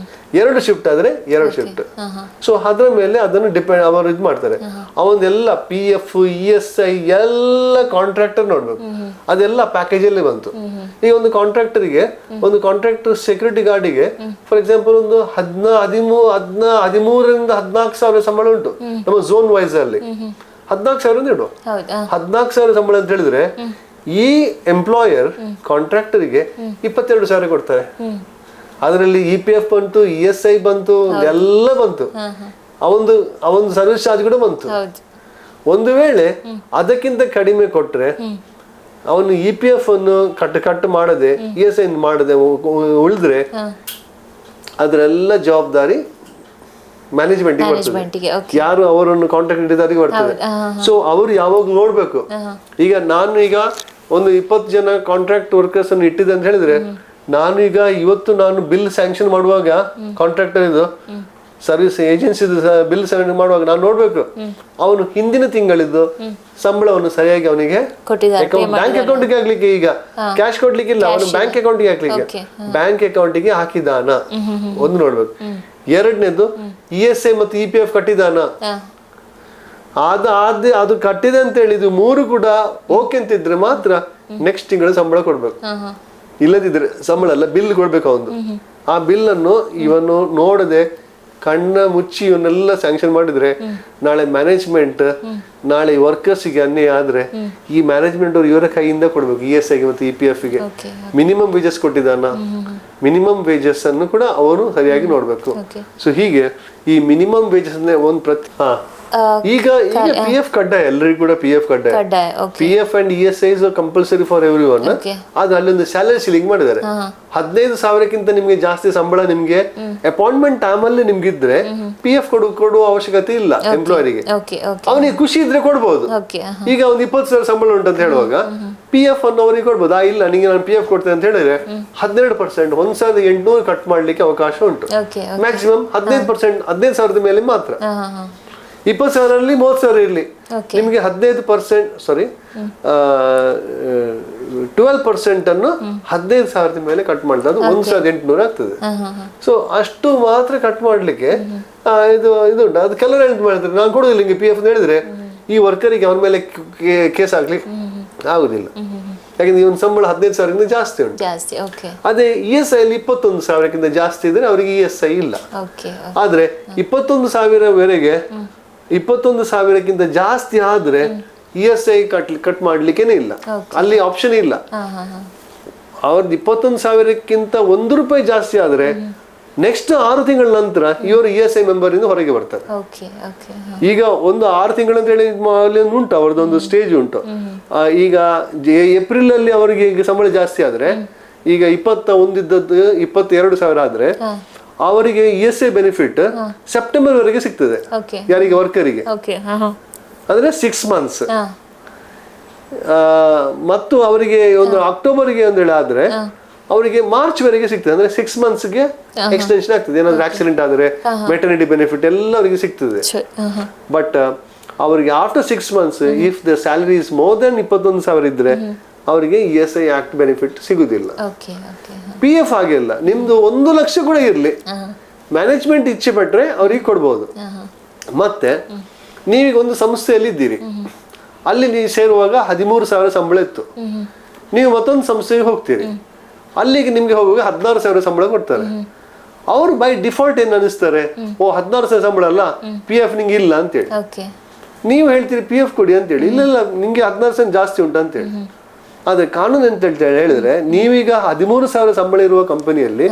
S2: 2 ಶಿಫ್ಟ್ ಆದ್ರೆ 2 ಶಿಫ್ಟ್. ಸೊ ಅದ್ರ ಮೇಲೆ ಅದನ್ನು ಡಿಪೆಂಡ್ ಅವರು ಇದು ಮಾಡ್ತಾರೆ. ಅವನ್ನೆಲ್ಲ PF ESI ಎಲ್ಲ ಕಾಂಟ್ರಾಕ್ಟರ್ ನೋಡ್ಬೇಕು. ಅದೆಲ್ಲ ಪ್ಯಾಕೇಜ್ ಅಲ್ಲಿ ಬಂತು. ಈಗ ಒಂದು ಕಾಂಟ್ರಾಕ್ಟರ್ಗೆ, ಒಂದು ಕಾಂಟ್ರಾಕ್ಟರ್ ಸೆಕ್ಯೂರಿಟಿ ಗಾರ್ಡಿಗೆ ಫಾರ್ ಎಕ್ಸಾಂಪಲ್ ಒಂದು 13,000 ರಿಂದ 14,000 ಸಂಬಳ ಉಂಟು ನಮ್ಮ ಝೋನ್ ವೈಸ್ ಅಲ್ಲಿ. 14,000 ಇಡುವ 14,000 ಸಂಬಳ ಅಂತ ಹೇಳಿದ್ರೆ ಈ ಎಂಪ್ಲಾಯರ್ ಕಾಂಟ್ರಾಕ್ಟರ್ಗೆ 22,000 ಕೊಡ್ತಾರೆ. ಅದರಲ್ಲಿ EPF ಬಂತು, ESI ಬಂತು, ಎಲ್ಲ ಬಂತು, ಅವೊಂದು ಸರ್ವಿಸ್ ಚಾರ್ಜ್ ಕೂಡ ಬಂತು. ಒಂದು ವೇಳೆ ಅದಕ್ಕಿಂತ ಕಡಿಮೆ ಕೊಟ್ರೆ ಅವನು EPF ಅನ್ನು ಕಟ್ ಮಾಡದೆ ESI ಮಾಡದೆ ಉಳಿದ್ರೆ ಅದರೆಲ್ಲ ಜವಾಬ್ದಾರಿ ಮ್ಯಾನೇಜ್ಮೆಂಟ್ಗೆ ಬರ್ತದೆ. ಯಾರು ಅವರನ್ನು ಕಾಂಟ್ರಾಕ್ಟ್ ಇಟ್ಟಿದ್ದಾರೆ ಬರ್ತದೆ. ಸೊ ಅವರು ಯಾವಾಗ ನೋಡ್ಬೇಕು, ಈಗ ನಾನು ಈಗ ಒಂದು 20 ಜನ ಕಾಂಟ್ರಾಕ್ಟ್ ವರ್ಕರ್ಸ್ ಅನ್ನು ಇಟ್ಟಿದೆ ಅಂತ ಹೇಳಿದ್ರೆ ನಾನು ಈಗ ನಾನು ಬಿಲ್ ಸ್ಯಾಂಕ್ಷನ್ ಮಾಡುವಾಗ ಕಾಂಟ್ರಾಕ್ಟರ್ ಇದು ಸರ್ವಿಸ್ ಏಜೆನ್ಸಿ ಬಿಲ್ ಸ್ಯಾಂಕ್ಷನ್ ಮಾಡುವಾಗ ನಾನು ನೋಡ್ಬೇಕು ಅವನು ಹಿಂದಿನ ತಿಂಗಳಿದ್ದು ಸಂಬಳವನ್ನು ಸರಿಯಾಗಿ ಅವನಿಗೆ ಬ್ಯಾಂಕ್ ಅಕೌಂಟ್ಗೆ ಹಾಕ್ಲಿಕ್ಕೆ, ಈಗ ಕ್ಯಾಶ್ ಕೊಡ್ಲಿಕ್ಕಿಲ್ಲ, ಅವನು ಬ್ಯಾಂಕ್ ಅಕೌಂಟ್ಗೆ ಹಾಕ್ಲಿಕ್ಕೆ ಬ್ಯಾಂಕ್ ಅಕೌಂಟಿಗೆ ಹಾಕಿದಾನ ಒಂದು ನೋಡ್ಬೇಕು. ಎರಡನೇದು ESI ಮತ್ತು EPF ಕಟ್ಟಿದಾನ, ಅದು ಕಟ್ಟಿದೆ ಅಂತ ಹೇಳಿದ್ದು 3 ಕೂಡ ಓಕೆ ಅಂತಿದ್ರೆ ಮಾತ್ರ ನೆಕ್ಸ್ಟ್ ತಿಂಗಳು ಸಂಬಳ ಕೊಡ್ಬೇಕು. ಇಲ್ಲದಿದ್ರೆ ಸಂಬಳ ಅಲ್ಲ, ಬಿಲ್ ಕೊಡ್ಬೇಕು ಅವನು. ಆ ಬಿಲ್ ಅನ್ನು ಇವನು ನೋಡದೆ ಕಣ್ಣ ಮುಚ್ಚಿ ಇವನ್ನೆಲ್ಲ ಸ್ಯಾಂಕ್ಷನ್ ಮಾಡಿದ್ರೆ ನಾಳೆ ಮ್ಯಾನೇಜ್ಮೆಂಟ್ ನಾಳೆ ವರ್ಕರ್ಸ್ಗೆ ಅನ್ಯಾಯ ಆದ್ರೆ ಈ ಮ್ಯಾನೇಜ್ಮೆಂಟ್ ಅವ್ರು ಇವರ ಕೈಯಿಂದ ಕೊಡ್ಬೇಕು. ESI ಗೆ ಮತ್ತು EPF ಗೆ ಮಿನಿಮಮ್ ವೇಜಸ್ ಕೊಟ್ಟಿದ್ದಾನ, ಮಿನಿಮಮ್ ವೇಜಸ್ ಅನ್ನು ಕೂಡ ಅವರು ಸರಿಯಾಗಿ ನೋಡ್ಬೇಕು. ಸೊ ಹೀಗೆ ಈ ಮಿನಿಮಮ್ ವೇಜಸ್ ಒಂದು ಈಗ ಪಿ ಎಫ್ ಕಡ್ಡಾಯ, ಎಲ್ಲರಿಗೂ ಕೂಡ ಪಿ ಎಫ್ ಕಡ್ಡಾಯ.
S3: ಕಡ್ಡಾಯ, okay.
S2: P F and ESI is compulsory for every one.
S3: Okay.
S2: ಆದ್ರೆ ಅಲ್ಲೊಂದು ಸ್ಯಾಲರಿ ಸೀಲಿಂಗ್ ಮಾಡಿದ್ದಾರೆ. 15,000ಕ್ಕಿಂತ ನಿಮ್ಗೆ ಜಾಸ್ತಿ ಸಂಬಳ ನಿಮ್ಗೆ ಅಪಾಯಿಂಟ್ಮೆಂಟ್ ಟೈಮ್ ಅಲ್ಲಿ ನಿಮ್ಗಿದ್ರೆ ಪಿ ಎಫ್ ಕೊಡುವ ಅವಶ್ಯಕತೆ ಇಲ್ಲ ಎಂಪ್ಲಾಯರಿಗೆ.
S3: ಓಕೆ ಓಕೆ
S2: ಅವನಿಗೆ ಖುಷಿ ಇದ್ರೆ ಕೊಡ್ಬೋದು.
S3: ಓಕೆ
S2: ಈಗ ಒಂದು 20,000 ಸಂಬಳ ಉಂಟು ಅಂತ ಹೇಳುವಾಗ ಪಿ ಎಫ್ ಅನ್ನು ಅವರಿಗೆ ಕೊಡ್ಬೋದು. ಇಲ್ಲ ನಿಂಗೆ ನಾನು ಪಿ ಎಫ್ ಕೊಡ್ತೇನೆ ಅಂತ ಹೇಳಿದ್ರೆ 12% 1,800 ಕಟ್ ಮಾಡ್ಲಿಕ್ಕೆ ಅವಕಾಶ ಉಂಟು.
S3: ಓಕೆ
S2: ಮ್ಯಾಕ್ಸಿಮಮ್ 15%, 15,000 ಮೇಲೆ ಮಾತ್ರ. 20,000 30,000 ಇರ್ಲಿ,
S3: Okay.
S2: ನಿಮಗೆ 15% ಸಾರಿ 12% ಅನ್ನು 15,000 ಮೇಲೆ ಕಟ್ ಮಾಡಿದ್ರೆ ಅದು 1,800 ಆಗ್ತದೆ. ಸೊ ಅಷ್ಟು ಮಾತ್ರ ಕಟ್ ಮಾಡ್ಲಿಕ್ಕೆ ಇದು ಉಂಟು. ಅದು ಕೆಲವರು ಎಂತ ಮಾಡಿದ್ರೆ ನಾನು ಕೊಡುದಿಲ್ಲ ನಿಮಗೆ ಪಿ ಎಫ್ ಅಂತ ಹೇಳಿದ್ರೆ ಈ ವರ್ಕರಿಗೆ ಅವನ ಮೇಲೆ ಕೇಸ್ ಆಗ್ಲಿಕ್ಕೆ ಆಗುದಿಲ್ಲ. ಯಾಕಂದ್ರೆ ಇವನ್ ಸಂಬಳ 15,000 ಜಾಸ್ತಿ ಉಂಟು.
S3: ಜಾಸ್ತಿ, ಓಕೆ.
S2: ಅದೇ ESI ಅಲ್ಲಿ 21,000 ಜಾಸ್ತಿ ಇದ್ರೆ ಅವರಿಗೆ ESI ಇಲ್ಲ.
S3: ಓಕೆ.
S2: ಆದ್ರೆ 21,000 21,000 ಜಾಸ್ತಿ ಆದ್ರೆ ESI ಕಟ್ ಮಾಡ್ಲಿಕ್ಕೇನೆ ಇಲ್ಲ, ಅಲ್ಲಿ ಆಪ್ಷನ್ ಇಲ್ಲ. ಅವ್ರದ್ದು 21,000 ₹1 ಜಾಸ್ತಿ ಆದ್ರೆ ನೆಕ್ಸ್ಟ್ 6 ತಿಂಗಳ ನಂತರ ಇವರು ESI ಮೆಂಬರ್ ಇಂದ ಹೊರಗೆ ಬರ್ತಾರೆ.
S3: Okay okay.
S2: ಈಗ ಒಂದು 6 ತಿಂಗಳು ಅಂತ ಹೇಳಿ ಉಂಟು, ಅವ್ರದ್ದೊಂದು ಸ್ಟೇಜ್ ಉಂಟು. ಈಗ ಏಪ್ರಿಲ್ ಅಲ್ಲಿ ಅವರಿಗೆ ಈಗ ಸಂಬಳ ಜಾಸ್ತಿ ಆದ್ರೆ ಈಗ 21 ಇದ್ದದ್ದು 22,000 ಆದ್ರೆ ಅವರಿಗೆ ESI ಬೆನಿಫಿಟ್ ಸೆಪ್ಟೆಂಬರ್ ವರೆಗೆ ಸಿಗ್ತದೆ. ಯಾರಿಗೆ ವರ್ಕರಿಗೆ ಅಂದ್ರೆ 6 months. ಮತ್ತು ಅವರಿಗೆ ಒಂದು ಅಕ್ಟೋಬರ್ಗೆ ಒಂದು ಹೇಳಿ ಆದ್ರೆ ಅವರಿಗೆ ಮಾರ್ಚ್ ವರೆಗೆ ಸಿಗ್ತದೆ. ಅಂದ್ರೆ 6 months ಗೆ ಎಕ್ಸ್ಟೆನ್ಷನ್ ಆಗ್ತದೆ. ಏನಾದ್ರು ಆಕ್ಸಿಡೆಂಟ್ ಆದ್ರೆ ಮೆಟರ್ನಿಟಿ ಬೆನಿಫಿಟ್ ಎಲ್ಲ ಅವರಿಗೆ ಸಿಗ್ತದೆ. ಬಟ್ ಅವರಿಗೆ after 6 months if the salary is more than 21,000 ಇದ್ರೆ ಅವರಿಗೆ ESI ಆಕ್ಟ್ ಬೆನಿಫಿಟ್ ಸಿಗುದಿಲ್ಲ. ಪಿ ಎಫ್ ಹಾಗೆ ಇಲ್ಲ, ನಿಮ್ದು 1 ಲಕ್ಷ ಕೂಡ ಇರ್ಲಿ, ಮ್ಯಾನೇಜ್ಮೆಂಟ್ ಇಚ್ಛೆ ಪಟ್ರೆ ಅವ್ರಿಗೆ ಕೊಡ್ಬೋದು. ಮತ್ತೆ ನೀವೀಗ ಒಂದು ಸಂಸ್ಥೆಯಲ್ಲಿ ಇದ್ದೀರಿ, ಅಲ್ಲಿ ನೀವು ಸೇರುವಾಗ 13,000 ಸಂಬಳ ಇತ್ತು. ನೀವು ಮತ್ತೊಂದು ಸಂಸ್ಥೆಗೆ ಹೋಗ್ತೀರಿ, ಅಲ್ಲಿಗೆ ನಿಮ್ಗೆ ಹೋಗುವಾಗ 16,000 ಸಂಬಳ ಕೊಡ್ತಾರೆ. ಅವ್ರು ಬೈ ಡಿಫಾಲ್ಟ್ ಏನ್ ಅನಿಸ್ತಾರೆ, ಓ 16,000 ಸಂಬಳ ಅಲ್ಲ, ಪಿ ಎಫ್ ನಿಂಗೆ ಇಲ್ಲ ಅಂತೇಳಿ. ನೀವು ಹೇಳ್ತೀರಿ ಪಿ ಎಫ್ ಕೊಡಿ ಅಂತೇಳಿ, ಇಲ್ಲ ಇಲ್ಲ ನಿಮ್ಗೆ 16,000 ಜಾಸ್ತಿ ಉಂಟು ಅಂತೇಳಿ. ಆದ್ರೆ ಕಾನೂನು ಅಂತ ಹೇಳಿದ್ರೆ ನೀವೀಗ 13,000 ಸಂಬಳ ಇರುವ ಕಂಪನಿಯಲ್ಲಿ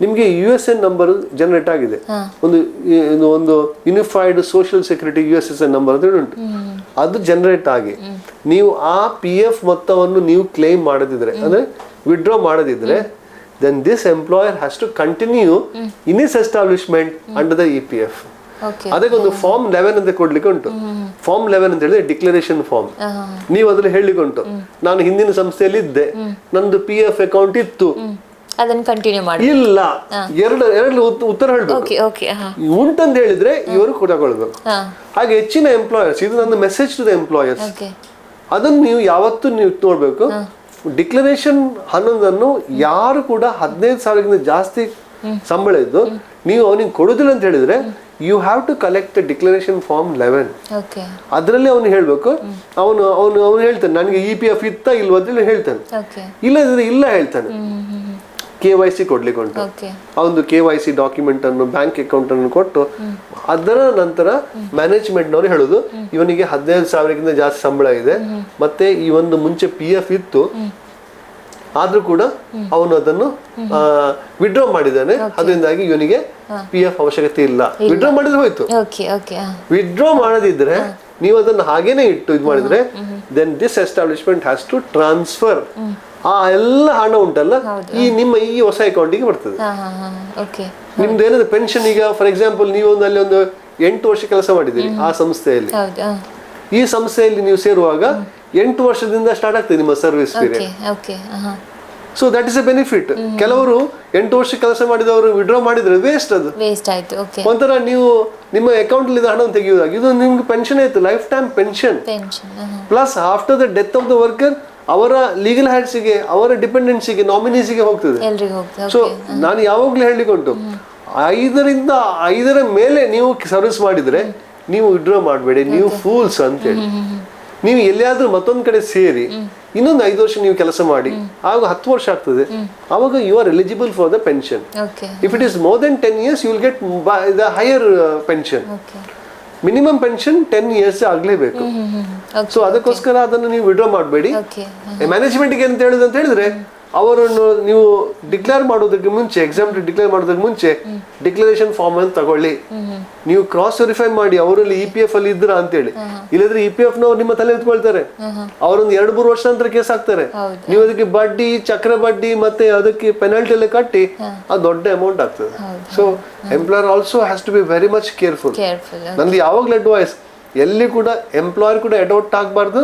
S2: ನಿಮ್ಗೆ USN ನಂಬರ್ ಜನರೇಟ್ ಆಗಿದೆ. ಒಂದು unified social security USSN number ಅಂತ ಉಂಟು. ಅದು ಜನರೇಟ್ ಆಗಿ ನೀವು ಆ PF ಮೊತ್ತವನ್ನು ನೀವು ಕ್ಲೈಮ್ ಮಾಡದಿದ್ರೆ, ಅಂದ್ರೆ ವಿಡ್ರಾ ಮಾಡದಿದ್ರೆ, then this employer has to continue in his establishment under the EPF. ಅದಕ್ಕೆ ಒಂದು ಫಾರ್ಮ್ 11 ಅಂತ ಕೊಡ್ಲಿಕ್ಕೆ ಉಂಟು. ಫಾರ್ಮ್ 11 ಅಂತ ಹೇಳಿದ್ರೆ ಡಿಕ್ಲರೇಷನ್ ಫಾರ್ಮ್. ನೀವು ಅದ್ರಲ್ಲಿ ಹೇಳಲಿಕ್ಕೆ ಉಂಟು, ನಾನು ಹಿಂದಿನ ಸಂಸ್ಥೆಯಲ್ಲಿ ಇದ್ದೆ, ನಂದು PF ಅಕೌಂಟ್ ಇತ್ತು,
S3: ಅದನ್ನ ಕಂಟಿನ್ಯೂ ಮಾಡಿ. ಇಲ್ಲ,
S2: ಎರಡು ಉತ್ತರ ಹೇಳ್ಬೇಕು. ಉಂಟಂತ ಹೇಳಿದ್ರೆ ಇವರು ತಗೊಳ್ಬೇಕು. ಹಾಗೆ ಹೆಚ್ಚಿನ ಎಂಪ್ಲಾಯರ್ಸ್, ಇದು ನನ್ನ ಮೆಸೇಜ್ ಟು ದ ಎಂಪ್ಲಾಯರ್ಸ್, ಅದನ್ನು ನೀವು ಯಾವತ್ತೂ ನೀವು ನೋಡ್ಬೇಕು. ಡಿಕ್ಲರೇಷನ್ 11 ಯಾರು ಕೂಡ 15,000 ಜಾಸ್ತಿ ಸಂಬಳ ಇದ್ದು ನೀವು ಅವನಿಗೆ ಕೊಡುದಿಲ್ಲ ಅಂತ ಹೇಳಿದ್ರೆ you have to collect declaration form 11. ಅದರಲ್ಲಿ ಅವನು ಹೇಳ್ಬೇಕು, ಅವನು ಹೇಳ್ತಾನೆ ನನಗೆ EPF ಇತ್ತ ಇಲ್ವಾ ಅಂತ ಹೇಳಿ ಹೇಳ್ತಾನೆ. ಇಲ್ಲದಿದ್ರೆ ಇಲ್ಲ ಹೇಳ್ತಾನೆ. KYC ಕೊಡ್ಲಿಕ್ಕೆ ಉಂಟು. ಅವನು KYC ಡಾಕ್ಯುಮೆಂಟ್ ಅನ್ನು, ಬ್ಯಾಂಕ್ ಅಕೌಂಟ್ ಅನ್ನು ಕೊಟ್ಟು ಅದರ ನಂತರ ಮ್ಯಾನೇಜ್ಮೆಂಟ್ ನವರು ಹೇಳುದು ಇವನಿಗೆ 15,000 ಜಾಸ್ತಿ ಸಂಬಳ ಇದೆ, ಮತ್ತೆ ಈ ಒಂದು ಮುಂಚೆ PF ಇತ್ತು, ಆದ್ರೂ ಕೂಡ ಅವನು ಅದನ್ನು ವಿಡ್ರಾ ಮಾಡಿದ್ದಾನೆ, ಅದರಿಂದಾಗಿ ಇವನಿಗೆ PF ಅವಶ್ಯಕತೆ ಇಲ್ಲ. ವಿಡ್ರಾ ಮಾಡಿದ್ರೆ ಹೋಯ್ತು. ವಿಡ್ರಾ ಮಾಡದಿದ್ರೆ ನೀವು ಅದನ್ನು ಹಾಗೇನೆ ಇಟ್ಟು ಇದು ಮಾಡಿದ್ರೆ then this establishment has to transfer ಆ ಎಲ್ಲ ಹಣ ಉಂಟಲ್ಲ ನಿಮ್ಮ ಈ ಹೊಸ ಅಕೌಂಟಿಗೆ ಬರ್ತದೆ. ನಿಮ್ದು ಏನಾದ್ರು ಪೆನ್ಷನ್, ಈಗ ಫಾರ್ ಎಕ್ಸಾಂಪಲ್ ನೀವು ಅಲ್ಲಿ ಒಂದು 8 ವರ್ಷ ಕೆಲಸ ಮಾಡಿದ್ದೀರಿ ಆ ಸಂಸ್ಥೆಯಲ್ಲಿ, ಈ ಸಂಸ್ಥೆಯಲ್ಲಿ ನೀವು ಸೇರುವಾಗ 8 ವರ್ಷದಿಂದ ಸ್ಟಾರ್ಟ್ ಆಗ್ತದೆ ನಿಮ್ಮ service period. So that is A benefit. ಕೆಲವರು 8 ವರ್ಷ ಕೆಲಸ ಮಾಡಿದವರು ವಿಡ್ರಾ ಮಾಡಿದ್ರೆ ವೇಸ್ಟ್, ಅದು ಒಂಥರ ನೀವು ನಿಮ್ಮ ಅಕೌಂಟ್ ಅಲ್ಲಿ ಹಣ ತೆಗೆಯುವಾಗ ಇದು ನಿಮ್ಗೆ ಪೆನ್ಷನ್ ಆಯ್ತು, life time pension. Plus after the death of the worker ಅವರ ಲೀಗಲ್ ಹ್ಯಾಂಡ್ಸಿಗೆ, ಅವರ ಡಿಪೆಂಡೆನ್ಸಿಗೆ, ನಾಮಿನೀಸಿಗೆ ಹೋಗ್ತದೆ. ಸೊ ನಾನು ಯಾವಾಗ್ಲೂ ಹೇಳಲಿಕ್ಕೆ ಉಂಟು, 5 ಮೇಲೆ ನೀವು ಸರ್ವಿಸ್ ಮಾಡಿದ್ರೆ ನೀವು ವಿಡ್ರಾ ಮಾಡಬೇಡಿ, ನೀವು ಫೂಲ್ಸ್ ಅಂತೇಳಿ. ನೀವು ಎಲ್ಲಿಯಾದ್ರೂ ಮತ್ತೊಂದು ಕಡೆ ಸೇರಿ ಇನ್ನೊಂದು 5 ವರ್ಷ ನೀವು ಕೆಲಸ ಮಾಡಿ, ಆಗ 10 ವರ್ಷ ಆಗ್ತದೆ, ಆವಾಗ you are eligible for the pension. If it is more than 10 years you will get the higher pension. Minimum pension 10 years ಆಗ್ಲೇಬೇಕು. ಸೊ ಅದಕ್ಕೋಸ್ಕರ ಅದನ್ನು ನೀವು ವಿಡ್ರಾ ಮಾಡಬೇಡಿ. ಮ್ಯಾನೇಜ್ಮೆಂಟ್ಗೆ ಅಂತ ಹೇಳುದು ಅಂತ ಹೇಳಿದ್ರೆ ಅವರನ್ನು ನೀವು ಡಿಕ್ಲೇರ್ ಮಾಡೋದಕ್ಕೆ ಮುಂಚೆ, ಎಕ್ಸಾಮ್ ಡಿಕ್ಲೇರ್ ಮಾಡೋದಕ್ಕೆ ಮುಂಚೆ ಡಿಕ್ಲರೇಷನ್ ಫಾರ್ಮ್ ಅನ್ನು ತಗೊಳ್ಳಿ. ನೀವು ಕ್ರಾಸ್ ವೆರಿಫೈ ಮಾಡಿ ಅವರಲ್ಲಿ EPF ಅಲ್ಲಿ ಇದ್ರ ಅಂತೇಳಿ. ಇಲ್ಲದ್ರೆ EPF ನವ್ರು ನಿಮ್ಮ ತಲೆ ಎತ್ಕೊಳ್ತಾರೆ, ಅವರೊಂದು 2-3 ವರ್ಷ ನಂತರ ಕೇಸ್ ಹಾಕ್ತಾರೆ. ನೀವು ಅದಕ್ಕೆ ಬಡ್ಡಿ, ಚಕ್ರ ಬಡ್ಡಿ ಮತ್ತೆ ಅದಕ್ಕೆ ಪೆನಾಲ್ಟಿ ಎಲ್ಲ ಕಟ್ಟಿ ಅದು ದೊಡ್ಡ ಅಮೌಂಟ್ ಆಗ್ತದೆ. So employer also has to be very much careful. ನಂದು ಯಾವಾಗ್ಲೂ ಅಡ್ವೈಸ್, ಎಲ್ಲಿ ಕೂಡ ಎಂಪ್ಲಾಯರ್ ಕೂಡ ಅಡಾಪ್ಟ್ ಆಗಬಾರ್ದು,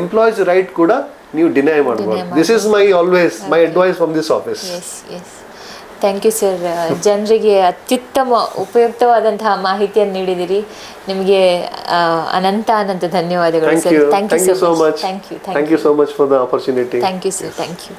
S2: ಎಂಪ್ಲಾಯೀಸ್ ರೈಟ್ ಕೂಡ ನೀವು ಡಿನೈ ಮಾಡಬಾರ್ದು. This is my always my advice from this office.
S3: Thank you sir. ಜನರಿಗೆ ಅತ್ಯುತ್ತಮ ಉಪಯುಕ್ತವಾದಂತಹ ಮಾಹಿತಿಯನ್ನು ನೀಡಿದಿರಿ. ನಿಮಗೆ ಅನಂತ ಧನ್ಯವಾದಗಳು sir. Thank you so much.
S2: Thank you so much for the opportunity.
S3: Thank you sir. Thank you.